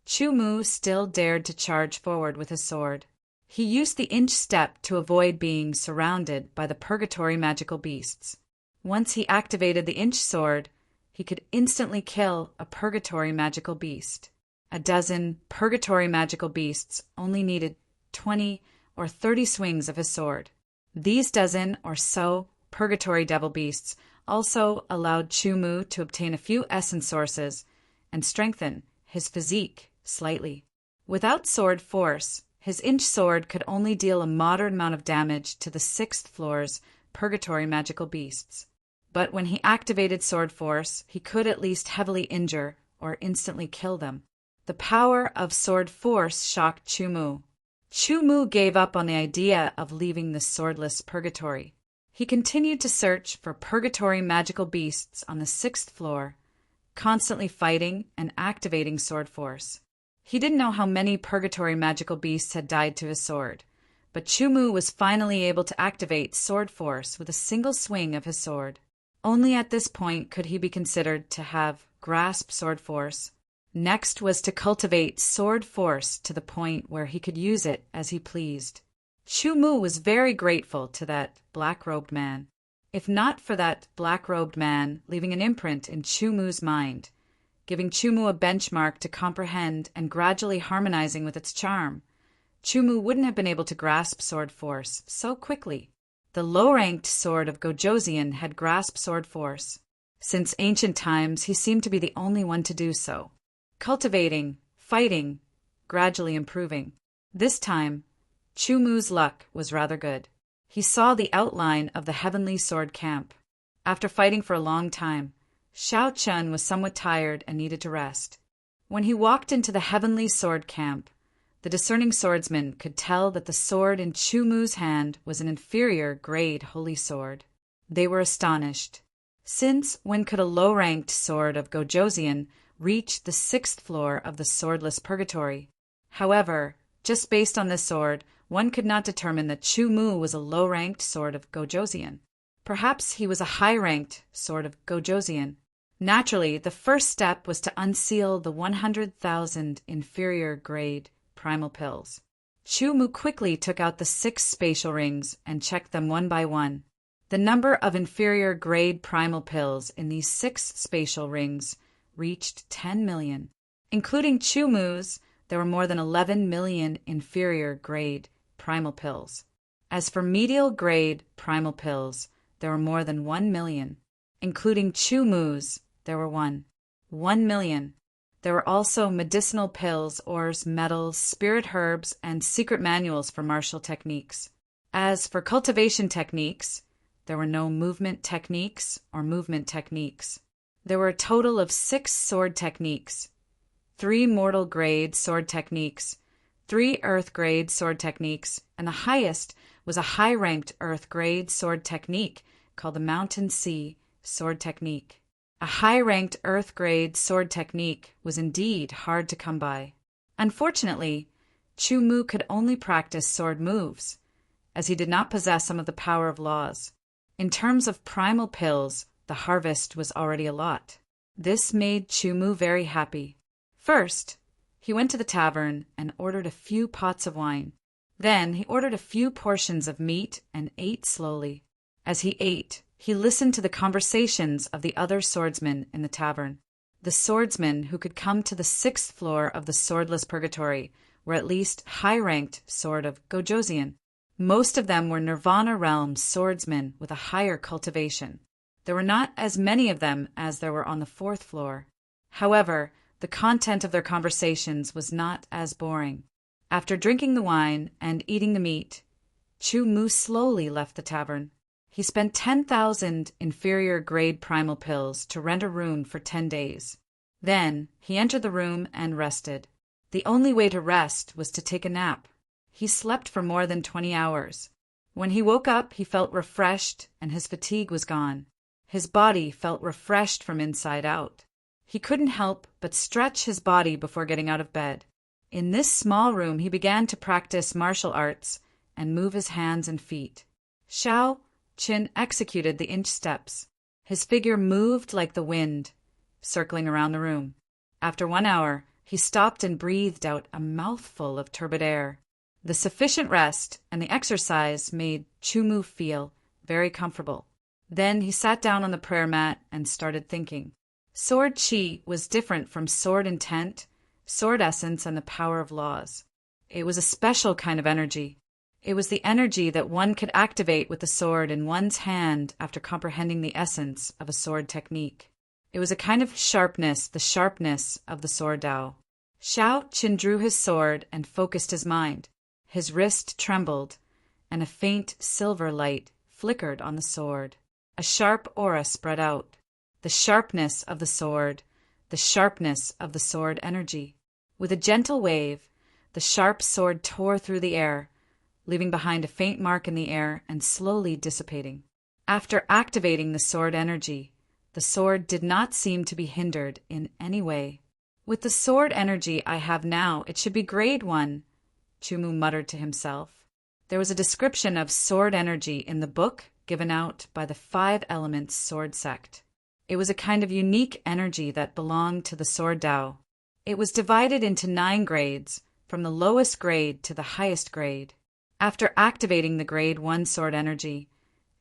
Chu-Mu still dared to charge forward with his sword. He used the inch step to avoid being surrounded by the purgatory magical beasts. Once he activated the inch sword, he could instantly kill a purgatory magical beast. A dozen purgatory magical beasts only needed 20 or 30 swings of his sword. These dozen or so purgatory devil beasts also allowed Chu-Mu to obtain a few essence sources and strengthen his physique slightly. Without sword force, his inch sword could only deal a moderate amount of damage to the 6th floor's purgatory magical beasts. But when he activated sword force, he could at least heavily injure or instantly kill them. The power of sword force shocked Chu-Mu. Chu-Mu gave up on the idea of leaving the swordless purgatory. He continued to search for purgatory magical beasts on the 6th floor, constantly fighting and activating sword force. He didn't know how many purgatory magical beasts had died to his sword, but Chu-Mu was finally able to activate sword force with a single swing of his sword. Only at this point could he be considered to have grasped sword force. Next was to cultivate sword force to the point where he could use it as he pleased. Chu-Mu was very grateful to that black-robed man. If not for that black-robed man leaving an imprint in Chu-Mu's mind, giving Chu-Mu a benchmark to comprehend and gradually harmonizing with its charm, Chu-Mu wouldn't have been able to grasp sword force so quickly. The low-ranked sword of Gojoseon had grasped sword force. Since ancient times, he seemed to be the only one to do so. Cultivating, fighting, gradually improving. This time, Chu-Mu's luck was rather good. He saw the outline of the Heavenly Sword Camp. After fighting for a long time, Xiao Chun was somewhat tired and needed to rest. When he walked into the Heavenly Sword Camp, the discerning swordsman could tell that the sword in Chu-Mu's hand was an inferior grade holy sword. They were astonished. Since when could a low-ranked sword of Gojoseon reach the 6th floor of the swordless purgatory? However, just based on this sword, one could not determine that Chu-Mu was a low-ranked sword of Gojoseon. Perhaps he was a high-ranked sword of Gojoseon. Naturally, the first step was to unseal the 100,000 inferior grade primal pills. Chu-Mu quickly took out the 6 spatial rings and checked them one by one. The number of inferior grade primal pills in these 6 spatial rings reached 10 million. Including Chu-Mu's, there were more than 11 million inferior grade primal pills. As for medial grade primal pills, there were more than 1 million. Including Chu Mu's, there were 1 million. There were also medicinal pills, ores, metals, spirit herbs, and secret manuals for martial techniques. As for cultivation techniques, there were no movement techniques or movement techniques. There were a total of 6 sword techniques, 3 mortal grade sword techniques, 3 earth grade sword techniques, and the highest was a high-ranked earth grade sword technique called the Mountain Sea sword technique. A high-ranked earth grade sword technique was indeed hard to come by. Unfortunately, Chu Mu could only practice sword moves, as he did not possess some of the power of laws. In terms of primal pills, the harvest was already a lot. This made Chu Mu very happy. First, he went to the tavern and ordered a few pots of wine. Then he ordered a few portions of meat and ate slowly. As he ate, he listened to the conversations of the other swordsmen in the tavern. The swordsmen who could come to the 6th floor of the swordless purgatory were at least high-ranked sword of Gojoseon. Most of them were Nirvana realm swordsmen with a higher cultivation. There were not as many of them as there were on the 4th floor. However, the content of their conversations was not as boring. After drinking the wine and eating the meat, Chu Mu slowly left the tavern. He spent 10,000 inferior grade primal pills to rent a room for 10 days. Then he entered the room and rested. The only way to rest was to take a nap. He slept for more than 20 hours. When he woke up, he felt refreshed and his fatigue was gone. His body felt refreshed from inside out. He couldn't help but stretch his body before getting out of bed. In this small room, he began to practice martial arts and move his hands and feet. Shao Qin executed the inch steps. His figure moved like the wind, circling around the room. After 1 hour, he stopped and breathed out a mouthful of turbid air. The sufficient rest and the exercise made Chu Mu feel very comfortable. Then he sat down on the prayer mat and started thinking. Sword Qi was different from sword intent, sword essence, and the power of laws. It was a special kind of energy. It was the energy that one could activate with the sword in one's hand after comprehending the essence of a sword technique. It was a kind of sharpness, the sharpness of the sword Dao. Shao Qin drew his sword and focused his mind. His wrist trembled, and a faint silver light flickered on the sword. A sharp aura spread out. The sharpness of the sword, the sharpness of the sword energy. With a gentle wave, the sharp sword tore through the air, leaving behind a faint mark in the air and slowly dissipating. After activating the sword energy, the sword did not seem to be hindered in any way. With the sword energy I have now, it should be grade 1, Chu Mu muttered to himself. There was a description of sword energy in the book given out by the 5 Elements Sword Sect. It was a kind of unique energy that belonged to the Sword Dao. It was divided into 9 grades, from the lowest grade to the highest grade. After activating the grade 1 sword energy,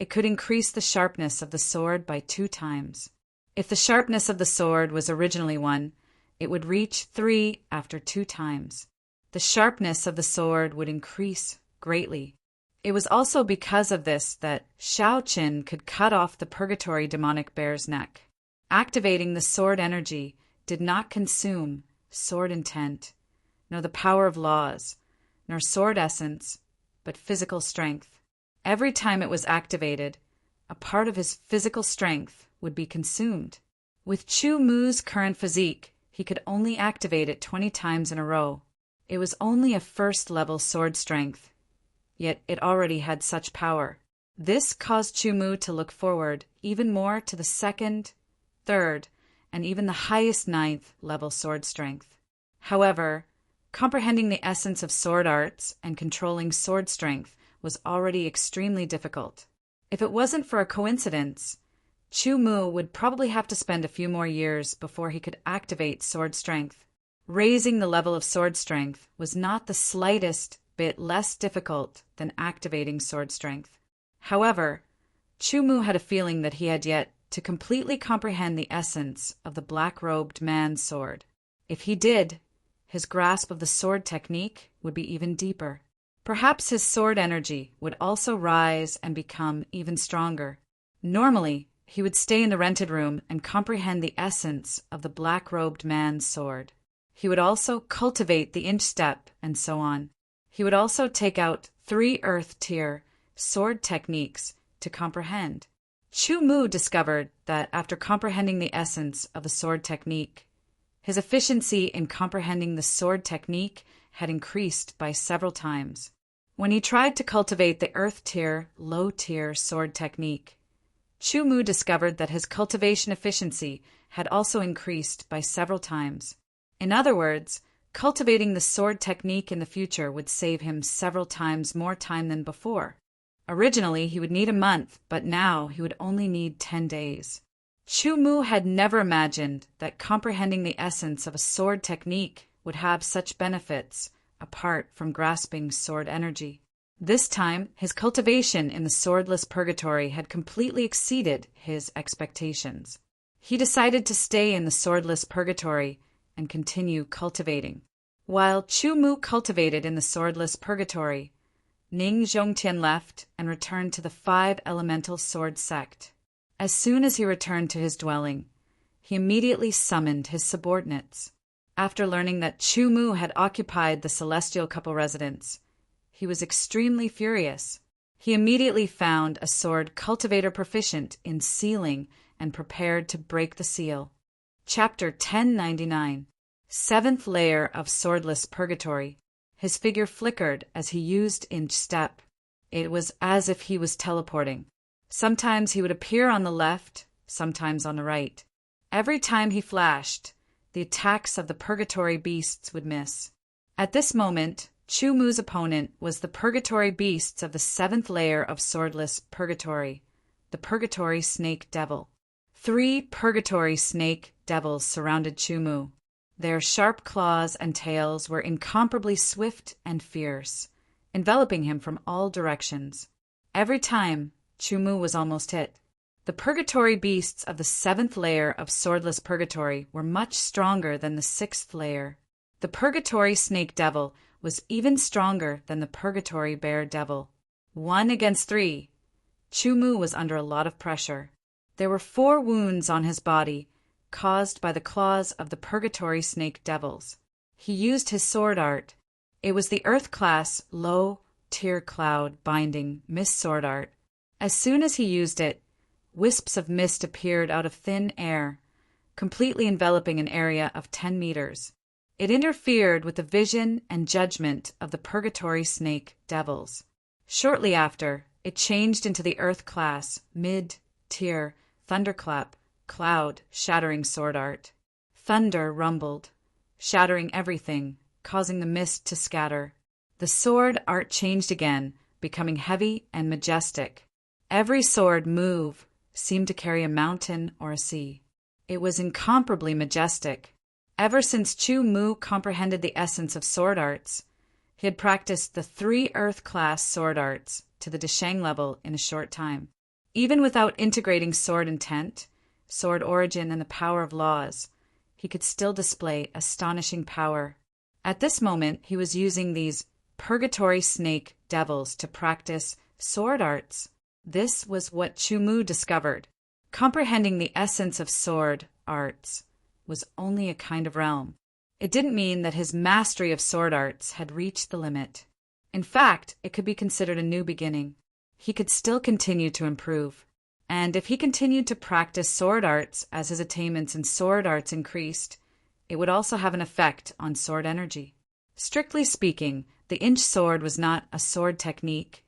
it could increase the sharpness of the sword by 2 times. If the sharpness of the sword was originally 1, it would reach 3 after 2 times. The sharpness of the sword would increase greatly. It was also because of this that Shao Qin could cut off the purgatory demonic bear's neck. Activating the sword energy did not consume sword intent, nor the power of laws, nor sword essence, but physical strength. Every time it was activated, a part of his physical strength would be consumed. With Chu Mu's current physique, he could only activate it 20 times in a row. It was only a first-level sword strength, yet it already had such power. This caused Chu Mu to look forward even more to the 2nd, 3rd, and even the highest 9th level sword strength. However, comprehending the essence of sword arts and controlling sword strength was already extremely difficult. If it wasn't for a coincidence, Chu Mu would probably have to spend a few more years before he could activate sword strength. Raising the level of sword strength was not the slightest bit less difficult than activating sword strength. However, Chu Mu had a feeling that he had yet to completely comprehend the essence of the black-robed man's sword. If he did, his grasp of the sword technique would be even deeper. Perhaps his sword energy would also rise and become even stronger. Normally, he would stay in the rented room and comprehend the essence of the black-robed man's sword. He would also cultivate the inch step and so on. He would also take out 3 earth-tier sword techniques to comprehend. Chu Mu discovered that after comprehending the essence of the sword technique, his efficiency in comprehending the sword technique had increased by several times. When he tried to cultivate the earth-tier, low-tier sword technique, Chu Mu discovered that his cultivation efficiency had also increased by several times. In other words, cultivating the sword technique in the future would save him several times more time than before. Originally, he would need a month, but now he would only need 10 days. Chu Mu had never imagined that comprehending the essence of a sword technique would have such benefits apart from grasping sword energy. This time, his cultivation in the swordless purgatory had completely exceeded his expectations. He decided to stay in the swordless purgatory and continue cultivating. While Chu Mu cultivated in the swordless purgatory, Ning Zhongtian left and returned to the 5 elemental sword sect. As soon as he returned to his dwelling, he immediately summoned his subordinates. After learning that Chu Mu had occupied the celestial couple residence, he was extremely furious. He immediately found a sword cultivator proficient in sealing and prepared to break the seal. Chapter 1099. 7th Layer of Swordless Purgatory. His figure flickered as he used inch step. It was as if he was teleporting. Sometimes he would appear on the left, sometimes on the right. Every time he flashed, the attacks of the purgatory beasts would miss. At this moment, Chu Mu's opponent was the purgatory beasts of the 7th layer of swordless purgatory, the purgatory snake devil. 3 purgatory snake devils surrounded Chu Mu. Their sharp claws and tails were incomparably swift and fierce, enveloping him from all directions. Every time, Chu Mu was almost hit. The purgatory beasts of the 7th layer of swordless purgatory were much stronger than the 6th layer. The purgatory snake devil was even stronger than the purgatory bear devil. 1 against 3. Chu Mu was under a lot of pressure. There were 4 wounds on his body, caused by the claws of the purgatory snake devils. He used his sword art. It was the earth class low-tier cloud binding mist sword art. As soon as he used it, wisps of mist appeared out of thin air, completely enveloping an area of 10 meters. It interfered with the vision and judgment of the purgatory snake devils. Shortly after, it changed into the earth class mid-tier thunderclap cloud shattering sword art. Thunder rumbled, shattering everything, causing the mist to scatter. The sword art changed again, becoming heavy and majestic. Every sword move seemed to carry a mountain or a sea. It was incomparably majestic. Ever since Chu Mu comprehended the essence of sword arts, he had practiced the 3 earth-class sword arts to the Desheng level in a short time. Even without integrating sword intent, sword origin, and the power of laws, he could still display astonishing power. At this moment, he was using these purgatory snake devils to practice sword arts. This was what Chu Mu discovered. Comprehending the essence of sword arts was only a kind of realm. It didn't mean that his mastery of sword arts had reached the limit. In fact, it could be considered a new beginning. He could still continue to improve. And if he continued to practice sword arts as his attainments in sword arts increased, it would also have an effect on sword energy. Strictly speaking, the inch sword was not a sword technique,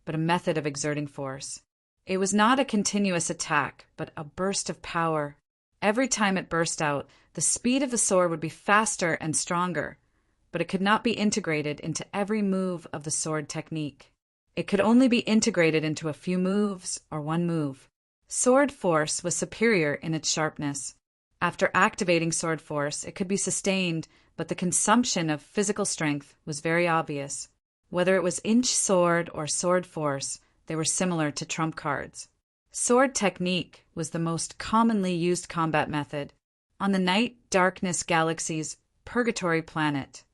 but a method of exerting force. It was not a continuous attack, but a burst of power. Every time it burst out, the speed of the sword would be faster and stronger, but it could not be integrated into every move of the sword technique. It could only be integrated into a few moves or one move. Sword force was superior in its sharpness. After activating sword force, it could be sustained, but the consumption of physical strength was very obvious. Whether it was inch sword or sword force, they were similar to trump cards. Sword technique was the most commonly used combat method. On the night darkness galaxies, purgatory planet.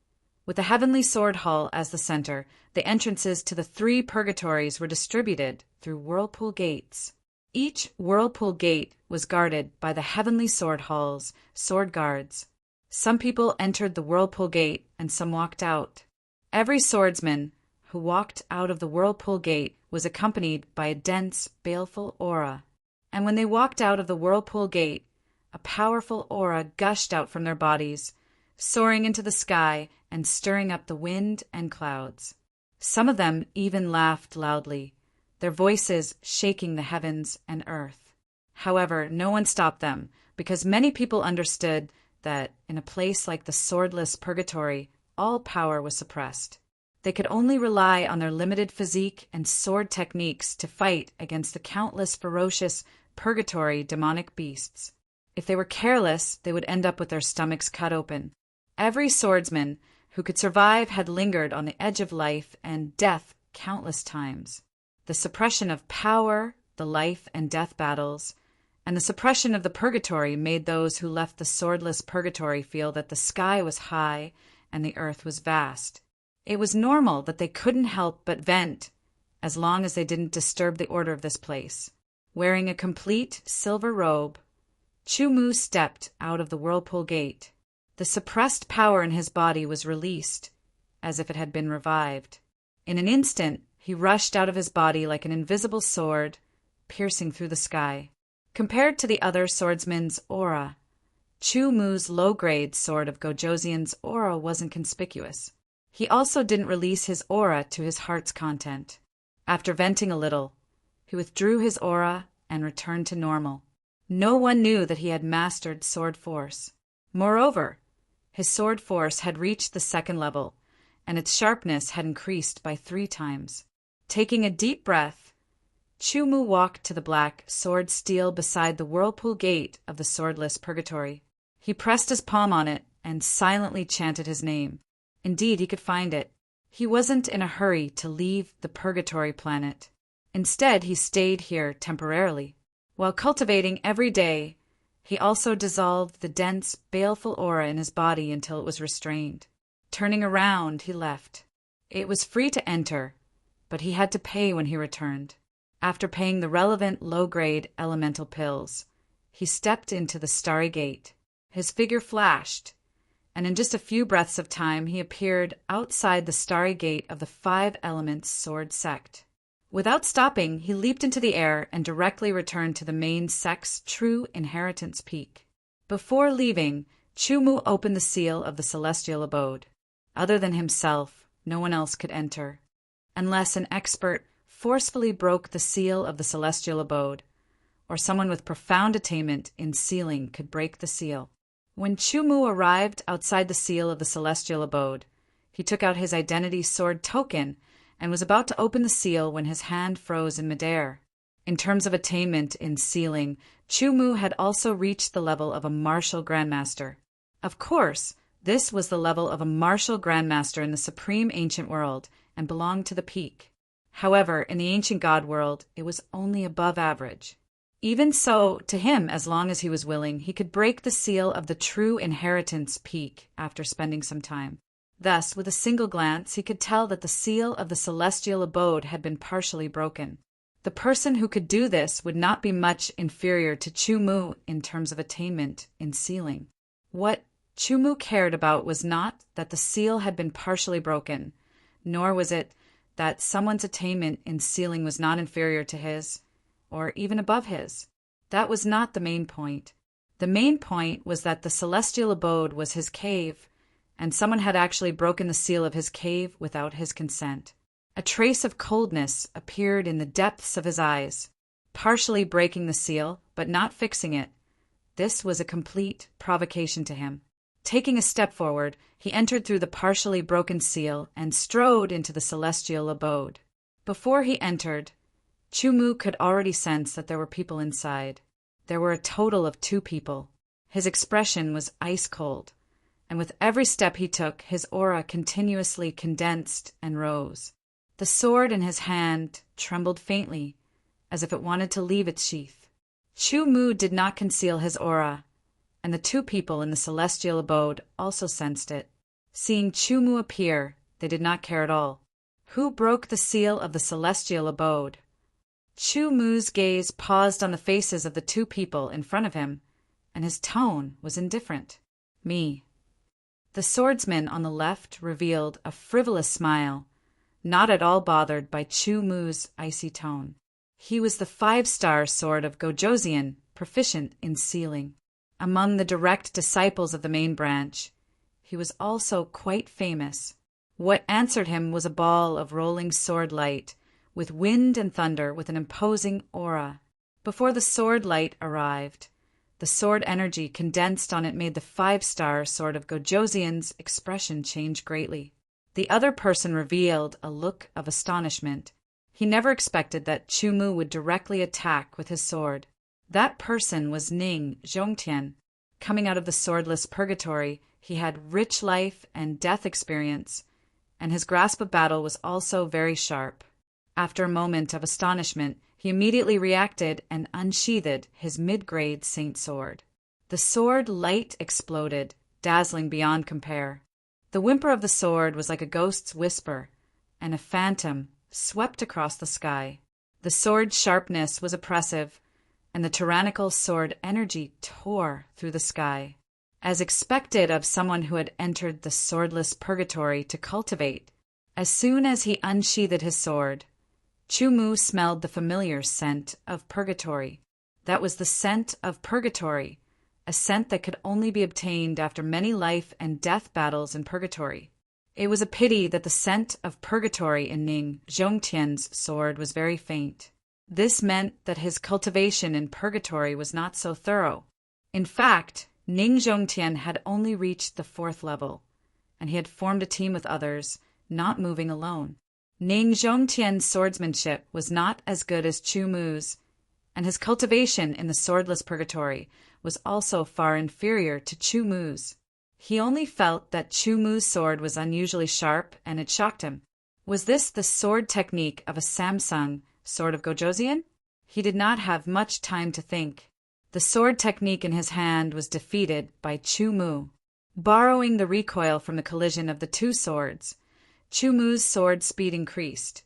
With the heavenly sword hall as the center, the entrances to the 3 purgatories were distributed through whirlpool gates. Each whirlpool gate was guarded by the heavenly sword hall's sword guards. Some people entered the whirlpool gate and some walked out. Every swordsman who walked out of the whirlpool gate was accompanied by a dense, baleful aura. And when they walked out of the whirlpool gate, a powerful aura gushed out from their bodies, soaring into the sky and stirring up the wind and clouds. Some of them even laughed loudly, their voices shaking the heavens and earth. However, no one stopped them, because many people understood that in a place like the swordless purgatory, all power was suppressed. They could only rely on their limited physique and sword techniques to fight against the countless ferocious purgatory demonic beasts. If they were careless, they would end up with their stomachs cut open. Every swordsman who could survive had lingered on the edge of life and death countless times. The suppression of power, the life and death battles, and the suppression of the purgatory made those who left the swordless purgatory feel that the sky was high and the earth was vast. It was normal that they couldn't help but vent, as long as they didn't disturb the order of this place. Wearing a complete silver robe, Chu-Mu stepped out of the whirlpool gate. The suppressed power in his body was released, as if it had been revived. In an instant, he rushed out of his body like an invisible sword, piercing through the sky. Compared to the other swordsman's aura, Chu-Mu's low-grade sword of Gojoseon's aura wasn't conspicuous. He also didn't release his aura to his heart's content. After venting a little, he withdrew his aura and returned to normal. No one knew that he had mastered sword force. Moreover, his sword force had reached the 2nd level, and its sharpness had increased by 3 times. Taking a deep breath, Chu-Mu walked to the black sword steel beside the whirlpool gate of the swordless purgatory. He pressed his palm on it and silently chanted his name. Indeed, he could find it. He wasn't in a hurry to leave the purgatory planet. Instead, he stayed here temporarily. While cultivating every day, he also dissolved the dense, baleful aura in his body until it was restrained. Turning around, he left. It was free to enter, but he had to pay when he returned. After paying the relevant low-grade elemental pills, he stepped into the starry gate. His figure flashed, and in just a few breaths of time he appeared outside the starry gate of the 5 Elements Sword Sect. Without stopping, he leaped into the air and directly returned to the main sect's true inheritance peak. Before leaving, Chu-Mu opened the seal of the celestial abode. Other than himself, no one else could enter, unless an expert forcefully broke the seal of the celestial abode, or someone with profound attainment in sealing could break the seal. When Chu-Mu arrived outside the seal of the celestial abode, he took out his identity sword token and was about to open the seal when his hand froze in midair. In terms of attainment in sealing, Chu-Mu had also reached the level of a martial grandmaster. Of course, this was the level of a martial grandmaster in the supreme ancient world and belonged to the peak. However, in the ancient god world, it was only above average. Even so, to him, as long as he was willing, he could break the seal of the true inheritance peak after spending some time. Thus, with a single glance, he could tell that the seal of the celestial abode had been partially broken. The person who could do this would not be much inferior to Chu-Mu in terms of attainment in sealing. What Chu-Mu cared about was not that the seal had been partially broken, nor was it that someone's attainment in sealing was not inferior to his, or even above his. That was not the main point. The main point was that the celestial abode was his cave, and someone had actually broken the seal of his cave without his consent. A trace of coldness appeared in the depths of his eyes, partially breaking the seal, but not fixing it. This was a complete provocation to him. Taking a step forward, he entered through the partially broken seal and strode into the celestial abode. Before he entered, Chu-Mu could already sense that there were people inside. There were a total of 2 people. His expression was ice cold, and with every step he took, his aura continuously condensed and rose. The sword in his hand trembled faintly, as if it wanted to leave its sheath. Chu-Mu did not conceal his aura, and the two people in the celestial abode also sensed it. Seeing Chumu appear, they did not care at all. Who broke the seal of the celestial abode? Chumu's gaze paused on the faces of the two people in front of him, and his tone was indifferent. Me. The swordsman on the left revealed a frivolous smile, not at all bothered by Chumu's icy tone. He was the 5-star sword of Gojoseon, proficient in sealing. Among the direct disciples of the main branch, he was also quite famous. What answered him was a ball of rolling sword light, with wind and thunder, with an imposing aura. Before the sword light arrived, the sword energy condensed on it made the 5-star sword of Gojoseon's expression change greatly. The other person revealed a look of astonishment. He never expected that Chumu would directly attack with his sword. That person was Ning Zhongtian. Coming out of the swordless purgatory, he had rich life and death experience, and his grasp of battle was also very sharp. After a moment of astonishment, he immediately reacted and unsheathed his mid-grade saint sword. The sword light exploded, dazzling beyond compare. The whimper of the sword was like a ghost's whisper, and a phantom swept across the sky. The sword's sharpness was oppressive, and the tyrannical sword energy tore through the sky. As expected of someone who had entered the swordless purgatory to cultivate, as soon as he unsheathed his sword, Chumu smelled the familiar scent of purgatory. That was the scent of purgatory, a scent that could only be obtained after many life and death battles in purgatory. It was a pity that the scent of purgatory in Ning Zhongtian's sword was very faint. This meant that his cultivation in purgatory was not so thorough. In fact, Ning Zhongtian had only reached the 4th level, and he had formed a team with others, not moving alone. Ning Zhongtian's swordsmanship was not as good as Chumu's, and his cultivation in the swordless purgatory was also far inferior to Chumu's. He only felt that Chumu's sword was unusually sharp, and it shocked him. Was this the sword technique of a Samsung sword of Gojoseon? He did not have much time to think. The sword technique in his hand was defeated by Chumu. Borrowing the recoil from the collision of the two swords, Chumu's sword speed increased,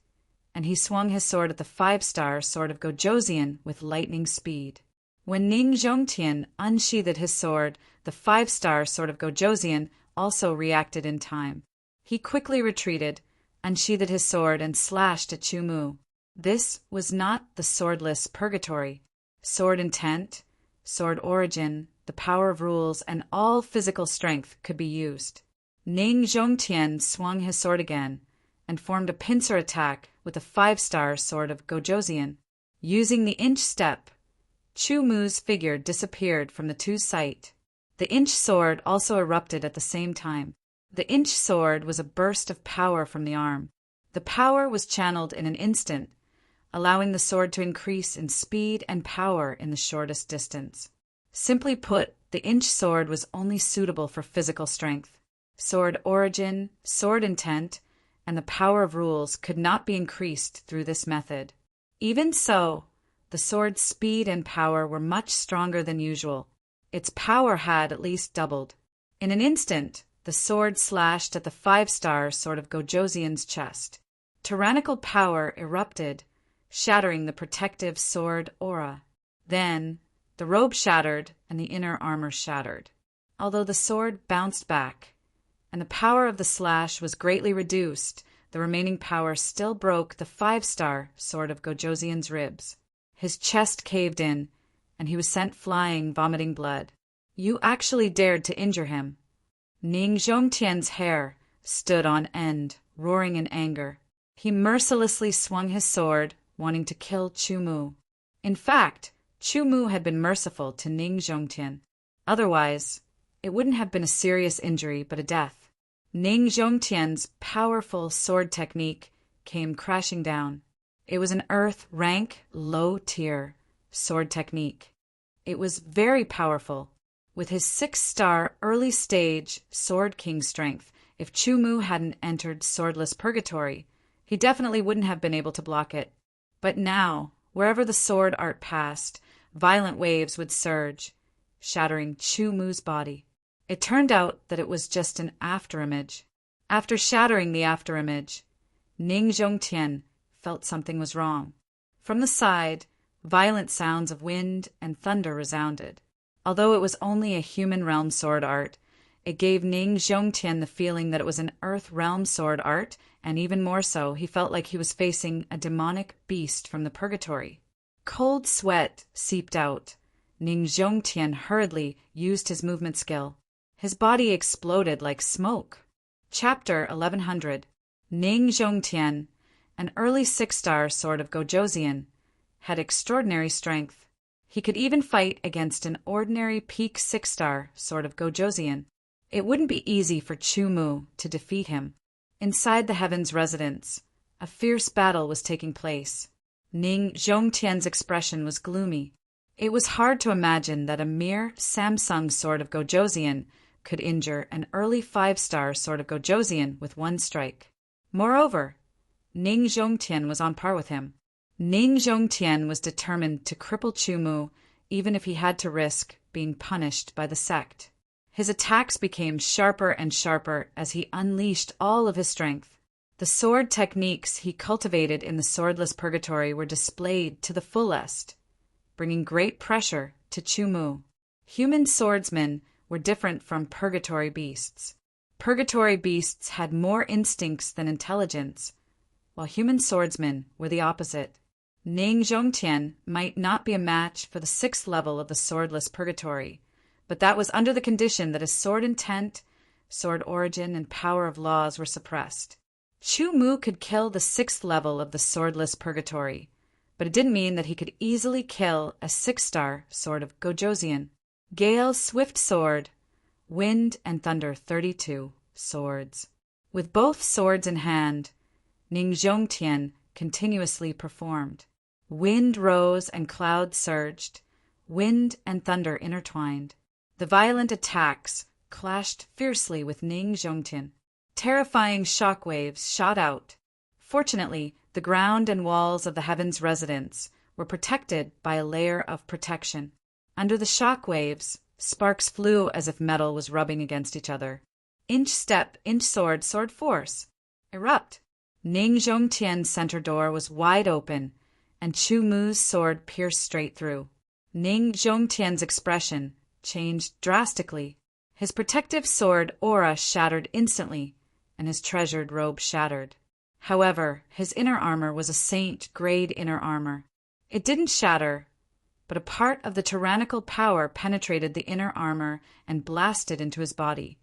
and he swung his sword at the 5-star sword of Gojoseon with lightning speed. When Ning Zhongtian unsheathed his sword, the 5-star sword of Gojoseon also reacted in time. He quickly retreated, unsheathed his sword, and slashed at Chumu. This was not the swordless purgatory. Sword intent, sword origin, the power of rules, and all physical strength could be used. Ning Zhongtian swung his sword again and formed a pincer attack with the 5-star sword of Gojoseon. Using the inch step, Chumu's figure disappeared from the two's sight. The inch sword also erupted at the same time. The inch sword was a burst of power from the arm. The power was channeled in an instant, allowing the sword to increase in speed and power in the shortest distance. Simply put, the inch sword was only suitable for physical strength. Sword origin, sword intent, and the power of rules could not be increased through this method. Even so, the sword's speed and power were much stronger than usual. Its power had at least doubled. In an instant, the sword slashed at the 5-star sword of Gojoseon's chest. Tyrannical power erupted, shattering the protective sword aura. Then, the robe shattered and the inner armor shattered. Although the sword bounced back, and the power of the slash was greatly reduced, the remaining power still broke the 5-star sword of Gojoseon's ribs. His chest caved in, and he was sent flying, vomiting blood. You actually dared to injure him. Ning Zhongtian's hair stood on end, roaring in anger. He mercilessly swung his sword, wanting to kill Chumu. In fact, Chumu had been merciful to Ning Zhongtian. Otherwise, it wouldn't have been a serious injury, but a death. Ning Zhongtian's powerful sword technique came crashing down. It was an earth rank, low-tier sword technique. It was very powerful. With his 6-star early-stage Sword King strength, if Chumu hadn't entered swordless purgatory, he definitely wouldn't have been able to block it. But now, wherever the sword art passed, violent waves would surge. shattering Chu Mu's body. It turned out that it was just an afterimage. After shattering the afterimage, Ning Zhongtian felt something was wrong. From the side, violent sounds of wind and thunder resounded. Although it was only a human realm sword art, it gave Ning Zhongtian the feeling that it was an earth realm sword art, and even more so, he felt like he was facing a demonic beast from the purgatory. Cold sweat seeped out. Ning Zhongtian hurriedly used his movement skill. His body exploded like smoke. Chapter 1100. Ning Zhongtian, an early 6-star sword of Gojoseon, had extraordinary strength. He could even fight against an ordinary peak 6-star sword of Gojoseon. It wouldn't be easy for Chu Mu to defeat him. Inside the Heaven's residence, a fierce battle was taking place. Ning Zhongtian's expression was gloomy. It was hard to imagine that a mere Samsung sword of Gojoseon could injure an early 5-star sword of Gojoseon with one strike. Moreover, Ning Zhongtian was on par with him. Ning Zhongtian was determined to cripple Chu Mu, even if he had to risk being punished by the sect. His attacks became sharper and sharper as he unleashed all of his strength. The sword techniques he cultivated in the swordless purgatory were displayed to the fullest, bringing great pressure to Chu Mu. Human swordsmen were different from purgatory beasts. Purgatory beasts had more instincts than intelligence, while human swordsmen were the opposite. Ning Zhongtian might not be a match for the 6th level of the swordless purgatory, but that was under the condition that his sword intent, sword origin, and power of laws were suppressed. Chu Mu could kill the 6th level of the swordless purgatory, but it didn't mean that he could easily kill a 6-star sword of Gojoseon. Gale's swift sword, wind and thunder 32 swords. With both swords in hand, Ning Zhongtian continuously performed. Wind rose and clouds surged, wind and thunder intertwined. The violent attacks clashed fiercely with Ning Zhongtian. Terrifying shockwaves shot out. Fortunately, the ground and walls of the Heaven's residence were protected by a layer of protection. Under the shockwaves, sparks flew as if metal was rubbing against each other. Inch step, inch sword, sword force. Erupt. Ning Zhongtian's center door was wide open, and Chu Mu's sword pierced straight through. Ning Zhongtian's expression changed drastically. His protective sword aura shattered instantly, and his treasured robe shattered. However, his inner armor was a saint-grade inner armor. It didn't shatter, but a part of the tyrannical power penetrated the inner armor and blasted into his body,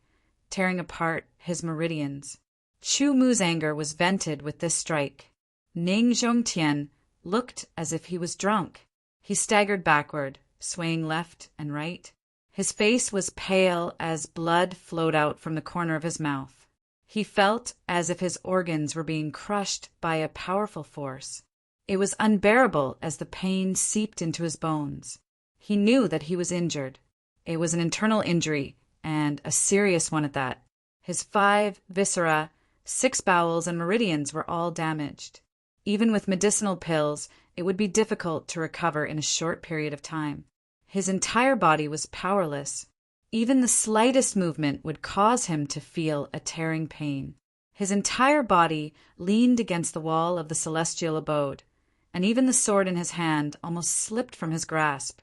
tearing apart his meridians. Chu Mu's anger was vented with this strike. Ning Zhongtian looked as if he was drunk. He staggered backward, swaying left and right. His face was pale as blood flowed out from the corner of his mouth. He felt as if his organs were being crushed by a powerful force. It was unbearable as the pain seeped into his bones. He knew that he was injured. It was an internal injury, and a serious one at that. His 5 viscera, 6 bowels, and meridians were all damaged. Even with medicinal pills, it would be difficult to recover in a short period of time. His entire body was powerless. Even the slightest movement would cause him to feel a tearing pain. His entire body leaned against the wall of the celestial abode, and even the sword in his hand almost slipped from his grasp.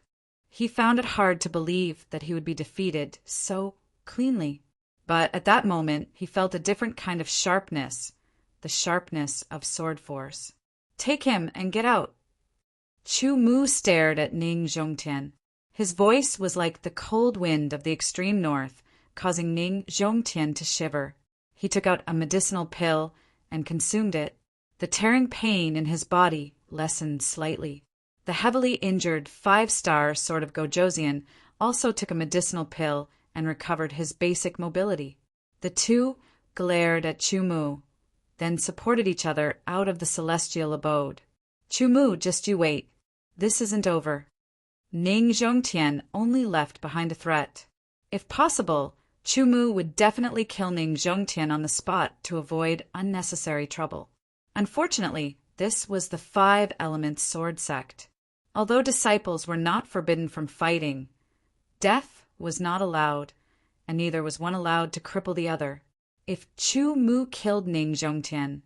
He found it hard to believe that he would be defeated so cleanly. But at that moment, he felt a different kind of sharpness, the sharpness of sword force. "Take him and get out." Chu Mu stared at Ning Zhongtian. His voice was like the cold wind of the extreme north, causing Ning Zhongtian to shiver. He took out a medicinal pill and consumed it. The tearing pain in his body lessened slightly. The heavily injured 5-star sword of Gojoseon also took a medicinal pill and recovered his basic mobility. The two glared at Chu Mu, then supported each other out of the celestial abode. "Chu Mu, just you wait. This isn't over." Ning Zhongtian only left behind a threat. If possible, Chu Mu would definitely kill Ning Zhongtian on the spot to avoid unnecessary trouble. Unfortunately, this was the 5 Elements sword sect. Although disciples were not forbidden from fighting, Death was not allowed, and neither was one allowed to cripple the other. If Chu Mu killed Ning Zhongtian,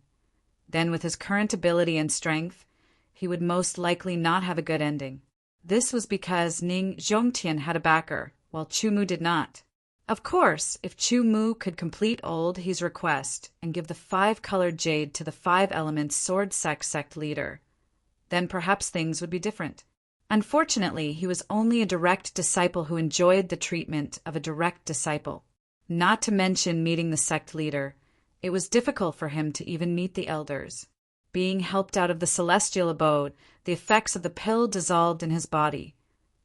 then with his current ability and strength, he would most likely not have a good ending. This was because Ning Zhongtian had a backer, while Chu Mu did not. Of course, if Chu Mu could complete Old He's request and give the 5-colored jade to the 5-element sword sect leader, then perhaps things would be different. Unfortunately, he was only a direct disciple who enjoyed the treatment of a direct disciple. Not to mention meeting the sect leader, it was difficult for him to even meet the elders. Being helped out of the celestial abode, the effects of the pill dissolved in his body,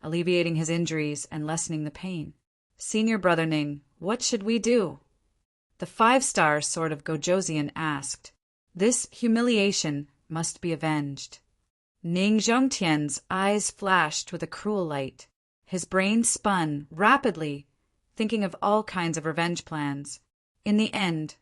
alleviating his injuries and lessening the pain. Senior Brother Ning, what should we do? The 5-star sword of Gojosian asked. This humiliation must be avenged. Ning Zhongtian's eyes flashed with a cruel light. His brain spun rapidly, thinking of all kinds of revenge plans. In the end,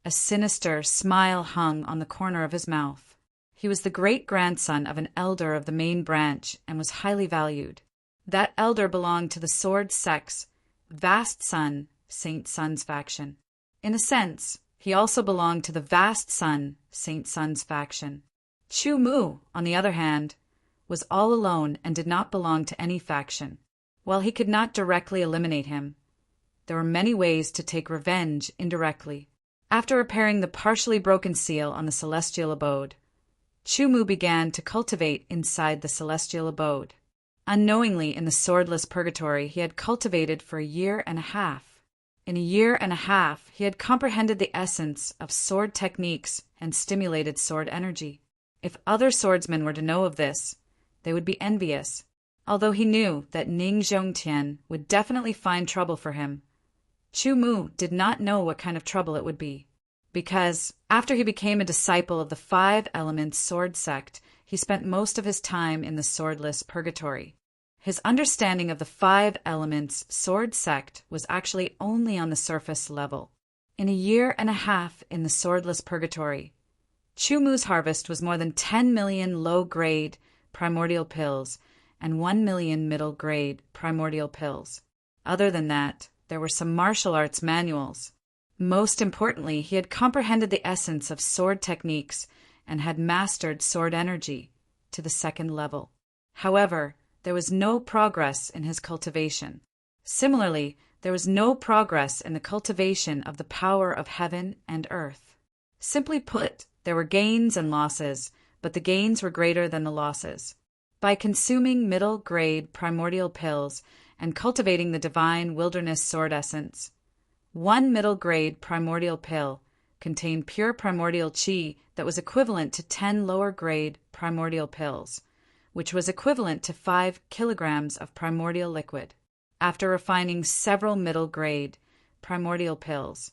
a sinister smile hung on the corner of his mouth. He was the great-grandson of an elder of the main branch and was highly valued. That elder belonged to the sword sect's Vast Sun, Saint Sun's faction. In a sense, he also belonged to the Vast Sun, Saint Sun's faction. Chu Mu, on the other hand, was all alone and did not belong to any faction. While he could not directly eliminate him, there were many ways to take revenge indirectly. After repairing the partially broken seal on the celestial abode, Chu Mu began to cultivate inside the celestial abode. Unknowingly, in the swordless purgatory, he had cultivated for a year and a half. In a year and a half, he had comprehended the essence of sword techniques and stimulated sword energy. If other swordsmen were to know of this, they would be envious. Although he knew that Ning Zhongtian would definitely find trouble for him, Chu Mu did not know what kind of trouble it would be. Because, after he became a disciple of the 5-element sword sect, he spent most of his time in the swordless purgatory. His understanding of the 5 elements sword sect was actually only on the surface level. In a year and a half in the swordless purgatory, Chu Mu's harvest was more than 10 million low-grade primordial pills and 1 million middle-grade primordial pills. Other than that, there were some martial arts manuals. Most importantly, he had comprehended the essence of sword techniques and had mastered sword energy to the 2nd level. However, there was no progress in his cultivation. Similarly, there was no progress in the cultivation of the power of heaven and earth. Simply put, there were gains and losses, but the gains were greater than the losses. By consuming middle-grade primordial pills and cultivating the divine wilderness sword essence, 1 middle-grade primordial pill contained pure primordial chi that was equivalent to 10 lower-grade primordial pills, which was equivalent to 5 kilograms of primordial liquid. After refining several middle-grade primordial pills,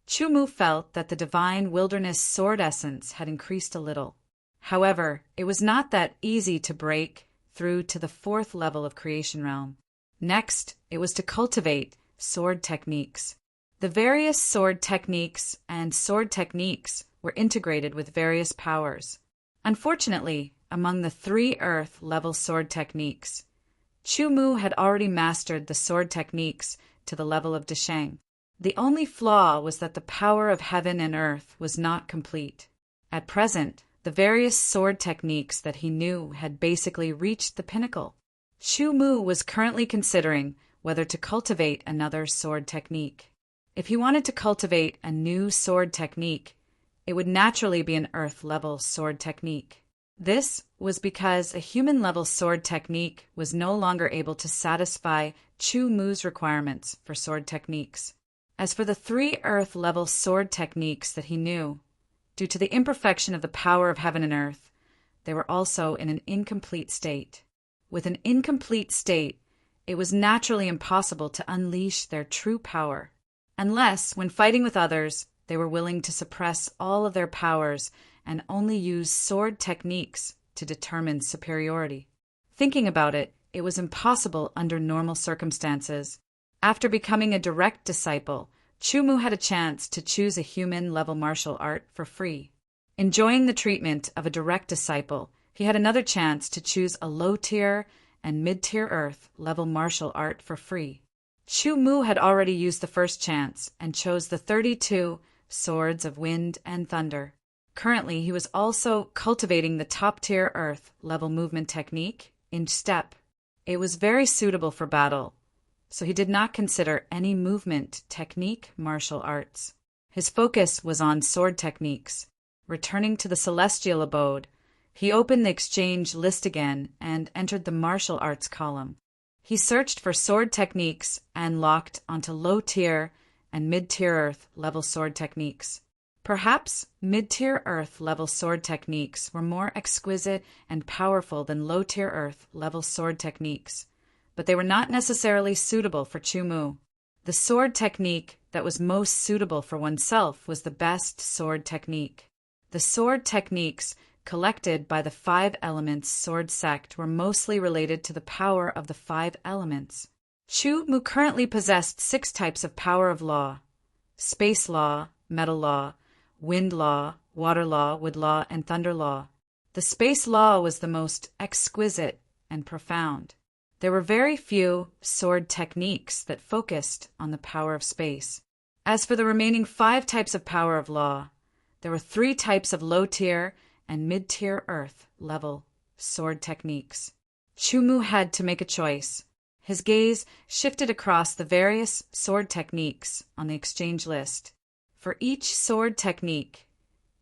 Chu Mu felt that the divine wilderness sword essence had increased a little. However, it was not that easy to break through to the 4th level of creation realm. Next, it was to cultivate sword techniques. The various sword techniques were integrated with various powers. Unfortunately, among the 3 earth level sword techniques, Chu Mu had already mastered the sword techniques to the level of Desheng. The only flaw was that the power of heaven and earth was not complete. At present, the various sword techniques that he knew had basically reached the pinnacle. Chu Mu was currently considering whether to cultivate another sword technique. If he wanted to cultivate a new sword technique, it would naturally be an earth-level sword technique. This was because a human-level sword technique was no longer able to satisfy Chu Mu's requirements for sword techniques. As for the 3 earth-level sword techniques that he knew, due to the imperfection of the power of heaven and earth, they were also in an incomplete state. With an incomplete state, it was naturally impossible to unleash their true power, unless, when fighting with others, they were willing to suppress all of their powers and only use sword techniques to determine superiority. Thinking about it, it was impossible under normal circumstances. After becoming a direct disciple, Chu Mu had a chance to choose a human-level martial art for free. Enjoying the treatment of a direct disciple, he had another chance to choose a low-tier and mid-tier earth level martial art for free. Chu Mu had already used the first chance and chose the 32 swords of wind and thunder. Currently, he was also cultivating the top-tier earth level movement technique in step. It was very suitable for battle, so he did not consider any movement technique martial arts. His focus was on sword techniques. Returning to the celestial abode, he opened the exchange list again and entered the martial arts column. He searched for sword techniques and locked onto low-tier and mid-tier earth level sword techniques. Perhaps mid-tier earth level sword techniques were more exquisite and powerful than low-tier earth level sword techniques, but they were not necessarily suitable for Chu Mu. The sword technique that was most suitable for oneself was the best sword technique. The sword techniques collected by the 5 Elements sword sect were mostly related to the power of the 5 elements. Chu Mu currently possessed 6 types of power of law: space law, metal law, wind law, water law, wood law, and thunder law. The space law was the most exquisite and profound. There were very few sword techniques that focused on the power of space. As for the remaining 5 types of power of law, there were 3 types of low-tier and mid-tier earth level sword techniques. Chu Mu had to make a choice. His gaze shifted across the various sword techniques on the exchange list. For each sword technique,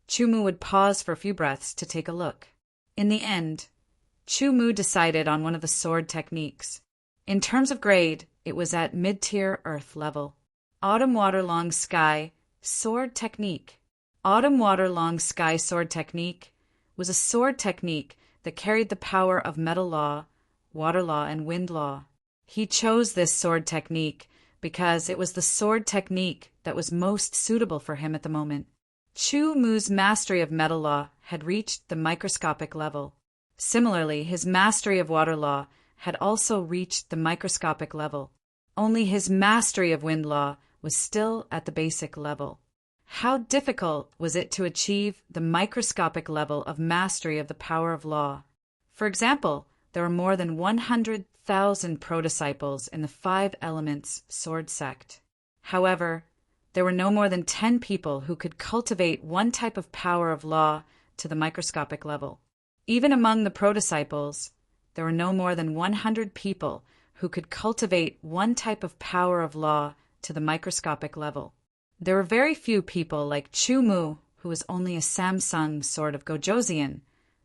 Chu Mu would pause for a few breaths to take a look. In the end, Chu Mu decided on one of the sword techniques. In terms of grade, it was at mid-tier earth level. Autumn Water Long Sky Sword Technique. Autumn Water Long Sky Sword Technique was a sword technique that carried the power of metal law, water law, and wind law. He chose this sword technique because it was the sword technique that was most suitable for him at the moment. Chu Mu's mastery of metal law had reached the microscopic level. Similarly, his mastery of water law had also reached the microscopic level. Only his mastery of wind law was still at the basic level. How difficult was it to achieve the microscopic level of mastery of the power of law? For example, there were more than 100,000 pro-disciples in the 5 Elements sword sect. However, there were no more than 10 people who could cultivate one type of power of law to the microscopic level. Even among the pro-disciples, there were no more than 100 people who could cultivate one type of power of law to the microscopic level. There were very few people like Chu Mu, who was only a Samsung sort of Gojosian,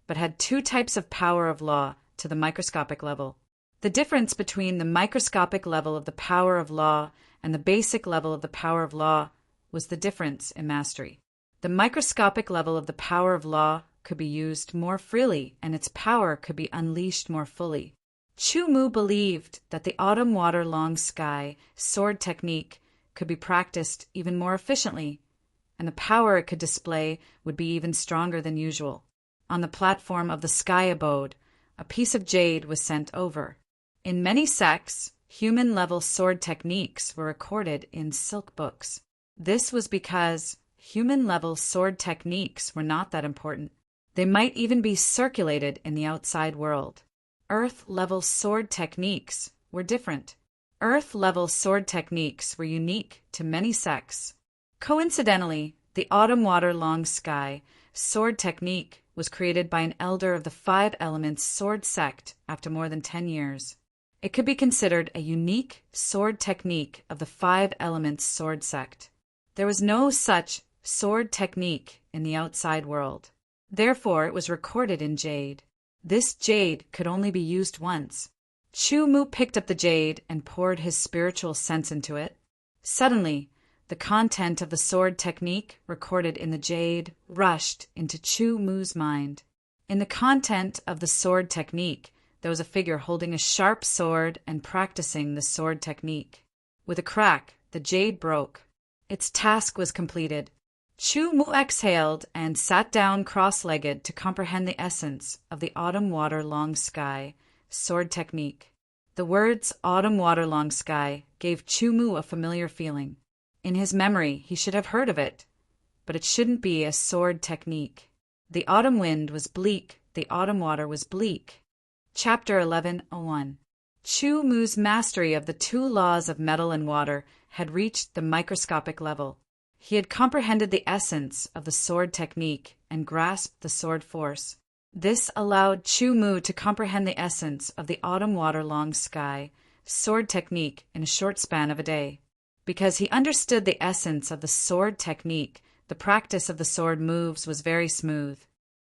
but had 2 types of power of law to the microscopic level. The difference between the microscopic level of the power of law and the basic level of the power of law was the difference in mastery. The microscopic level of the power of law could be used more freely, and its power could be unleashed more fully. Chu Mu believed that the Autumn Water Long Sky sword technique could be practiced even more efficiently, and the power it could display would be even stronger than usual. On the platform of the Sky Abode, a piece of jade was sent over. In many sects, human-level sword techniques were recorded in silk books. This was because human-level sword techniques were not that important. They might even be circulated in the outside world. Earth-level sword techniques were different. Earth-level sword techniques were unique to many sects. Coincidentally, the Autumn Water Long Sky sword technique was created by an elder of the 5 Elements sword sect after more than 10 years. It could be considered a unique sword technique of the 5 Elements sword sect. There was no such sword technique in the outside world. Therefore, it was recorded in jade. This jade could only be used once. Chu Mu picked up the jade and poured his spiritual sense into it. Suddenly, the content of the sword technique recorded in the jade rushed into Chu Mu's mind. In the content of the sword technique, there was a figure holding a sharp sword and practicing the sword technique. With a crack, the jade broke. Its task was completed. Chu Mu exhaled and sat down cross-legged to comprehend the essence of the Autumn Water Long Sky sword technique. The words Autumn Water Long Sky gave Chu Mu a familiar feeling. In his memory, he should have heard of it, but it shouldn't be a sword technique. The autumn wind was bleak, the autumn water was bleak. Chapter 11:01. Chu Mu's mastery of the two laws of metal and water had reached the microscopic level. He had comprehended the essence of the sword technique and grasped the sword force. This allowed Chu Mu to comprehend the essence of the autumn water-long sky sword technique in a short span of a day. Because he understood the essence of the sword technique, the practice of the sword moves was very smooth.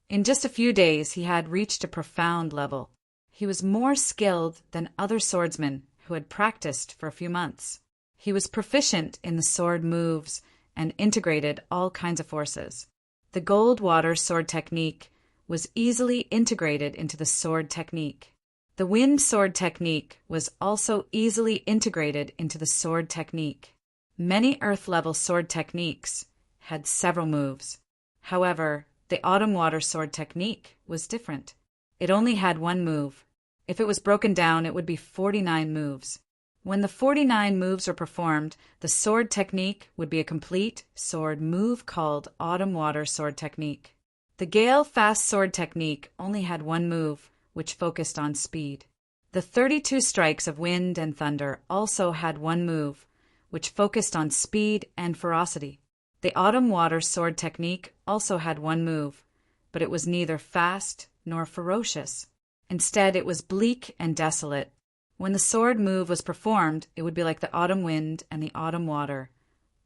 In just a few days he had reached a profound level. He was more skilled than other swordsmen who had practiced for a few months. He was proficient in the sword moves and integrated all kinds of forces. The gold water sword technique was easily integrated into the sword technique. The wind sword technique was also easily integrated into the sword technique. Many earth-level sword techniques had several moves. However, the autumn water sword technique was different. It only had one move. If it was broken down, it would be 49 moves. When the 49 moves were performed, the sword technique would be a complete sword move called autumn water sword technique. The gale fast sword technique only had one move, which focused on speed. The 32 strikes of wind and thunder also had one move, which focused on speed and ferocity. The autumn water sword technique also had one move, but it was neither fast nor ferocious. Instead, it was bleak and desolate. When the sword move was performed, it would be like the autumn wind and the autumn water,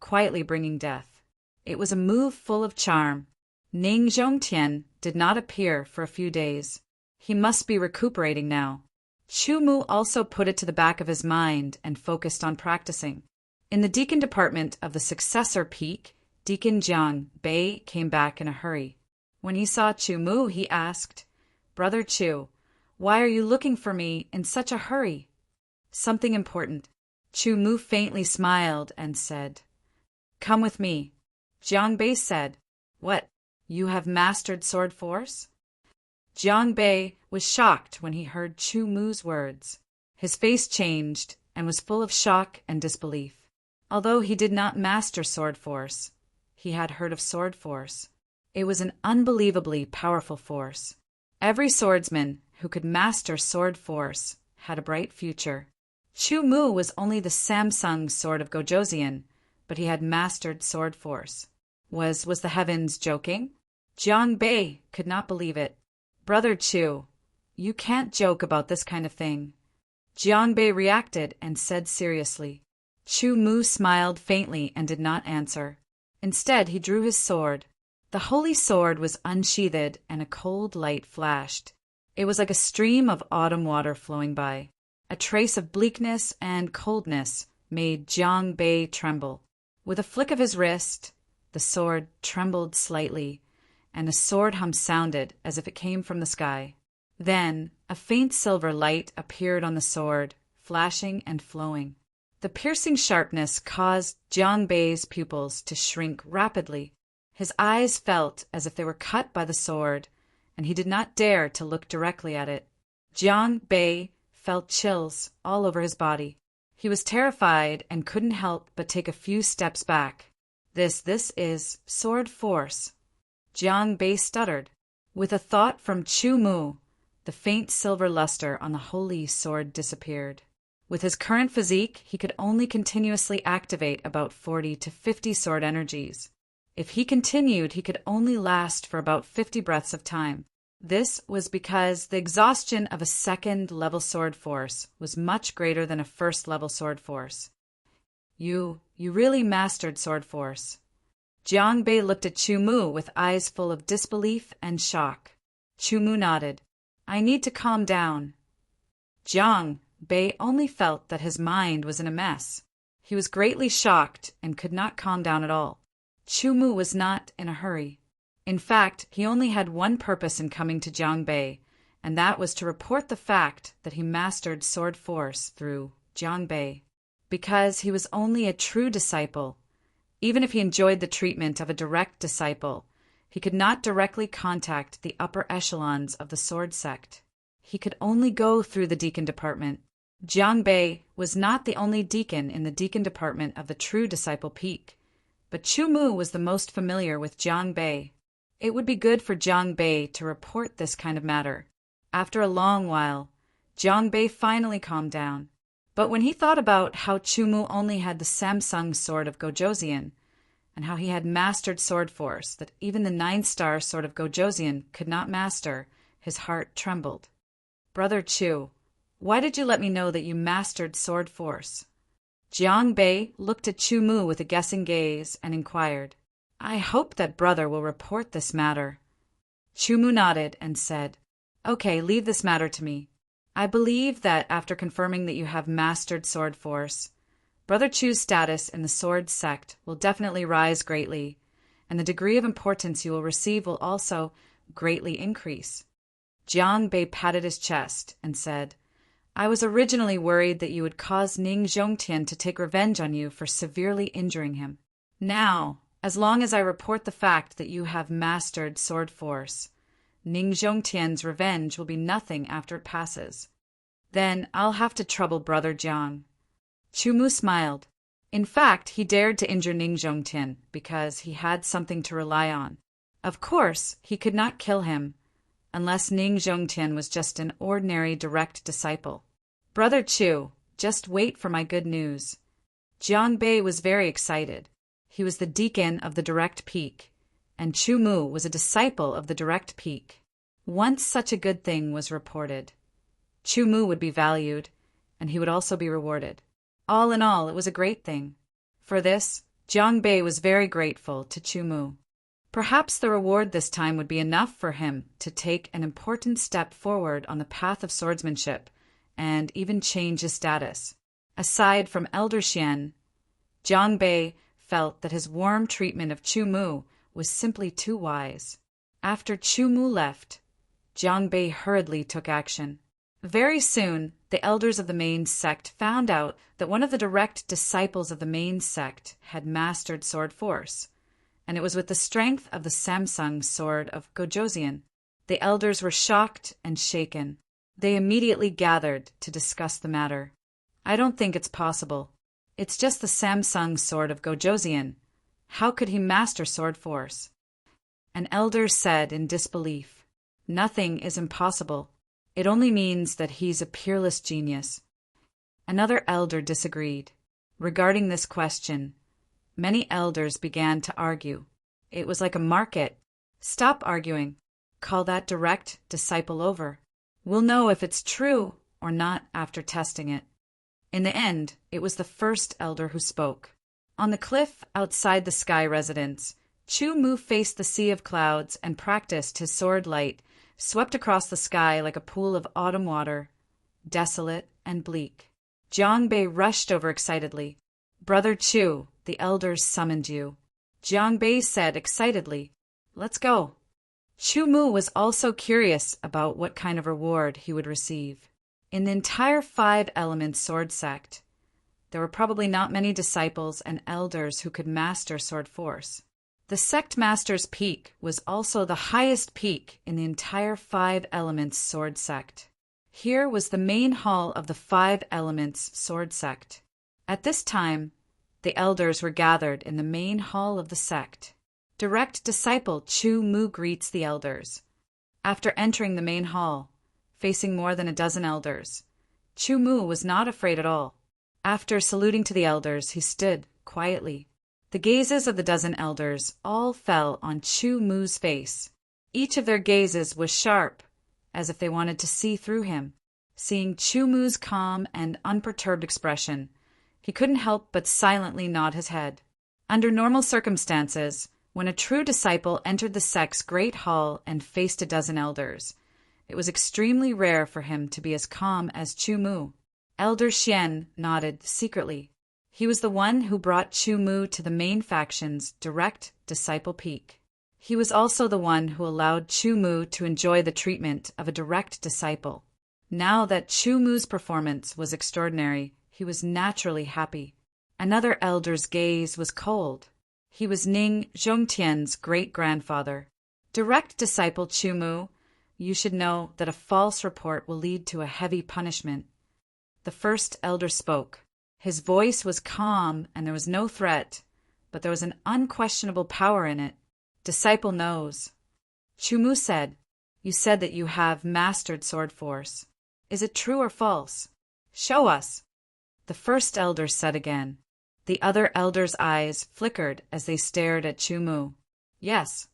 quietly bringing death. It was a move full of charm. Ning Zhongtian did not appear for a few days. He must be recuperating now. Chu Mu also put it to the back of his mind and focused on practicing. In the deacon department of the successor peak, Deacon Jiang Bei came back in a hurry. When he saw Chu Mu, he asked, "Brother Chu, why are you looking for me in such a hurry?" "Something important." Chu Mu faintly smiled and said, "Come with me." Jiang Bei said, "What? You have mastered sword force?" Jiang Bei was shocked when he heard Chu Mu's words. His face changed and was full of shock and disbelief. Although he did not master sword force, he had heard of sword force. It was an unbelievably powerful force. Every swordsman who could master sword force had a bright future. Chu Mu was only the Samsung sword of Gojoseon, but he had mastered sword force. Was the heavens joking? Jiang Bei could not believe it. "Brother Chu, you can't joke about this kind of thing." Jiang Bei reacted and said seriously. Chu Mu smiled faintly and did not answer. Instead, he drew his sword. The holy sword was unsheathed and a cold light flashed. It was like a stream of autumn water flowing by. A trace of bleakness and coldness made Jiang Bei tremble. With a flick of his wrist, the sword trembled slightly, and a sword hum sounded as if it came from the sky. Then a faint silver light appeared on the sword, flashing and flowing. The piercing sharpness caused Jiang Bei's pupils to shrink rapidly. His eyes felt as if they were cut by the sword, and he did not dare to look directly at it. Jiang Bei felt chills all over his body. He was terrified and couldn't help but take a few steps back. This is sword force." Jiang Bei stuttered. With a thought from Chu Mu, the faint silver luster on the holy sword disappeared. With his current physique, he could only continuously activate about 40 to 50 sword energies. If he continued, he could only last for about 50 breaths of time. This was because the exhaustion of a second-level sword force was much greater than a first-level sword force. You really mastered sword force." Jiang Bei looked at Chu Mu with eyes full of disbelief and shock. Chu Mu nodded. "I need to calm down." Jiang Bei only felt that his mind was in a mess. He was greatly shocked and could not calm down at all. Chu Mu was not in a hurry. In fact, he only had one purpose in coming to Jiang Bei, and that was to report the fact that he mastered sword force through Jiang Bei. Because he was only a true disciple, even if he enjoyed the treatment of a direct disciple, he could not directly contact the upper echelons of the sword sect. He could only go through the deacon department. Jiang Bei was not the only deacon in the deacon department of the true disciple peak, but Chu Mu was the most familiar with Jiang Bei. It would be good for Jiang Bei to report this kind of matter. After a long while, Jiang Bei finally calmed down. But when he thought about how Chu Mu only had the Samsung sword of Gojoseon, and how he had mastered sword force that even the 9-star sword of Gojoseon could not master, his heart trembled. "Brother Chu, why did you let me know that you mastered sword force?" Jiang Bei looked at Chu Mu with a guessing gaze and inquired, "I hope that brother will report this matter." Chu Mu nodded and said, "Okay, leave this matter to me. I believe that after confirming that you have mastered sword force, Brother Chu's status in the sword sect will definitely rise greatly, and the degree of importance you will receive will also greatly increase." Jiang Bei patted his chest and said, "I was originally worried that you would cause Ning Zhongtian to take revenge on you for severely injuring him. Now, as long as I report the fact that you have mastered sword force, Ning Zhongtian's revenge will be nothing after it passes. Then I'll have to trouble Brother Jiang." Chu Mu smiled. In fact, he dared to injure Ning Zhongtian because he had something to rely on. Of course, he could not kill him, unless Ning Zhongtian was just an ordinary direct disciple. "Brother Chu, just wait for my good news." Jiang Bei was very excited. He was the deacon of the Direct Peak, and Chu Mu was a disciple of the Direct Peak. Once such a good thing was reported, Chu Mu would be valued, and he would also be rewarded. All in all, it was a great thing. For this, Jiang Bei was very grateful to Chu Mu. Perhaps the reward this time would be enough for him to take an important step forward on the path of swordsmanship and even change his status. Aside from Elder Xian, Jiang Bei felt that his warm treatment of Chu Mu was simply too wise. After Chu Mu left, Jiang Bei hurriedly took action. Very soon, the elders of the main sect found out that one of the direct disciples of the main sect had mastered sword force, and it was with the strength of the Samsung sword of Gojoseon. The elders were shocked and shaken. They immediately gathered to discuss the matter. "I don't think it's possible. It's just the Samsung sword of Gojoseon. How could he master sword force?" An elder said in disbelief, "Nothing is impossible. It only means that he's a peerless genius." Another elder disagreed. Regarding this question, many elders began to argue. It was like a market. "Stop arguing. Call that direct disciple over. We'll know if it's true or not after testing it." In the end, it was the first elder who spoke. On the cliff outside the Sky Residence, Chu Mu faced the sea of clouds and practiced his sword light, swept across the sky like a pool of autumn water, desolate and bleak. Jiang Bei rushed over excitedly. "Brother Chu, the elders summoned you." Jiang Bei said excitedly, "Let's go." Chu Mu was also curious about what kind of reward he would receive. In the entire 5 Elements sword sect, there were probably not many disciples and elders who could master sword force. The sect master's peak was also the highest peak in the entire 5 Elements sword sect. Here was the main hall of the 5 Elements sword sect. At this time, the elders were gathered in the main hall of the sect. Direct disciple Chu Mu greets the elders. After entering the main hall, facing more than a dozen elders, Chu Mu was not afraid at all. After saluting to the elders, he stood quietly. The gazes of the dozen elders all fell on Chu Mu's face. Each of their gazes was sharp, as if they wanted to see through him. Seeing Chu Mu's calm and unperturbed expression, he couldn't help but silently nod his head. Under normal circumstances, when a true disciple entered the sect's great hall and faced a dozen elders, it was extremely rare for him to be as calm as Chu Mu. Elder Xian nodded secretly. He was the one who brought Chu Mu to the main faction's direct disciple peak. He was also the one who allowed Chu Mu to enjoy the treatment of a direct disciple. Now that Chu Mu's performance was extraordinary, he was naturally happy. Another elder's gaze was cold. He was Ning Zhongtian's great-grandfather. "Direct disciple Chu Mu, you should know that a false report will lead to a heavy punishment." The first elder spoke. His voice was calm and there was no threat, but there was an unquestionable power in it. "Disciple knows." Chu Mu said, "You said that you have mastered sword force. Is it true or false? Show us. The first elder said again. The other elders' eyes flickered as they stared at Chu Mu. Yes.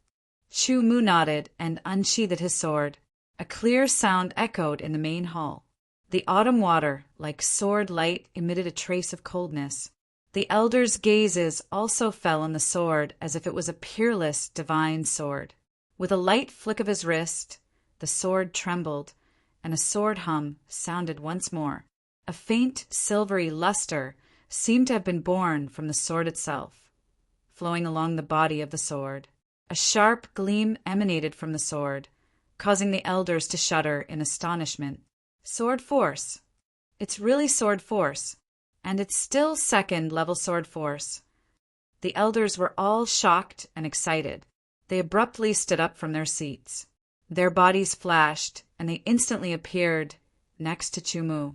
Chu Mu nodded and unsheathed his sword. A clear sound echoed in the main hall. The autumn water, like sword light, emitted a trace of coldness. The elders' gazes also fell on the sword as if it was a peerless, divine sword. With a light flick of his wrist, the sword trembled, and a sword hum sounded once more. A faint, silvery luster seemed to have been born from the sword itself, flowing along the body of the sword. A sharp gleam emanated from the sword, causing the elders to shudder in astonishment. Sword force. It's really sword force, and it's still second-level sword force. The elders were all shocked and excited. They abruptly stood up from their seats. Their bodies flashed, and they instantly appeared next to Chu Mu.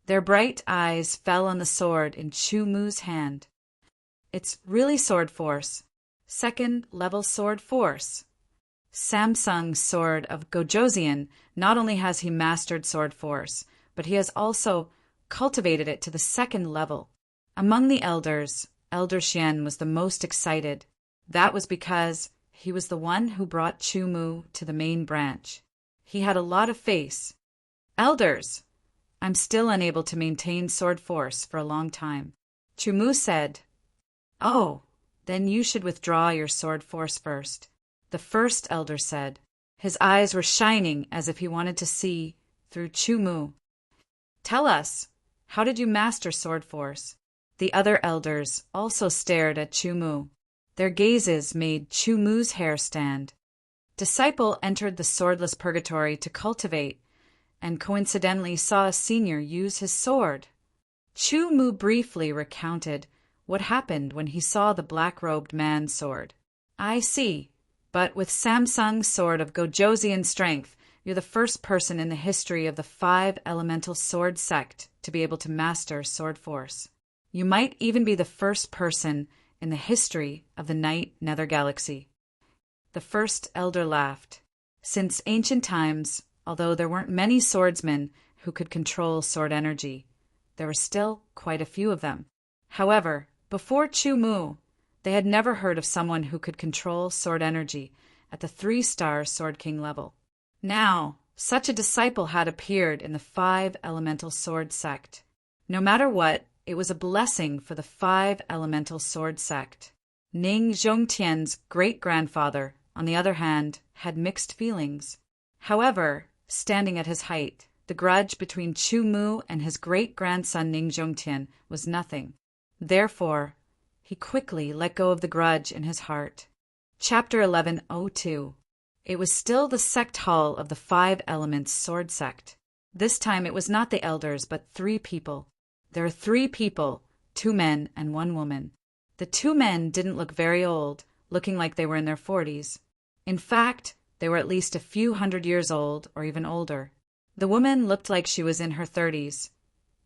Their bright eyes fell on the sword in Chu Mu's hand. It's really sword force. Second-level sword force. Samsung's sword of Gojoseon, not only has he mastered sword force, but he has also cultivated it to the second level. Among the elders, Elder Xian was the most excited. That was because he was the one who brought Chu Mu to the main branch. He had a lot of faith. Elders, I'm still unable to maintain sword force for a long time. Chu Mu said, Oh, then you should withdraw your sword force first. The first elder said. His eyes were shining as if he wanted to see through Chu Mu. Tell us, how did you master sword force? The other elders also stared at Chu Mu. Their gazes made Chu Mu's hair stand. Disciple entered the swordless purgatory to cultivate, and coincidentally saw a senior use his sword. Chu Mu briefly recounted what happened when he saw the black-robed man's sword. I see, but with Samsung's sword of Gojoseon strength, you're the first person in the history of the 5 elemental sword sect to be able to master sword force. You might even be the first person in the history of the Night Nether Galaxy. The first elder laughed. Since ancient times, although there weren't many swordsmen who could control sword energy, there were still quite a few of them. However, before Chu Mu, they had never heard of someone who could control sword energy at the 3-star Sword King level. Now, such a disciple had appeared in the 5 elemental sword sect. No matter what, it was a blessing for the 5 elemental sword sect. Ning Zhongtian's great-grandfather, on the other hand, had mixed feelings. However, standing at his height, the grudge between Chu Mu and his great-grandson Ning Zhongtian was nothing. Therefore, he quickly let go of the grudge in his heart. Chapter 1102. It was still the sect hall of the 5 elements sword sect. This time it was not the elders, but 3 people. There were 3 people, 2 men and 1 woman. The 2 men didn't look very old, looking like they were in their 40s. In fact, they were at least a few hundred years old or even older. The woman looked like she was in her 30s,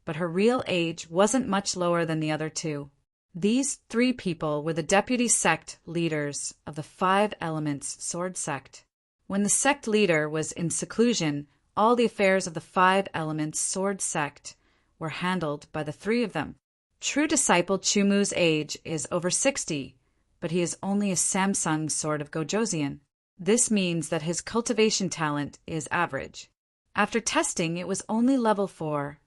but her real age wasn't much lower than the other 2. These 3 people were the deputy sect leaders of the 5 elements sword sect. When the sect leader was in seclusion, all the affairs of the 5 elements sword sect were handled by the 3 of them. True disciple Chu Mu's age is over 60, but he is only a Samsung sword of Gojoseon. This means that his cultivation talent is average. After testing, it was only level 4.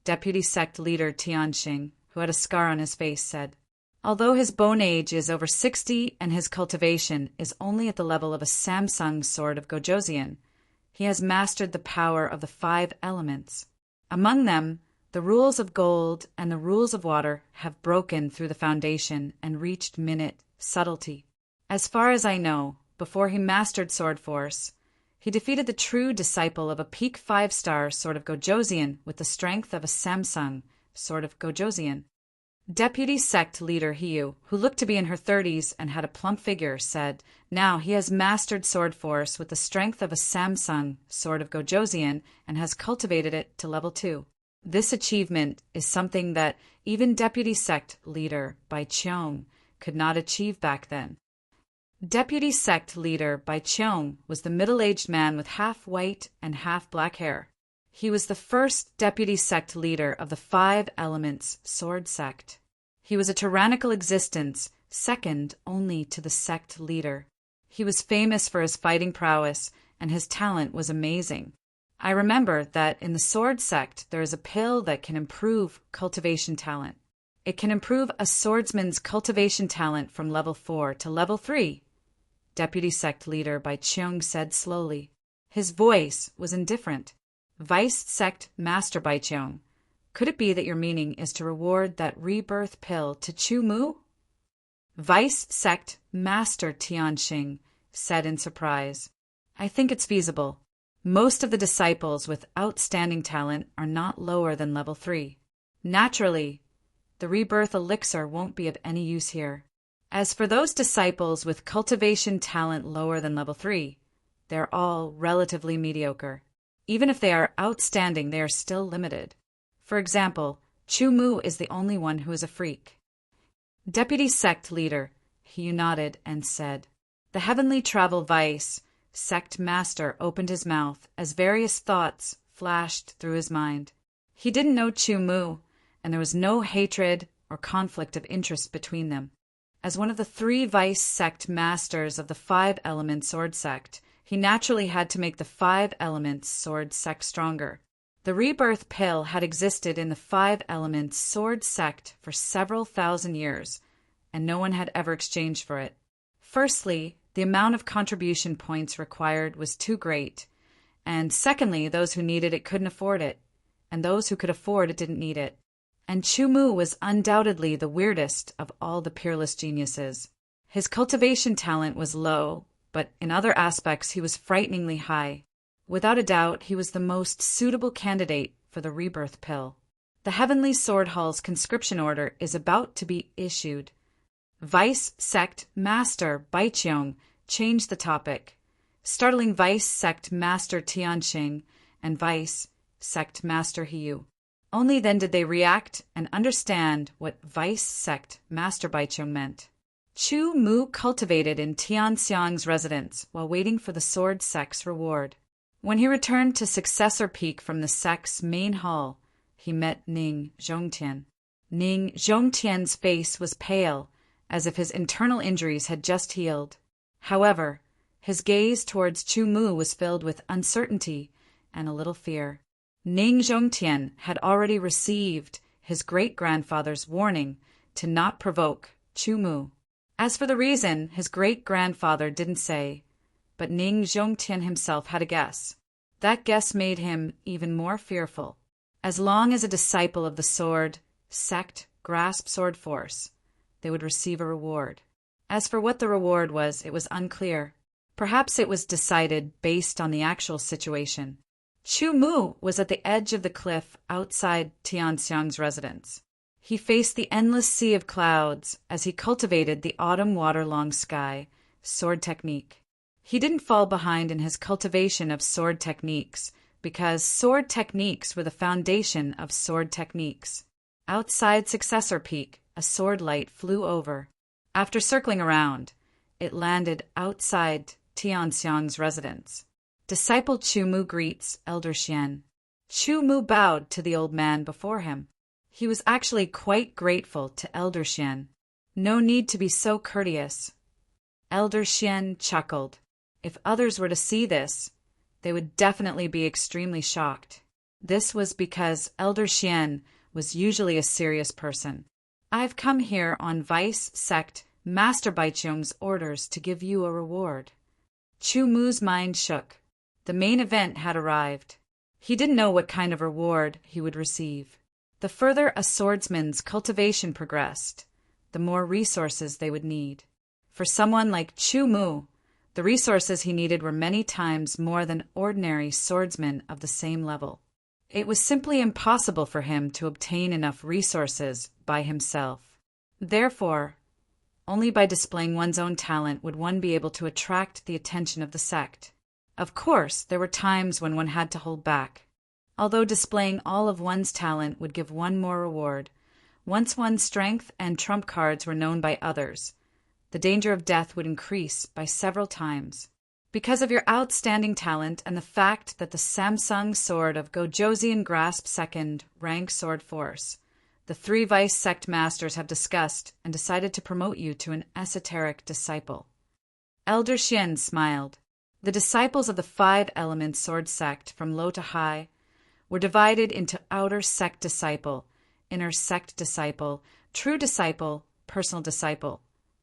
Deputy sect leader Tianxing, who had a scar on his face, said, Although his bone age is over 60 and his cultivation is only at the level of a Samsung sword of Gojoseon, he has mastered the power of the 5 elements. Among them, the rules of gold and the rules of water have broken through the foundation and reached minute subtlety. As far as I know, before he mastered sword force, he defeated the true disciple of a peak 5-star sword of Gojoseon with the strength of a Samsung sword of Gojoseon. Deputy sect leader Hiyu, who looked to be in her 30s and had a plump figure, said, Now he has mastered sword force with the strength of a Samsung sword of Gojoseon and has cultivated it to level 2. This achievement is something that even deputy sect leader Bai Qiong could not achieve back then. Deputy sect leader Bai Qiong was the middle-aged man with half white and half black hair. He was the first deputy sect leader of the Five Elements Sword Sect. He was a tyrannical existence, second only to the sect leader. He was famous for his fighting prowess, and his talent was amazing. I remember that in the Sword Sect there is a pill that can improve cultivation talent. It can improve a swordsman's cultivation talent from level 4 to level 3, Deputy Sect Leader Bai Cheong said slowly. His voice was indifferent. Vice Sect Master Bai Cheong, could it be that your meaning is to reward that rebirth pill to Chu Mu? Vice Sect Master Tianxing said in surprise. I think it's feasible. Most of the disciples with outstanding talent are not lower than level 3. Naturally, the rebirth elixir won't be of any use here. As for those disciples with cultivation talent lower than level 3, they're all relatively mediocre. Even if they are outstanding, they are still limited. For example, Chu Mu is the only one who is a freak. Deputy Sect Leader, he nodded and said. The Heavenly Travel Vice Sect Master opened his mouth as various thoughts flashed through his mind. He didn't know Chu Mu, and there was no hatred or conflict of interest between them. As one of the 3 Vice Sect Masters of the Five Elements Sword Sect, he naturally had to make the Five Elements Sword Sect stronger. The rebirth pill had existed in the Five Elements Sword Sect for several thousand years, and no one had ever exchanged for it. Firstly, the amount of contribution points required was too great, and secondly, those who needed it couldn't afford it, and those who could afford it didn't need it. And Chu Mu was undoubtedly the weirdest of all the peerless geniuses. His cultivation talent was low, but in other aspects he was frighteningly high. Without a doubt, he was the most suitable candidate for the rebirth pill. The Heavenly Sword Hall's conscription order is about to be issued. Vice Sect Master Bai Cheong changed the topic, startling Vice Sect Master Tianxing and Vice Sect Master Hiyu. Only then did they react and understand what Vice Sect Master Bai Cheong meant. Chu Mu cultivated in Tianxiang's residence while waiting for the Sword Sect's reward. When he returned to Successor Peak from the sect's main hall, he met Ning Zhongtian. Ning Zhongtian's face was pale, as if his internal injuries had just healed. However, his gaze towards Chu Mu was filled with uncertainty and a little fear. Ning Zhongtian had already received his great-grandfather's warning to not provoke Chu Mu. As for the reason, his great-grandfather didn't say, but Ning Zhongtian himself had a guess. That guess made him even more fearful. As long as a disciple of the Sword Sect grasped sword force, they would receive a reward. As for what the reward was, it was unclear. Perhaps it was decided based on the actual situation. Chu Mu was at the edge of the cliff outside Tianxiang's residence. He faced the endless sea of clouds as he cultivated the autumn water-long sky sword technique. He didn't fall behind in his cultivation of sword techniques because sword techniques were the foundation of sword techniques. Outside Successor Peak, a sword light flew over. After circling around, it landed outside Tianxiang's residence. Disciple Chu Mu greets Elder Xian. Chu Mu bowed to the old man before him. He was actually quite grateful to Elder Xian. No need to be so courteous. Elder Xian chuckled. If others were to see this, they would definitely be extremely shocked. This was because Elder Xian was usually a serious person. I've come here on Vice Sect Master Bai Cheong's orders to give you a reward. Chu Mu's mind shook. The main event had arrived. He didn't know what kind of reward he would receive. The further a swordsman's cultivation progressed, the more resources they would need. For someone like Chu Mu, the resources he needed were many times more than ordinary swordsmen of the same level. It was simply impossible for him to obtain enough resources by himself. Therefore, only by displaying one's own talent would one be able to attract the attention of the sect. Of course, there were times when one had to hold back. Although displaying all of one's talent would give one more reward, once one's strength and trump cards were known by others, the danger of death would increase by several times. Because of your outstanding talent and the fact that the Samsung sword of Gojoseon grasps second rank sword force, the three vice sect masters have discussed and decided to promote you to an esoteric disciple. Elder Xian smiled. The disciples of the five elements sword sect from low to high were divided into outer sect disciple, inner sect disciple, true disciple, personal disciple,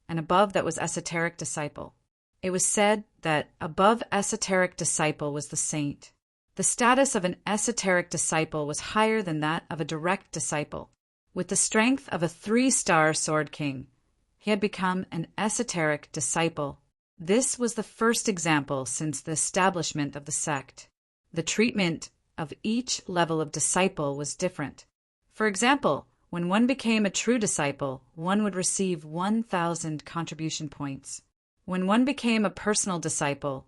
and above that was esoteric disciple. It was said that above esoteric disciple was the saint. The status of an esoteric disciple was higher than that of a direct disciple. With the strength of a 3-star sword king, he had become an esoteric disciple. This was the first example since the establishment of the sect. The treatment of each level of disciple was different. For example, when one became a true disciple, one would receive 1,000 contribution points. When one became a personal disciple,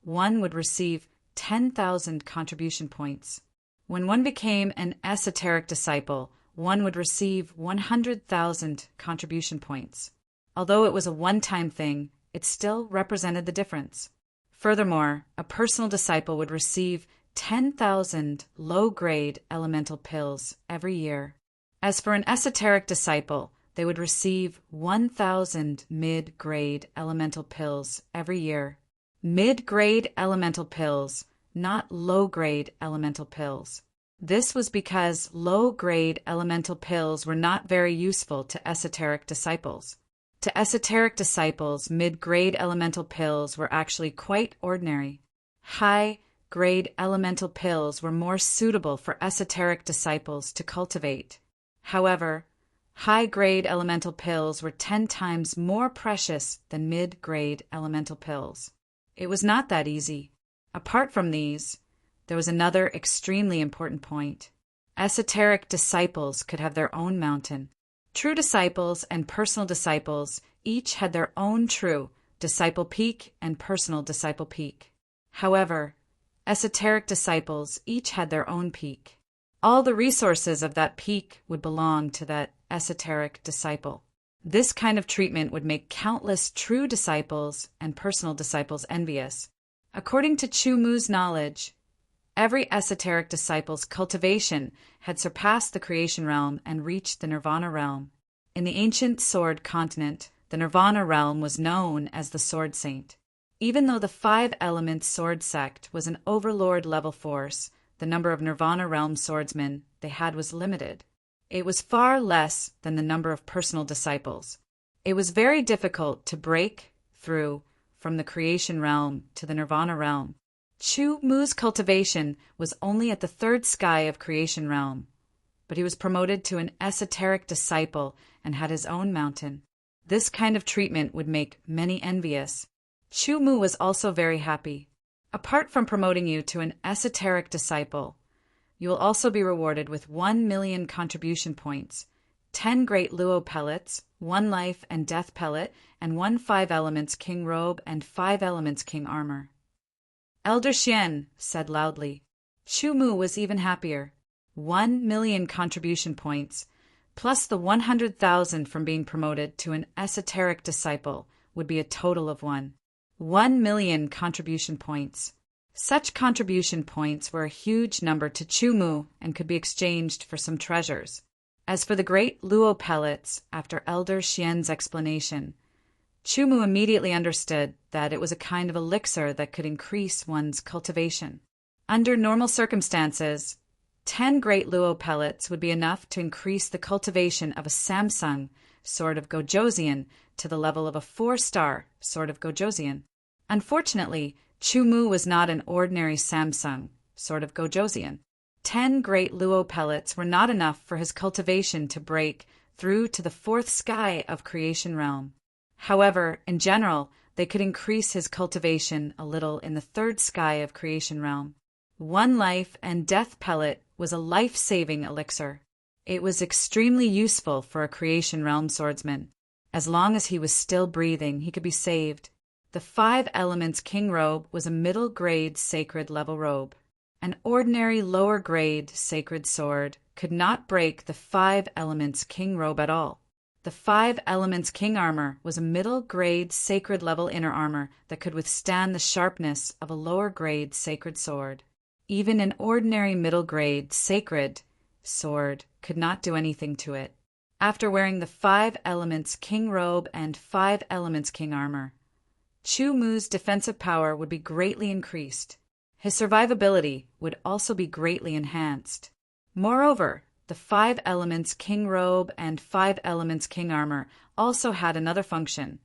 one would receive 10,000 contribution points. When one became an esoteric disciple, one would receive 100,000 contribution points. Although it was a one-time thing, it still represented the difference. Furthermore, a personal disciple would receive 10,000 low-grade elemental pills every year. As for an esoteric disciple, they would receive 1,000 mid-grade elemental pills every year. Mid-grade elemental pills, not low-grade elemental pills. This was because low-grade elemental pills were not very useful to esoteric disciples. To esoteric disciples, mid-grade elemental pills were actually quite ordinary. High-grade elemental pills were more suitable for esoteric disciples to cultivate. However, high-grade elemental pills were 10 times more precious than mid-grade elemental pills. It was not that easy. Apart from these, there was another extremely important point. Esoteric disciples could have their own mountain. True disciples and personal disciples each had their own true disciple peak and personal disciple peak. However, esoteric disciples each had their own peak. All the resources of that peak would belong to that esoteric disciple. This kind of treatment would make countless true disciples and personal disciples envious. According to Chu Mu's knowledge, every esoteric disciple's cultivation had surpassed the creation realm and reached the nirvana realm. In the ancient sword continent, the nirvana realm was known as the Sword Saint. Even though the 5-element sword sect was an overlord level force, the number of nirvana realm swordsmen they had was limited. It was far less than the number of personal disciples. It was very difficult to break through from the creation realm to the nirvana realm. Chu Mu's cultivation was only at the 3rd sky of creation realm, but he was promoted to an esoteric disciple and had his own mountain. This kind of treatment would make many envious. Chu Mu was also very happy. Apart from promoting you to an esoteric disciple, you will also be rewarded with 1 million contribution points, 10 great luo pellets, 1 life and death pellet, and 1 5 elements king robe and 5 elements king armor. Elder Xian said loudly. Chu Mu was even happier. 1 million contribution points, plus the 100,000 from being promoted to an esoteric disciple, would be a total of 1 million contribution points. Such contribution points were a huge number to Chu Mu and could be exchanged for some treasures. As for the great luo pellets, after Elder Xian's explanation, Chu Mu immediately understood that it was a kind of elixir that could increase one's cultivation. Under normal circumstances, 10 great luo pellets would be enough to increase the cultivation of a Samsung sword of Gojoseon to the level of a 4-star sword of Gojoseon. Unfortunately, Chu Mu was not an ordinary Samsung sword of Gojoseon. 10 great luo pellets were not enough for his cultivation to break through to the 4th sky of creation realm. However, in general, they could increase his cultivation a little in the 3rd sky of creation realm. 1 life and death pellet was a life-saving elixir. It was extremely useful for a creation realm swordsman. As long as he was still breathing, he could be saved. The 5 elements king robe was a middle-grade sacred level robe. An ordinary lower-grade sacred sword could not break the 5 elements king robe at all. The 5 Elements King armor was a middle-grade sacred level inner armor that could withstand the sharpness of a lower-grade sacred sword. Even an ordinary middle-grade sacred sword could not do anything to it. After wearing the 5 Elements King robe and 5 Elements King armor, Chu Mu's defensive power would be greatly increased. His survivability would also be greatly enhanced. Moreover, the 5 Elements King robe and 5 Elements King armor also had another function,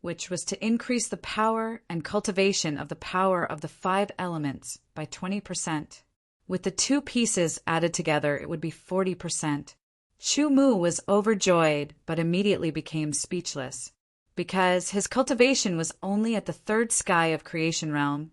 which was to increase the power and cultivation of the power of the 5 elements by 20%. With the 2 pieces added together, it would be 40%. Chu Mu was overjoyed but immediately became speechless. Because his cultivation was only at the 3rd sky of creation realm,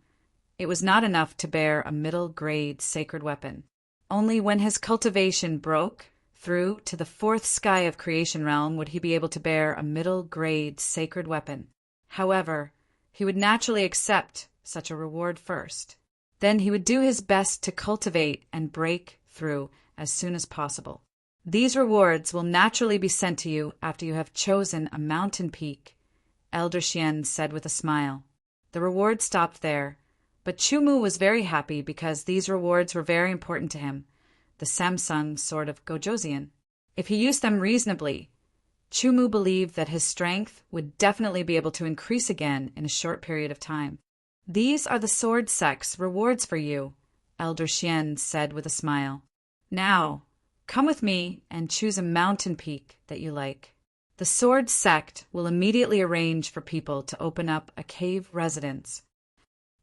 it was not enough to bear a middle-grade sacred weapon. Only when his cultivation broke through to the 4th sky of creation realm would he be able to bear a middle-grade sacred weapon. However, he would naturally accept such a reward first. Then he would do his best to cultivate and break through as soon as possible. These rewards will naturally be sent to you after you have chosen a mountain peak, Elder Xian said with a smile. The reward stopped there, but Chu Mu was very happy because these rewards were very important to him, the Samsung Sword of Gojoseon. If he used them reasonably, Chu Mu believed that his strength would definitely be able to increase again in a short period of time. These are the sword sect's rewards for you, Elder Xian said with a smile. Now, come with me and choose a mountain peak that you like. The sword sect will immediately arrange for people to open up a cave residence.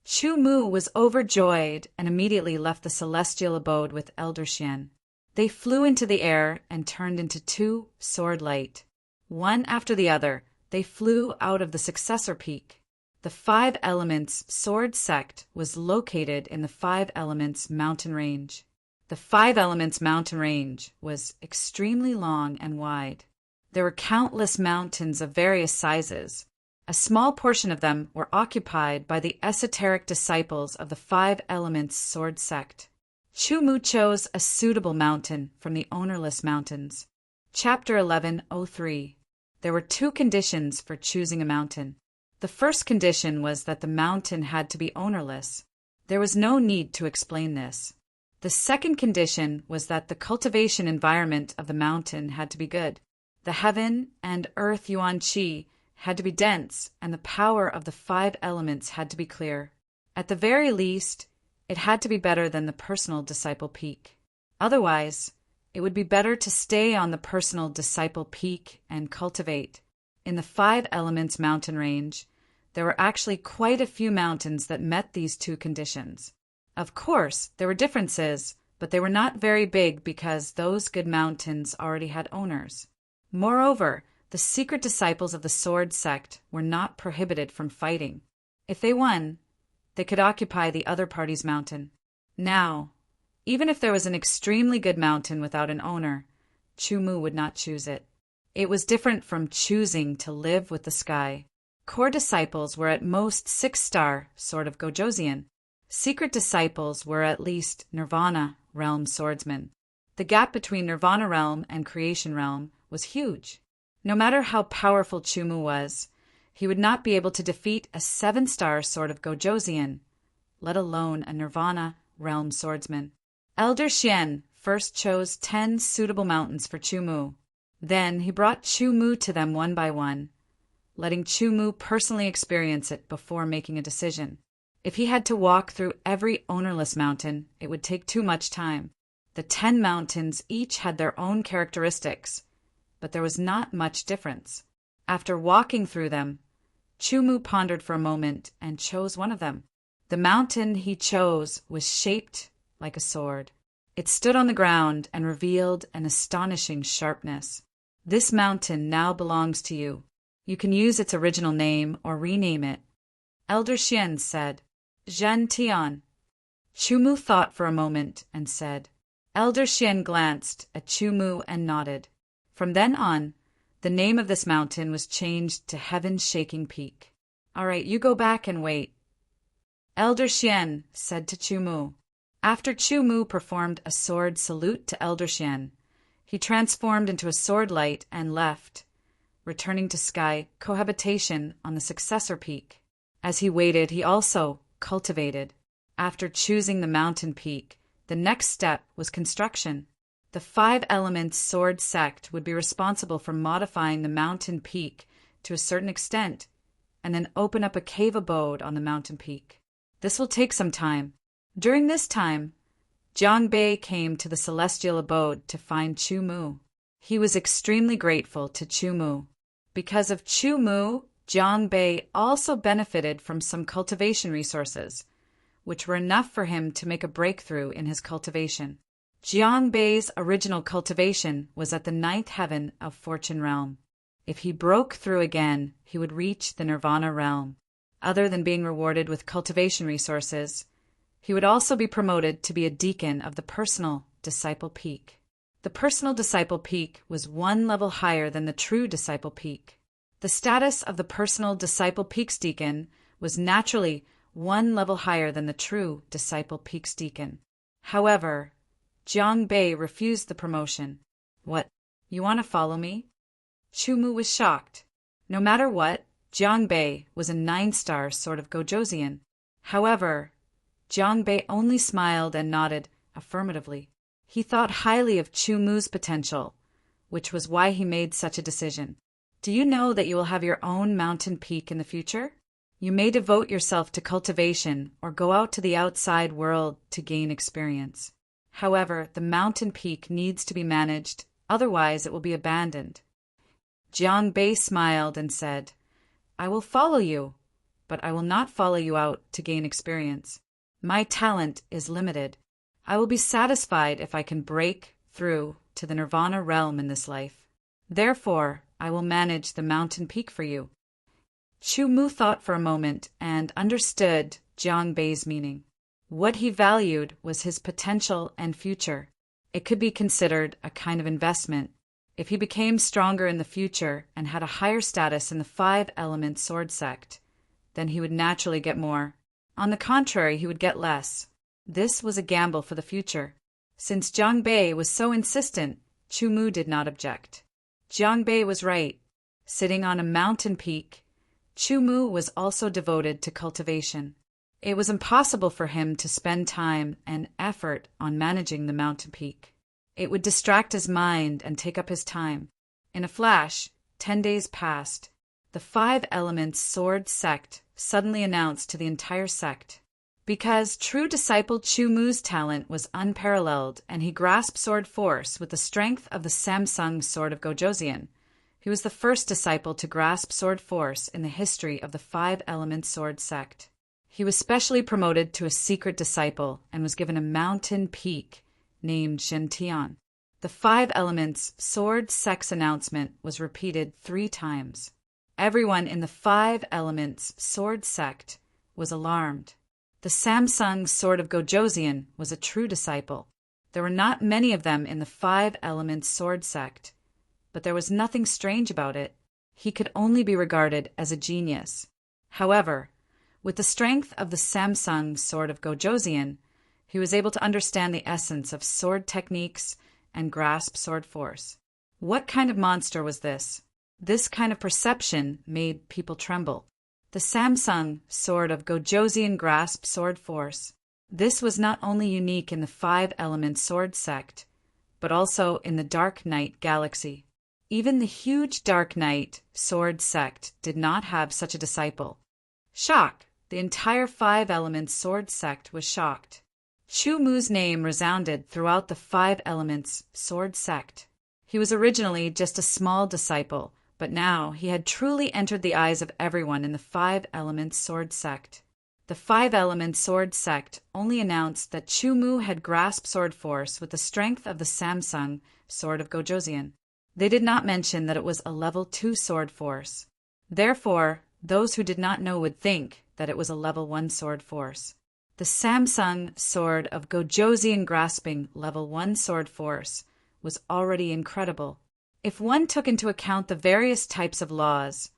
Chu Mu was overjoyed and immediately left the celestial abode with Elder Xian. They flew into the air and turned into 2 sword light. One after the other, they flew out of the successor peak. The 5 Elements Sword Sect was located in the 5 Elements Mountain Range. The 5 Elements Mountain Range was extremely long and wide. There were countless mountains of various sizes. A small portion of them were occupied by the esoteric disciples of the 5 Elements Sword Sect. Chu Mu chose a suitable mountain from the ownerless mountains. Chapter 11:03. There were 2 conditions for choosing a mountain. The first condition was that the mountain had to be ownerless. There was no need to explain this. The second condition was that the cultivation environment of the mountain had to be good. The heaven and earth yuan qi had to be dense, and the power of the 5 elements had to be clear. At the very least, it had to be better than the personal disciple peak. Otherwise, it would be better to stay on the personal disciple peak and cultivate. In the 5 elements mountain range, there were actually quite a few mountains that met these 2 conditions. Of course, there were differences, but they were not very big because those good mountains already had owners. Moreover, the secret disciples of the sword sect were not prohibited from fighting. If they won, they could occupy the other party's mountain. Now, even if there was an extremely good mountain without an owner, Chu Mu would not choose it. It was different from choosing to live with the sky. Core disciples were at most 6-star Sword of Gojoseon. Secret disciples were at least Nirvana realm swordsmen. The gap between Nirvana realm and Creation realm was huge. No matter how powerful Chu Mu was, he would not be able to defeat a 7-star Sword of Gojoseon, let alone a Nirvana realm swordsman. Elder Xian first chose 10 suitable mountains for Chu Mu. Then he brought Chu Mu to them one by one, letting Chu Mu personally experience it before making a decision. If he had to walk through every ownerless mountain, it would take too much time. The 10 mountains each had their own characteristics, but there was not much difference. After walking through them, Chu Mu pondered for a moment and chose one of them. The mountain he chose was shaped like a sword. It stood on the ground and revealed an astonishing sharpness. This mountain now belongs to you. You can use its original name or rename it. Elder Xian said, Zhen Tian. Chu Mu thought for a moment and said. Elder Xian glanced at Chu Mu and nodded. From then on, the name of this mountain was changed to Heaven-Shaking Peak. All right, you go back and wait. Elder Xian said to Chu Mu. After Chu Mu performed a sword salute to Elder Xian, he transformed into a sword light and left, returning to sky cohabitation on the successor peak. As he waited, he also cultivated. After choosing the mountain peak, the next step was construction. The Five Elements Sword sect would be responsible for modifying the mountain peak to a certain extent, and then open up a cave abode on the mountain peak. This will take some time. During this time, Jiang Bei came to the celestial abode to find Chu Mu. He was extremely grateful to Chu Mu. Because of Chu Mu, Jiang Bei also benefited from some cultivation resources, which were enough for him to make a breakthrough in his cultivation. Jiang Bei's original cultivation was at the ninth heaven of Fortune Realm. If he broke through again, he would reach the Nirvana Realm. Other than being rewarded with cultivation resources, he would also be promoted to be a deacon of the Personal Disciple Peak. The Personal Disciple Peak was one level higher than the True Disciple Peak. The status of the Personal Disciple Peak's deacon was naturally one level higher than the True Disciple Peak's deacon. However, Jiang Bei refused the promotion. "What? You want to follow me?" Chu Mu was shocked. No matter what, Jiang Bei was a 9-star sort of Gojosian. However, Jiang Bei only smiled and nodded affirmatively. He thought highly of Chu Mu's potential, which was why he made such a decision. Do you know that you will have your own mountain peak in the future? You may devote yourself to cultivation or go out to the outside world to gain experience. However, the mountain peak needs to be managed, otherwise it will be abandoned. Jiang Bei smiled and said, "I will follow you, but I will not follow you out to gain experience. My talent is limited. I will be satisfied if I can break through to the Nirvana realm in this life. Therefore, I will manage the mountain peak for you." Chu Mu thought for a moment and understood Jiang Bei's meaning. What he valued was his potential and future. It could be considered a kind of investment. If he became stronger in the future and had a higher status in the Five Elements Sword sect, then he would naturally get more. On the contrary, he would get less. This was a gamble for the future. Since Jiang Bei was so insistent, Chu Mu did not object. Jiang Bei was right. Sitting on a mountain peak, Chu Mu was also devoted to cultivation. It was impossible for him to spend time and effort on managing the mountain peak. It would distract his mind and take up his time. In a flash, 10 days passed. The Five Elements Sword sect suddenly announced to the entire sect. Because true disciple Chu Mu's talent was unparalleled and he grasped sword force with the strength of the Samsung sword of Gojosian, he was the first disciple to grasp sword force in the history of the Five Elements Sword sect. He was specially promoted to a secret disciple and was given a mountain peak named Zhentian. The Five Elements Sword sect's announcement was repeated 3 times. Everyone in the Five Elements Sword sect was alarmed. The Samsung sword of Gojosian was a true disciple. There were not many of them in the Five Elements Sword sect, but there was nothing strange about it. He could only be regarded as a genius. However, with the strength of the Samsung sword of Gojosian, he was able to understand the essence of sword techniques and grasp sword force. What kind of monster was this? This kind of perception made people tremble. The Samsung sword of Gojosian grasped sword force. This was not only unique in the Five Elements Sword sect, but also in the Dark Knight galaxy. Even the huge Dark Knight sword sect did not have such a disciple. Shock! The entire Five Elements Sword sect was shocked. Chu Mu's name resounded throughout the Five Elements Sword sect. He was originally just a small disciple, but now he had truly entered the eyes of everyone in the Five Elements Sword sect. The Five Elements Sword sect only announced that Chu Mu had grasped sword force with the strength of the Samsung sword of Gojosian. They did not mention that it was a level 2 sword force. Therefore, those who did not know would think that it was a level 1 sword force. The Samsung sword of Gojosian grasping level 1 sword force was already incredible. If one took into account the various types of laws,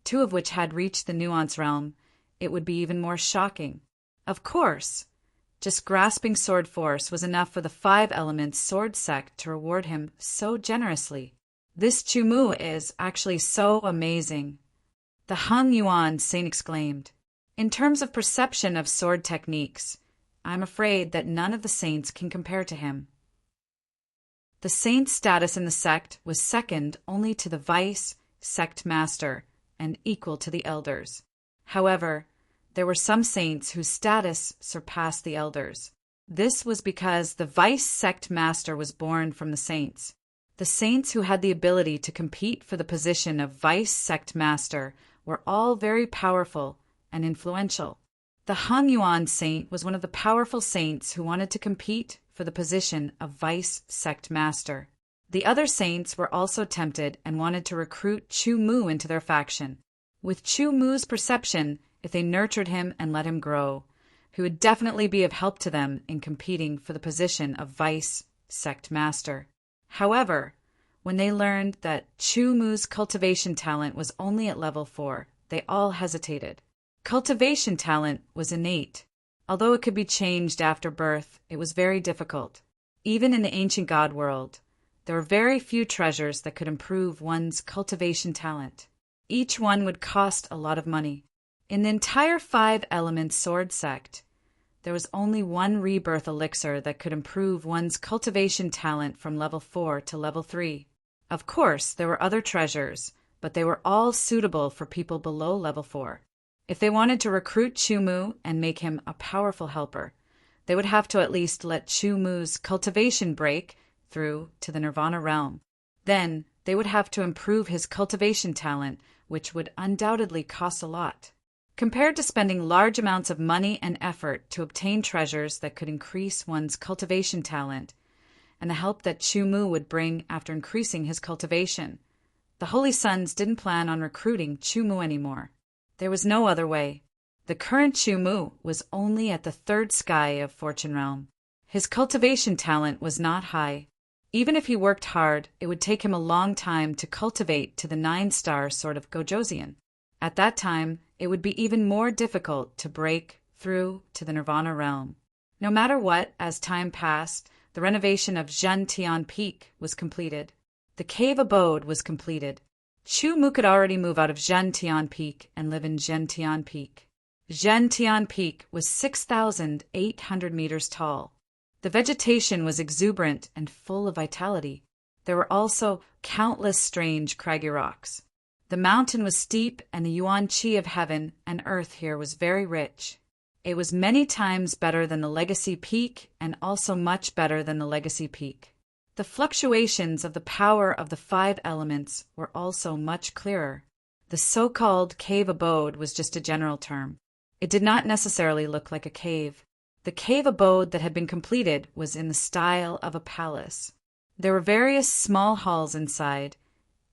2 of which had reached the nuance realm, it would be even more shocking. Of course, just grasping sword force was enough for the Five Elements Sword sect to reward him so generously. This Chumu is actually so amazing. The Hung Yuan saint exclaimed. In terms of perception of sword techniques, I'm afraid that none of the saints can compare to him. The saint's status in the sect was second only to the vice sect master and equal to the elders. However, there were some saints whose status surpassed the elders. This was because the vice sect master was born from the saints. The saints who had the ability to compete for the position of vice sect master were all very powerful and influential. The Hung Yuan saint was one of the powerful saints who wanted to compete for the position of vice sect master. The other saints were also tempted and wanted to recruit Chu Mu into their faction. With Chu Mu's perception, if they nurtured him and let him grow, he would definitely be of help to them in competing for the position of vice sect master. However, when they learned that Chu Mu's cultivation talent was only at level 4, they all hesitated. Cultivation talent was innate. Although it could be changed after birth, it was very difficult. Even in the ancient god world, there were very few treasures that could improve one's cultivation talent. Each one would cost a lot of money. In the entire 5-element sword sect, there was only one rebirth elixir that could improve one's cultivation talent from level 4 to level 3. Of course, there were other treasures, but they were all suitable for people below level 4. If they wanted to recruit Chu Mu and make him a powerful helper, they would have to at least let Chu Mu's cultivation break through to the Nirvana realm. Then, they would have to improve his cultivation talent, which would undoubtedly cost a lot. Compared to spending large amounts of money and effort to obtain treasures that could increase one's cultivation talent, and the help that Chu Mu would bring after increasing his cultivation, the Holy Sons didn't plan on recruiting Chu Mu anymore. There was no other way. The current Chu Mu was only at the 3rd sky of Fortune Realm. His cultivation talent was not high. Even if he worked hard, it would take him a long time to cultivate to the 9-star sort of Gojosian. At that time, it would be even more difficult to break through to the Nirvana realm. No matter what, as time passed, the renovation of Zhentian Peak was completed. The cave abode was completed. Chu Mu could already move out of Zhentian Peak and live in Zhentian Peak. Zhentian Peak was 6,800 meters tall. The vegetation was exuberant and full of vitality. There were also countless strange craggy rocks. The mountain was steep, and the yuan qi of heaven and earth here was very rich. It was many times better than the Legacy Peak and also much better than the Legacy Peak. The fluctuations of the power of the 5 elements were also much clearer. The so-called cave abode was just a general term. It did not necessarily look like a cave. The cave abode that had been completed was in the style of a palace. There were various small halls inside,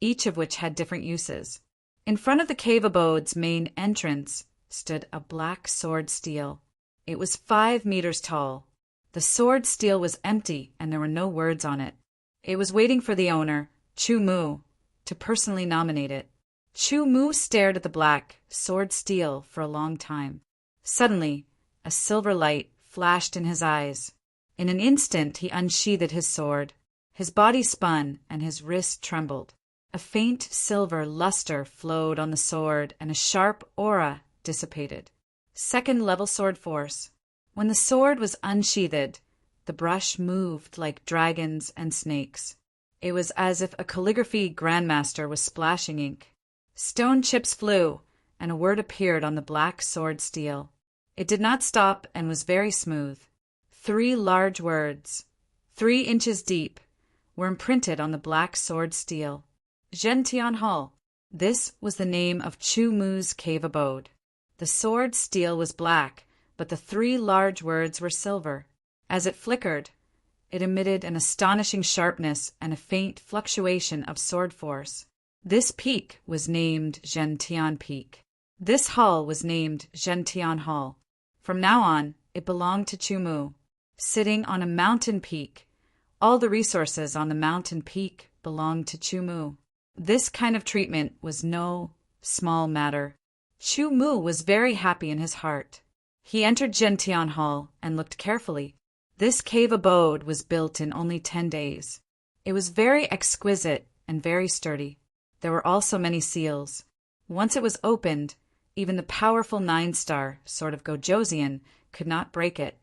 each of which had different uses. In front of the cave abode's main entrance stood a black sword steel. It was 5 meters tall. The sword steel was empty and there were no words on it. It was waiting for the owner, Chu Mu, to personally nominate it. Chu Mu stared at the black sword steel for a long time. Suddenly, a silver light flashed in his eyes. In an instant, he unsheathed his sword. His body spun and his wrist trembled. A faint silver luster flowed on the sword and a sharp aura dissipated. 2nd level sword force. When the sword was unsheathed, the brush moved like dragons and snakes. It was as if a calligraphy grandmaster was splashing ink. Stone chips flew, and a word appeared on the black sword steel. It did not stop and was very smooth. 3 large words, 3 inches deep, were imprinted on the black sword steel. Zhentian Hall. This was the name of Chu Mu's cave abode. The sword steel was black, but the 3 large words were silver. As it flickered, it emitted an astonishing sharpness and a faint fluctuation of sword force. This peak was named Zhentian Peak. This hall was named Zhentian Hall. From now on, it belonged to Chu Mu. Sitting on a mountain peak, all the resources on the mountain peak belonged to Chu Mu. This kind of treatment was no small matter. Chu Mu was very happy in his heart. He entered Zhentian Hall and looked carefully. This cave abode was built in only 10 days. It was very exquisite and very sturdy. There were also many seals. Once it was opened, even the powerful 9-star, sort of Gojosian, could not break it.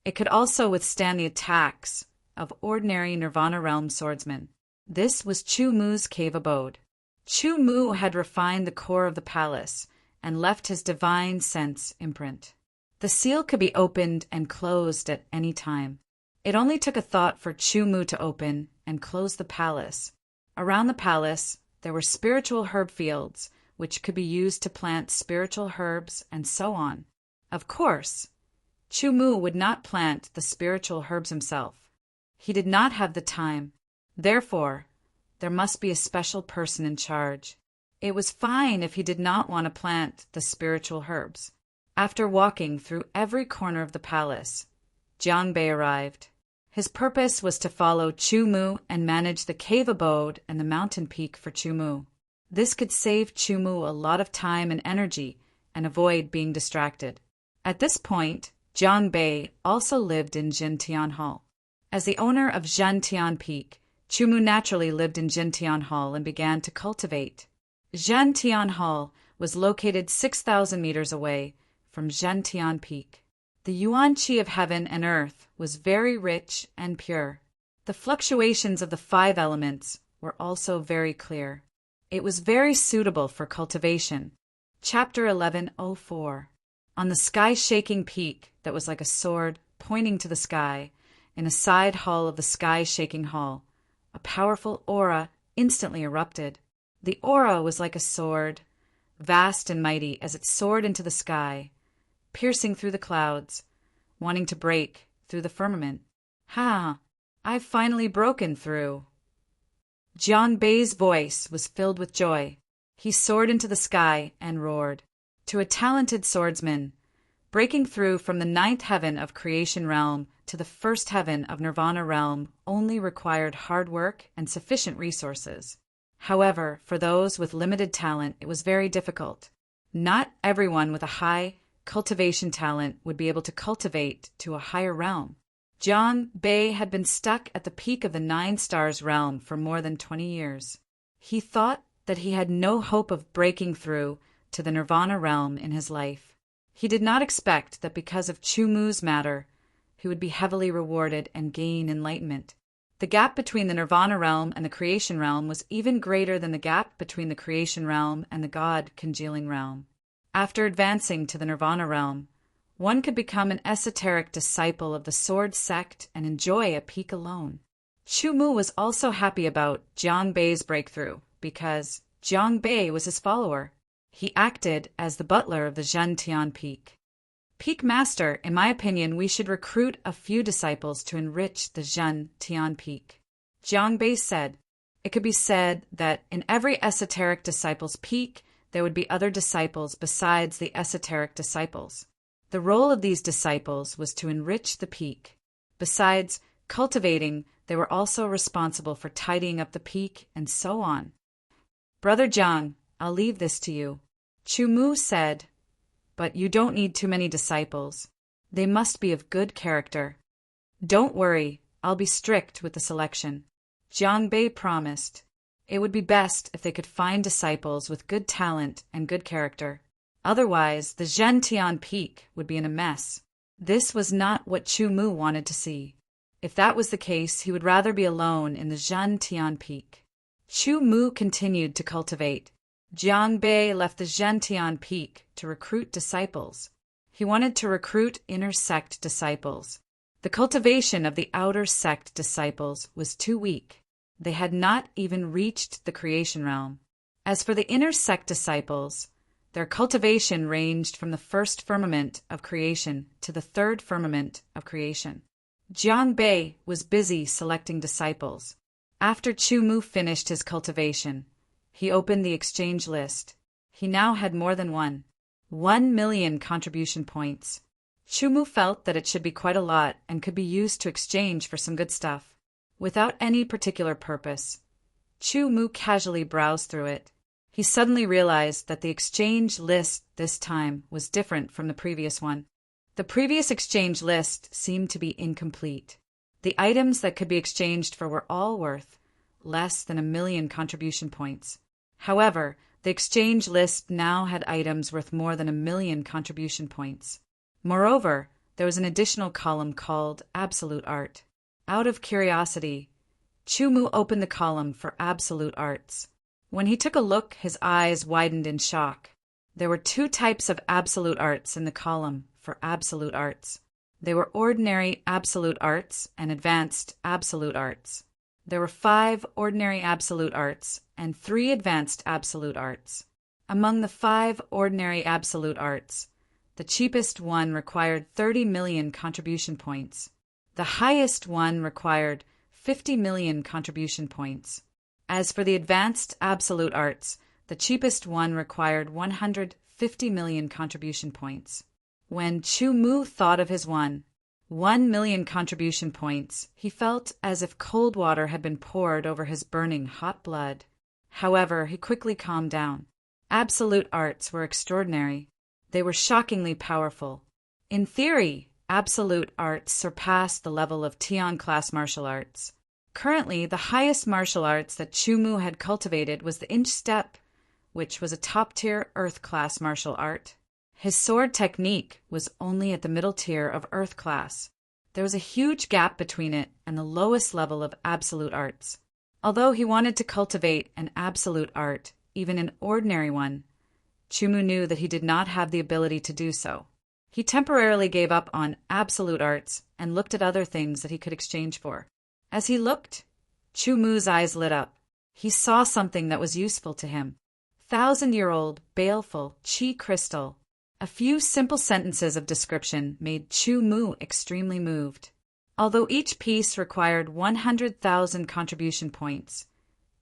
It could also withstand the attacks of ordinary Nirvana Realm swordsmen. This was Chu Mu's cave abode. Chu Mu had refined the core of the palace and left his divine sense imprint. The seal could be opened and closed at any time. It only took a thought for Chu Mu to open and close the palace. Around the palace, there were spiritual herb fields, which could be used to plant spiritual herbs and so on. Of course, Chu Mu would not plant the spiritual herbs himself. He did not have the time. Therefore, there must be a special person in charge. It was fine if he did not want to plant the spiritual herbs. After walking through every corner of the palace, Jiang Bei arrived. His purpose was to follow Chu Mu and manage the cave abode and the mountain peak for Chu Mu. This could save Chu Mu a lot of time and energy and avoid being distracted. At this point, Jiang Bei also lived in Jintian Hall. As the owner of Jintian Peak, Chu Mu naturally lived in Jintian Hall and began to cultivate. Jintian Hall was located 6,000 meters away from Jintian Peak. The yuan qi of heaven and earth was very rich and pure. The fluctuations of the 5 elements were also very clear. It was very suitable for cultivation. Chapter 1104. On the sky-shaking peak that was like a sword pointing to the sky, in a side hall of the sky-shaking hall, a powerful aura instantly erupted. The aura was like a sword, vast and mighty as it soared into the sky, piercing through the clouds, wanting to break through the firmament. Ha! I've finally broken through. Jiang Bei's voice was filled with joy. He soared into the sky and roared. To a talented swordsman, breaking through from the 9th heaven of creation realm to the 1st heaven of Nirvana realm only required hard work and sufficient resources. However, for those with limited talent, it was very difficult. Not everyone with a high cultivation talent would be able to cultivate to a higher realm. Jiang Bei had been stuck at the peak of the 9 stars realm for more than 20 years. He thought that he had no hope of breaking through to the Nirvana realm in his life. He did not expect that because of Chu Mu's matter, he would be heavily rewarded and gain enlightenment. The gap between the Nirvana realm and the creation realm was even greater than the gap between the creation realm and the God congealing realm. After advancing to the Nirvana realm, one could become an esoteric disciple of the Sword sect and enjoy a peak alone. Chu Mu was also happy about Jiang Bei's breakthrough because Jiang Bei was his follower. He acted as the butler of the Jintian Peak. Peak Master, in my opinion, we should recruit a few disciples to enrich the Jintian Peak. Jiang Bei said, it could be said that in every esoteric disciple's peak, there would be other disciples besides the esoteric disciples. The role of these disciples was to enrich the peak. Besides cultivating, they were also responsible for tidying up the peak and so on. Brother Jiang, I'll leave this to you. Chu Mu said, but you don't need too many disciples. They must be of good character. Don't worry, I'll be strict with the selection. Jiang Bei promised. It would be best if they could find disciples with good talent and good character. Otherwise, the Jintian Peak would be in a mess. This was not what Chu Mu wanted to see. If that was the case, he would rather be alone in the Jintian Peak. Chu Mu continued to cultivate. Jiang Bei left the Jintian Peak to recruit disciples. He wanted to recruit inner sect disciples. The cultivation of the outer sect disciples was too weak. They had not even reached the creation realm. As for the inner sect disciples, their cultivation ranged from the 1st firmament of creation to the 3rd firmament of creation. Jiang Bei was busy selecting disciples. After Chu Mu finished his cultivation, he opened the exchange list. He now had more than 1 million contribution points. Chu Mu felt that it should be quite a lot and could be used to exchange for some good stuff. Without any particular purpose, Chu Mu casually browsed through it. He suddenly realized that the exchange list this time was different from the previous one. The previous exchange list seemed to be incomplete. The items that could be exchanged for were all worth less than 1,000,000 contribution points. However, the exchange list now had items worth more than 1,000,000 contribution points. Moreover, there was an additional column called Absolute Art. Out of curiosity, Chumu opened the column for Absolute Arts. When he took a look, his eyes widened in shock. There were 2 types of Absolute Arts in the column for Absolute Arts. They were Ordinary Absolute Arts and Advanced Absolute Arts. There were 5 Ordinary Absolute Arts and 3 Advanced Absolute Arts. Among the 5 Ordinary Absolute Arts, the cheapest one required 30,000,000 contribution points. The highest one required 50,000,000 contribution points. As for the Advanced Absolute Arts, the cheapest one required 150,000,000 contribution points. When Chumu thought of his 1,000,000 contribution points, he felt as if cold water had been poured over his burning hot blood. However, he quickly calmed down. Absolute Arts were extraordinary. They were shockingly powerful. In theory, Absolute Arts surpassed the level of Tian class martial arts. Currently, the highest martial arts that Chumu had cultivated was the Inch Step, which was a top-tier Earth class martial art. His sword technique was only at the middle tier of Earth class. There was a huge gap between it and the lowest level of Absolute Arts. Although he wanted to cultivate an Absolute Art, even an ordinary one, Chumu knew that he did not have the ability to do so. He temporarily gave up on Absolute Arts and looked at other things that he could exchange for. As he looked, Chumu's eyes lit up. He saw something that was useful to him. 1,000-year-old, baleful Chi crystal. A few simple sentences of description made Chumu extremely moved. Although each piece required 100,000 contribution points,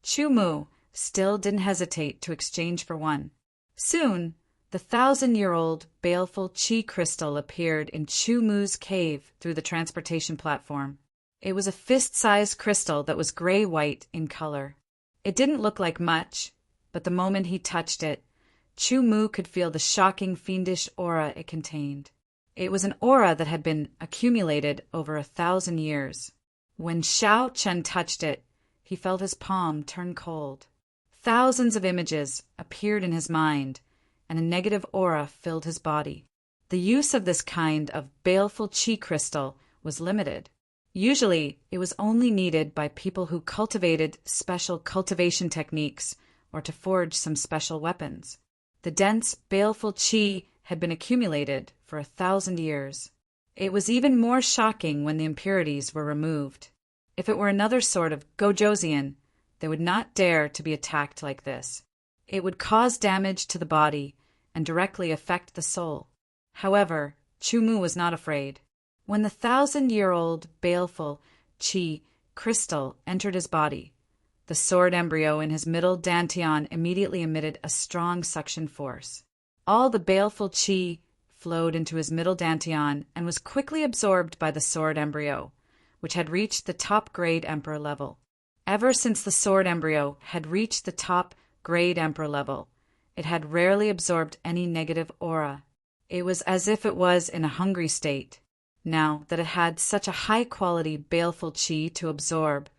Chumu still didn't hesitate to exchange for one. Soon, the 1,000-year-old baleful Chi crystal appeared in Chumu's cave through the transportation platform. It was a fist-sized crystal that was gray-white in color. It didn't look like much, but the moment he touched it, Chumu could feel the shocking fiendish aura it contained. It was an aura that had been accumulated over 1,000 years. When Xiao Chen touched it, he felt his palm turn cold. Thousands of images appeared in his mind, and a negative aura filled his body. The use of this kind of baleful Chi crystal was limited. Usually, it was only needed by people who cultivated special cultivation techniques or to forge some special weapons. The dense, baleful Chi had been accumulated for 1,000 years. It was even more shocking when the impurities were removed. If it were another sort of Gojosian, they would not dare to be attacked like this. It would cause damage to the body and directly affect the soul. However, Chumu was not afraid. When the 1,000-year-old baleful Chi crystal entered his body, the sword embryo in his middle dantian immediately emitted a strong suction force. All the baleful Chi flowed into his middle dantian and was quickly absorbed by the sword embryo, which had reached the top-grade emperor level. Ever since the sword embryo had reached the top-grade emperor level, it had rarely absorbed any negative aura. It was as if it was in a hungry state. Now that it had such a high-quality baleful Chi to absorb,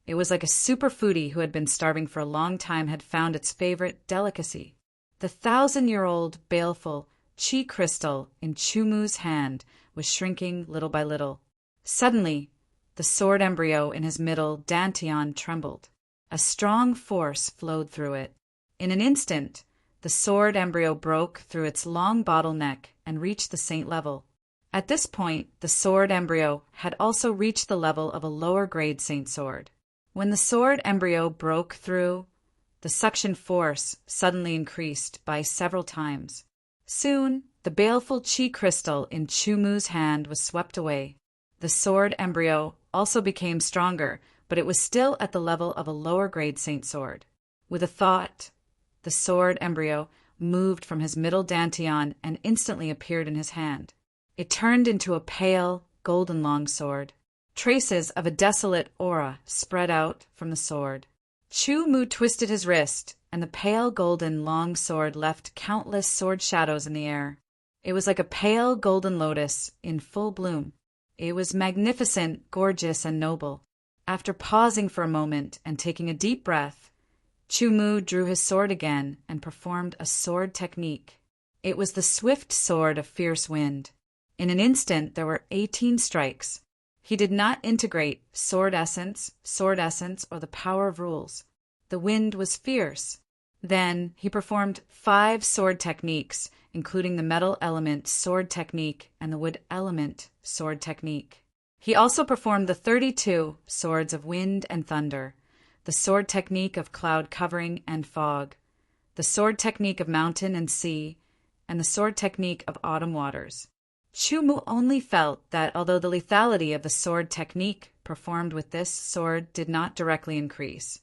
it was like a super foodie who had been starving for a long time had found its favorite delicacy. The 1,000-year-old baleful Chi crystal in Chumu's hand was shrinking little by little. Suddenly, the sword embryo in his middle dantian trembled. A strong force flowed through it. In an instant, the sword embryo broke through its long bottleneck and reached the saint level. At this point, the sword embryo had also reached the level of a lower-grade saint sword. When the sword embryo broke through, the suction force suddenly increased by several times. Soon, the baleful Chi crystal in Chumu's hand was swept away. The sword embryo also became stronger, but it was still at the level of a lower-grade saint sword. With a thought, the sword embryo moved from his middle dantian and instantly appeared in his hand. It turned into a pale, golden longsword. Traces of a desolate aura spread out from the sword. Chumu twisted his wrist, and the pale golden long sword left countless sword shadows in the air. It was like a pale golden lotus in full bloom. It was magnificent, gorgeous, and noble. After pausing for a moment and taking a deep breath, Chu-Mu drew his sword again and performed a sword technique. It was the swift sword of fierce wind. In an instant, there were 18 strikes. He did not integrate sword essence, or the power of rules. The wind was fierce. Then he performed 5 sword techniques, including the metal element sword technique and the wood element sword technique. He also performed the 32 swords of wind and thunder, the sword technique of cloud covering and fog, the sword technique of mountain and sea, and the sword technique of autumn waters. Chu-Mu only felt that although the lethality of the sword technique performed with this sword did not directly increase,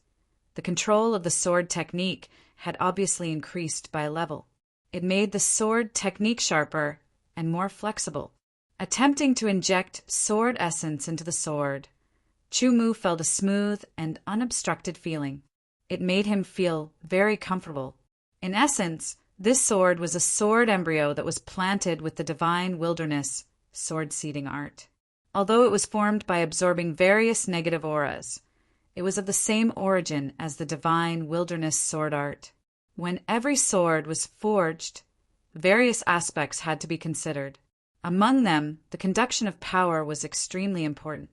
the control of the sword technique had obviously increased by a level. It made the sword technique sharper and more flexible. Attempting to inject sword essence into the sword, Chu-Mu felt a smooth and unobstructed feeling. It made him feel very comfortable. In essence, this sword was a sword embryo that was planted with the divine wilderness sword seeding art. Although it was formed by absorbing various negative auras, it was of the same origin as the divine wilderness sword art. When every sword was forged, various aspects had to be considered. Among them, the conduction of power was extremely important.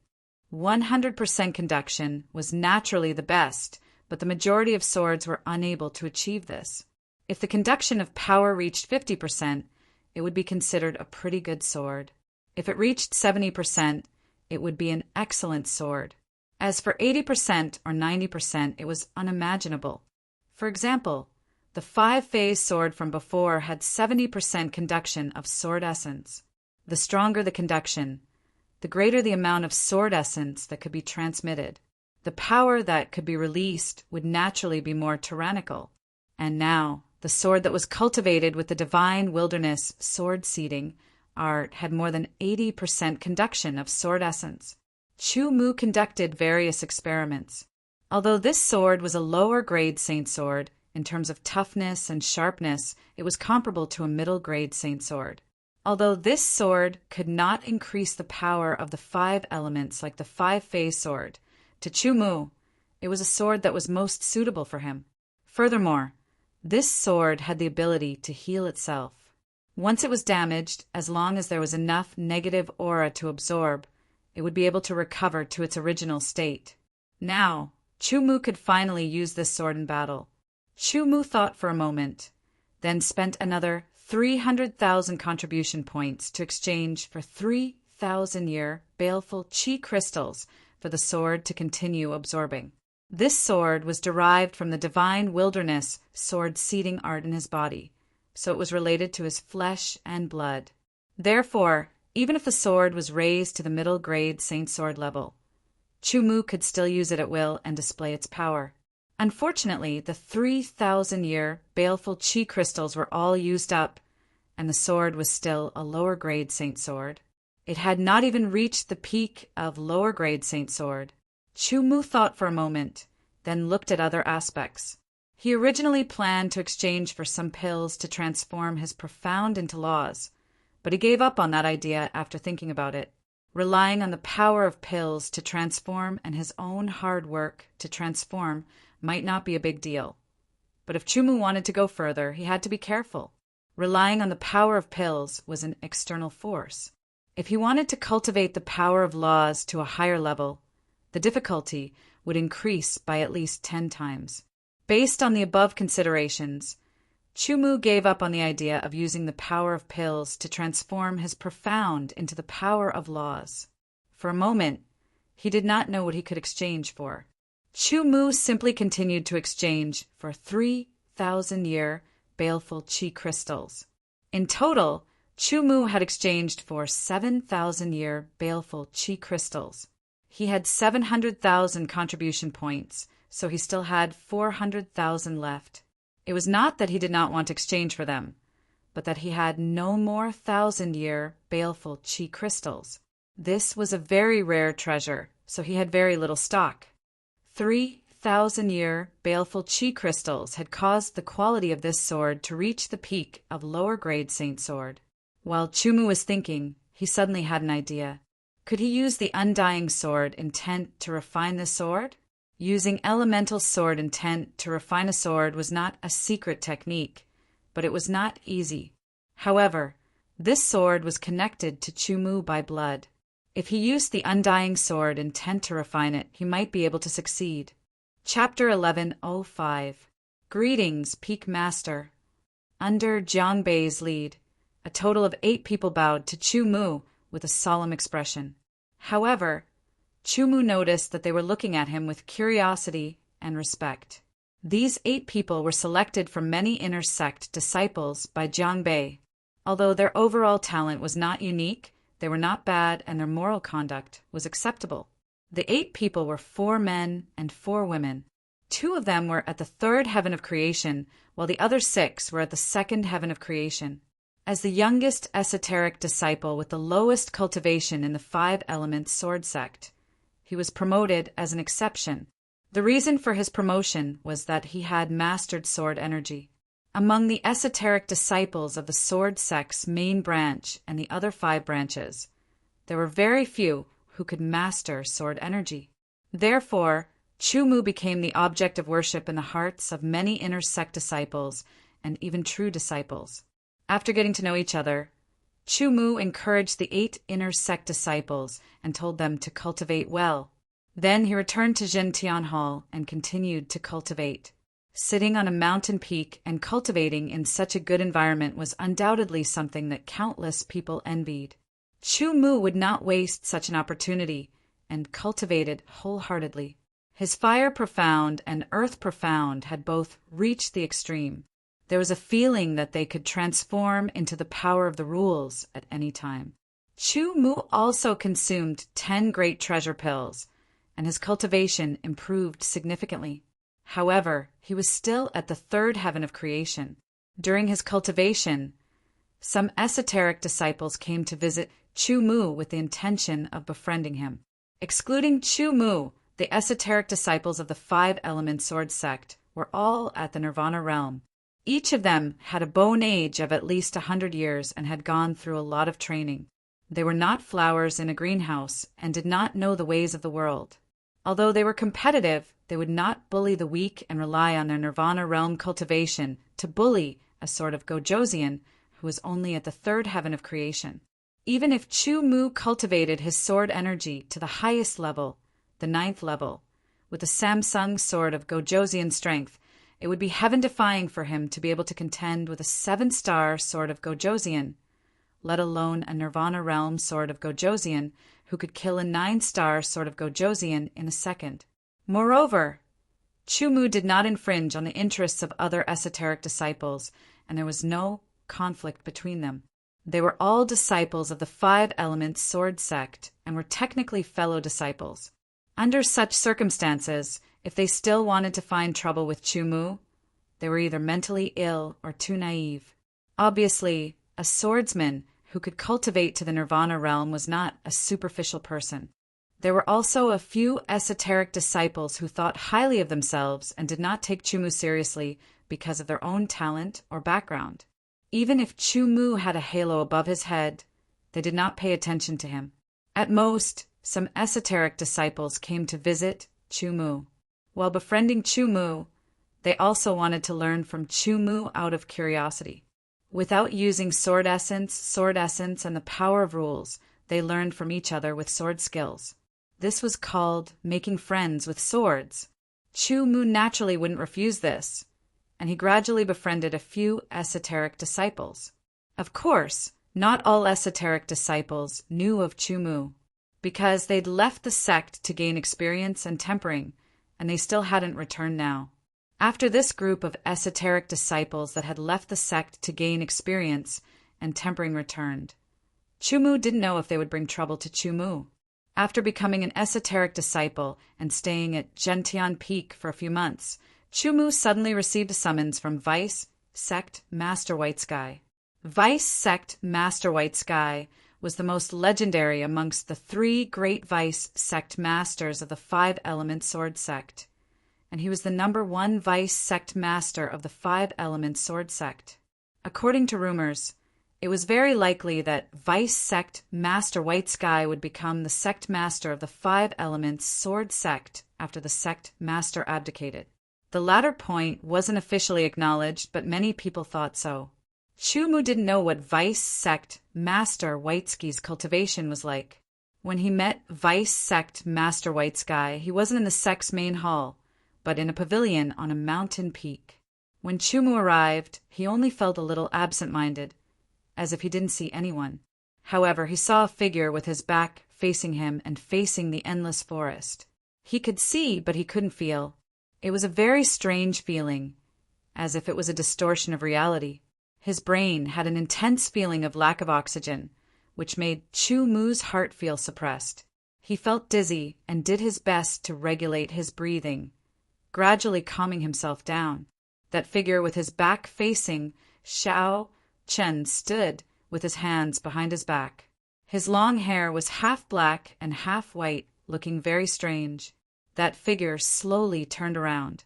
100% conduction was naturally the best, but the majority of swords were unable to achieve this. If the conduction of power reached 50%, it would be considered a pretty good sword. If it reached 70%, it would be an excellent sword. As for 80% or 90%, it was unimaginable. For example, the 5-phase sword from before had 70% conduction of sword essence. The stronger the conduction, the greater the amount of sword essence that could be transmitted. The power that could be released would naturally be more tyrannical. And now, the sword that was cultivated with the divine wilderness sword seeding art had more than 80% conduction of sword essence. Chu-Mu conducted various experiments. Although this sword was a lower grade saint sword, in terms of toughness and sharpness, it was comparable to a middle grade saint sword. Although this sword could not increase the power of the 5 elements like the 5-phase sword, to Chu-Mu, it was a sword that was most suitable for him. Furthermore, this sword had the ability to heal itself. Once it was damaged, as long as there was enough negative aura to absorb, it would be able to recover to its original state. Now, Chu-Mu could finally use this sword in battle. Chu-Mu thought for a moment, then spent another 300,000 contribution points to exchange for 3,000-year baleful chi crystals for the sword to continue absorbing. This sword was derived from the divine wilderness sword seeding art in his body, so it was related to his flesh and blood. Therefore, even if the sword was raised to the middle grade saint sword level, Chu-Mu could still use it at will and display its power. Unfortunately, the 3,000-year baleful chi crystals were all used up, and the sword was still a lower grade saint sword. It had not even reached the peak of lower grade saint sword. Chu-Mu thought for a moment, then looked at other aspects. He originally planned to exchange for some pills to transform his profound into laws, but he gave up on that idea after thinking about it. Relying on the power of pills to transform and his own hard work to transform might not be a big deal. But if Chu-Mu wanted to go further, he had to be careful. Relying on the power of pills was an external force. If he wanted to cultivate the power of laws to a higher level, the difficulty would increase by at least 10 times. Based on the above considerations, Chu-Mu gave up on the idea of using the power of pills to transform his profound into the power of laws. For a moment, he did not know what he could exchange for. Chu-Mu simply continued to exchange for 3,000-year baleful chi crystals. In total, Chu-Mu had exchanged for 7,000-year baleful chi crystals. He had 700,000 contribution points, so he still had 400,000 left. It was not that he did not want to exchange for them, but that he had no more 1,000-year baleful chi crystals. This was a very rare treasure, so he had very little stock. 3,000-year baleful chi crystals had caused the quality of this sword to reach the peak of lower grade saint sword. While Chu-Mu was thinking, he suddenly had an idea. Could he use the undying sword intent to refine the sword? Using elemental sword intent to refine a sword was not a secret technique, but it was not easy. However, this sword was connected to Chumu by blood. If he used the undying sword intent to refine it, he might be able to succeed. Chapter 11:05. Greetings, Peak Master. Under Jiangbei's lead, a total of 8 people bowed to Chumu with a solemn expression. However, Chumu noticed that they were looking at him with curiosity and respect. These 8 people were selected from many inner sect disciples by Jiangbei. Although their overall talent was not unique, they were not bad and their moral conduct was acceptable. The 8 people were 4 men and 4 women. 2 of them were at the 3rd heaven of creation, while the other 6 were at the 2nd heaven of creation. As the youngest esoteric disciple with the lowest cultivation in the 5 elements sword sect, he was promoted as an exception. The reason for his promotion was that he had mastered sword energy. Among the esoteric disciples of the sword sect's main branch and the other 5 branches, there were very few who could master sword energy. Therefore, Chumu became the object of worship in the hearts of many inner sect disciples and even true disciples. After getting to know each other, Chumu encouraged the 8 inner sect disciples and told them to cultivate well. Then he returned to Zhentian Hall and continued to cultivate. Sitting on a mountain peak and cultivating in such a good environment was undoubtedly something that countless people envied. Chumu would not waste such an opportunity and cultivated wholeheartedly. His fire profound and earth profound had both reached the extreme. There was a feeling that they could transform into the power of the rules at any time. Chumu also consumed 10 great treasure pills, and his cultivation improved significantly. However, he was still at the 3rd heaven of creation. During his cultivation, some esoteric disciples came to visit Chumu with the intention of befriending him. Excluding Chumu, the esoteric disciples of the 5 element sword sect were all at the Nirvana realm. Each of them had a bone age of at least 100 years and had gone through a lot of training. They were not flowers in a greenhouse and did not know the ways of the world. Although they were competitive, they would not bully the weak and rely on their Nirvana realm cultivation to bully a sort of Gojosian who was only at the 3rd heaven of creation. Even if Chumu cultivated his sword energy to the highest level, the 9th level, with the Samsung sword of Gojosian strength, it would be heaven-defying for him to be able to contend with a 7-star sword of Gojosian, let alone a Nirvana realm sword of Gojosian who could kill a 9-star sword of Gojosian in a second. Moreover, Chumu did not infringe on the interests of other esoteric disciples, and there was no conflict between them. They were all disciples of the 5 elements sword sect and were technically fellow disciples. Under such circumstances, if they still wanted to find trouble with Chumu, they were either mentally ill or too naive. Obviously, a swordsman who could cultivate to the Nirvana realm was not a superficial person. There were also a few esoteric disciples who thought highly of themselves and did not take Chumu seriously because of their own talent or background. Even if Chumu had a halo above his head, they did not pay attention to him. At most, some esoteric disciples came to visit Chumu. While befriending Chumu, they also wanted to learn from Chumu out of curiosity. Without using sword essence, and the power of rules, they learned from each other with sword skills. This was called making friends with swords. Chumu naturally wouldn't refuse this, and he gradually befriended a few esoteric disciples. Of course, not all esoteric disciples knew of Chumu, because they'd left the sect to gain experience and tempering, and they still hadn't returned now. After this group of esoteric disciples that had left the sect to gain experience and tempering returned, Chumu didn't know if they would bring trouble to Chumu. After becoming an esoteric disciple and staying at Gentian Peak for a few months, Chumu suddenly received a summons from Vice Sect Master White Sky. Vice Sect Master White Sky was the most legendary amongst the 3 great Vice Sect Masters of the 5 element sword sect, and he was the #1 Vice Sect Master of the 5 element sword sect. According to rumors, It was very likely that Vice Sect Master White Sky would become the sect master of the Five Elements Sword Sect after the sect master abdicated. The latter point wasn't officially acknowledged, but many people thought so. Chumu didn't know what Vice Sect Master White Sky's cultivation was like. When he met Vice Sect Master White Sky, he wasn't in the sect's main hall, but in a pavilion on a mountain peak. When Chumu arrived, he only felt a little absent-minded, as if he didn't see anyone. However, he saw a figure with his back facing him and facing the endless forest. He could see, but he couldn't feel. It was a very strange feeling, as if it was a distortion of reality. His brain had an intense feeling of lack of oxygen, which made Chumu's heart feel suppressed. He felt dizzy and did his best to regulate his breathing, gradually calming himself down. That figure with his back facing Xiao Chen stood with his hands behind his back. His long hair was half black and half white, looking very strange. That figure slowly turned around,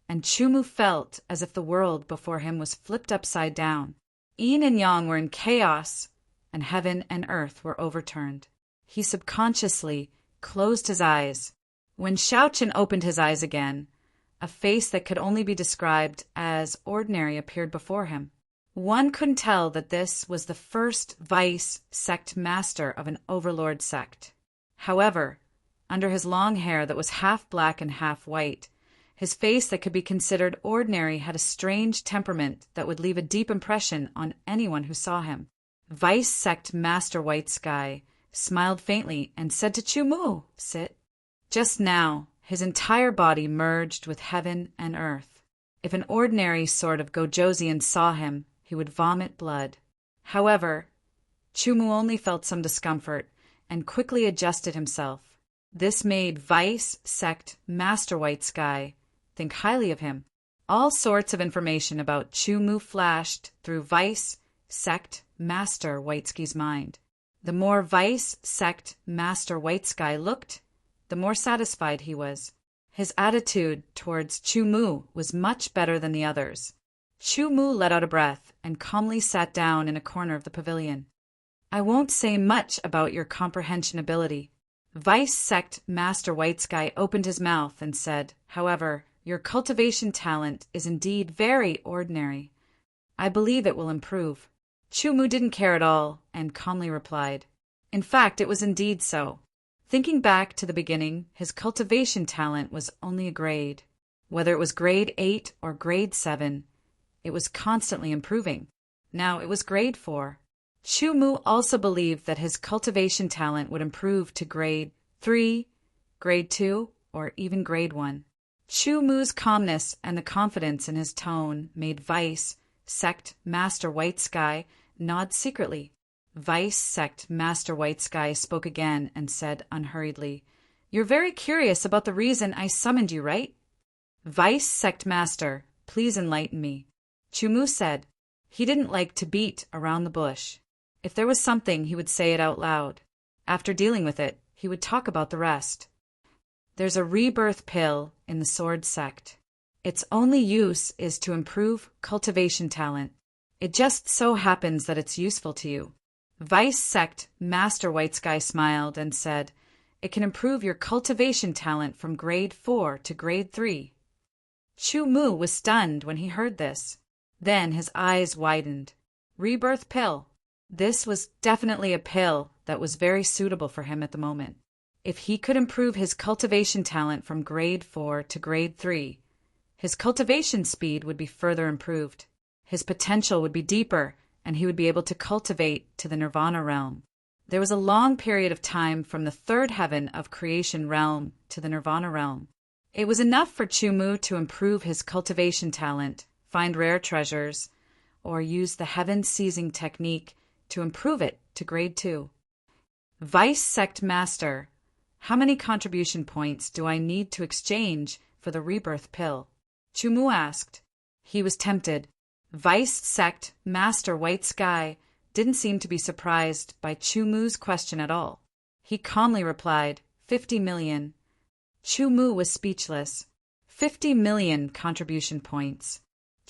and Chumu felt as if the world before him was flipped upside down. Yin and Yang were in chaos, and heaven and earth were overturned. He subconsciously closed his eyes. When Xiaochen opened his eyes again, a face that could only be described as ordinary appeared before him. One couldn't tell that this was the first Vice Sect Master of an Overlord sect. However, under his long hair that was half black and half white, his face that could be considered ordinary had a strange temperament that would leave a deep impression on anyone who saw him. Vice Sect Master White Sky smiled faintly and said to Chumu, "Sit." Just now, his entire body merged with heaven and earth. If an ordinary sort of Gojosian saw him, he would vomit blood. However, Chumu only felt some discomfort and quickly adjusted himself. This made Vice Sect Master White Sky think highly of him. All sorts of information about Chumu flashed through Vice Sect Master White Sky's mind. The more Vice Sect Master White Sky looked, the more satisfied he was. His attitude towards Chumu was much better than the others. Chumu let out a breath and calmly sat down in a corner of the pavilion. "I won't say much about your comprehension ability." Vice Sect Master White Sky opened his mouth and said, "However, your cultivation talent is indeed very ordinary. I believe it will improve." Chumu didn't care at all and calmly replied, "In fact, it was indeed so." Thinking back to the beginning, his cultivation talent was only a grade. Whether it was grade 8 or grade 7, it was constantly improving. Now it was grade 4. Chumu also believed that his cultivation talent would improve to grade 3, grade 2, or even grade 1. Chumu's calmness and the confidence in his tone made Vice Sect Master White Sky nod secretly. Vice Sect Master White Sky spoke again and said unhurriedly, "You're very curious about the reason I summoned you, right?" "Vice Sect Master, please enlighten me." Chumu said. He didn't like to beat around the bush. If there was something, he would say it out loud. After dealing with it, he would talk about the rest. "There's a rebirth pill in the Sword Sect. Its only use is to improve cultivation talent. It just so happens that it's useful to you." Vice Sect Master White Sky smiled and said, "It can improve your cultivation talent from grade 4 to grade 3. Chumu was stunned when he heard this. Then his eyes widened. Rebirth pill. This was definitely a pill that was very suitable for him at the moment. If he could improve his cultivation talent from grade 4 to grade 3, his cultivation speed would be further improved. His potential would be deeper, and he would be able to cultivate to the Nirvana realm. There was a long period of time from the third heaven of creation realm to the Nirvana realm. It was enough for Chumu to improve his cultivation talent, find rare treasures, or use the heaven seizing technique to improve it to grade 2. "Vice Sect Master, how many contribution points do I need to exchange for the rebirth pill?" Chumu asked. He was tempted. Vice Sect Master White Sky didn't seem to be surprised by Chumu's question at all. He calmly replied, 50 million. Chumu was speechless. 50 million contribution points.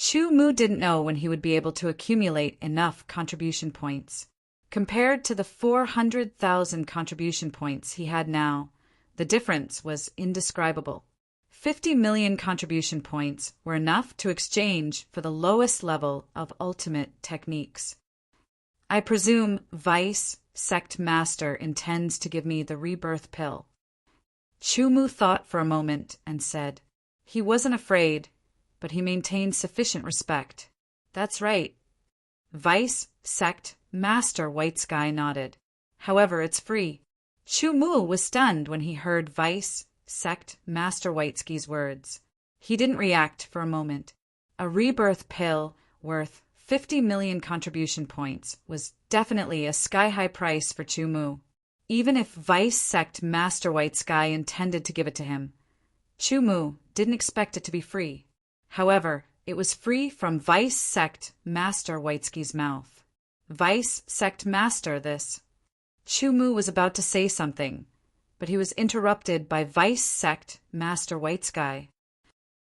Chu Mu didn't know when he would be able to accumulate enough contribution points. Compared to the 400,000 contribution points he had now, the difference was indescribable. 50 million contribution points were enough to exchange for the lowest level of ultimate techniques. I presume Vice Sect Master intends to give me the rebirth pill. Chu Mu thought for a moment and said, he wasn't afraid, but he maintained sufficient respect. That's right. Vice Sect Master White Sky nodded. However, it's free. Chu Mu was stunned when he heard Vice Sect Master White Sky's words. He didn't react for a moment. A rebirth pill worth 50 million contribution points was definitely a sky-high price for Chu Mu. Even if Vice Sect Master White Sky intended to give it to him, Chu Mu didn't expect it to be free. However, it was free from Vice Sect Master White Sky's mouth. Vice Sect Master, this. Chu Mu was about to say something, but he was interrupted by Vice Sect Master White Sky.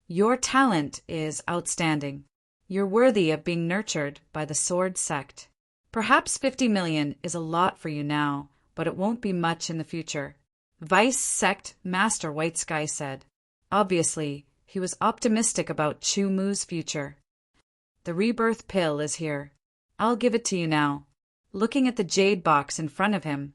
Your talent is outstanding. You're worthy of being nurtured by the Sword Sect. Perhaps 50 million is a lot for you now, but it won't be much in the future, Vice Sect Master White Sky said. Obviously, he was optimistic about Chu Mu's future. The rebirth pill is here. I'll give it to you now. Looking at the jade box in front of him,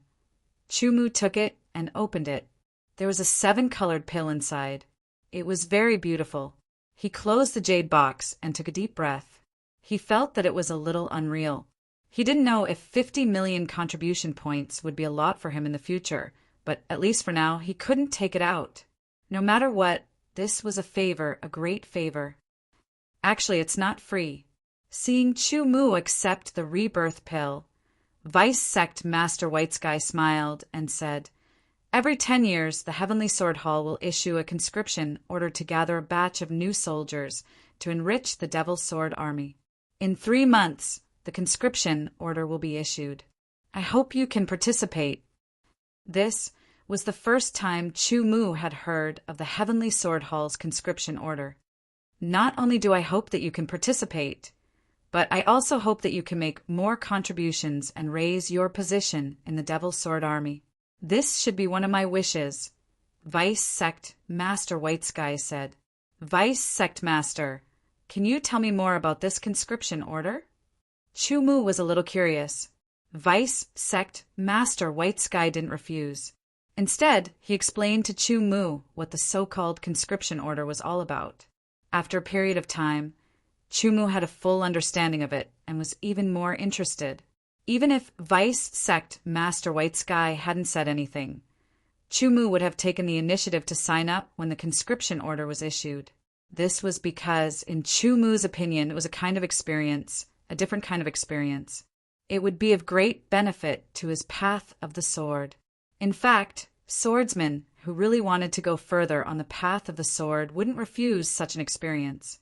Chu Mu took it and opened it. There was a 7-colored pill inside. It was very beautiful. He closed the jade box and took a deep breath. He felt that it was a little unreal. He didn't know if 50 million contribution points would be a lot for him in the future, but at least for now, he couldn't take it out. No matter what, this was a favor, a great favor. Actually, it's not free. Seeing Chu Mu accept the rebirth pill, Vice Sect Master White Sky smiled and said, every 10 years, the Heavenly Sword Hall will issue a conscription order to gather a batch of new soldiers to enrich the Devil's Sword Army. In 3 months, the conscription order will be issued. I hope you can participate. This was the first time Chu Mu had heard of the Heavenly Sword Hall's conscription order. Not only do I hope that you can participate, but I also hope that you can make more contributions and raise your position in the Devil's Sword Army. This should be one of my wishes, Vice Sect Master White Sky said. Vice Sect Master, can you tell me more about this conscription order? Chu Mu was a little curious. Vice Sect Master White Sky didn't refuse. Instead, he explained to Chu Mu what the so-called conscription order was all about. After a period of time, Chu Mu had a full understanding of it and was even more interested. Even if Vice Sect Master White Sky hadn't said anything, Chu Mu would have taken the initiative to sign up when the conscription order was issued. This was because, in Chu Mu's opinion, it was a kind of experience, a different kind of experience. It would be of great benefit to his path of the sword. In fact, swordsmen who really wanted to go further on the path of the sword wouldn't refuse such an experience.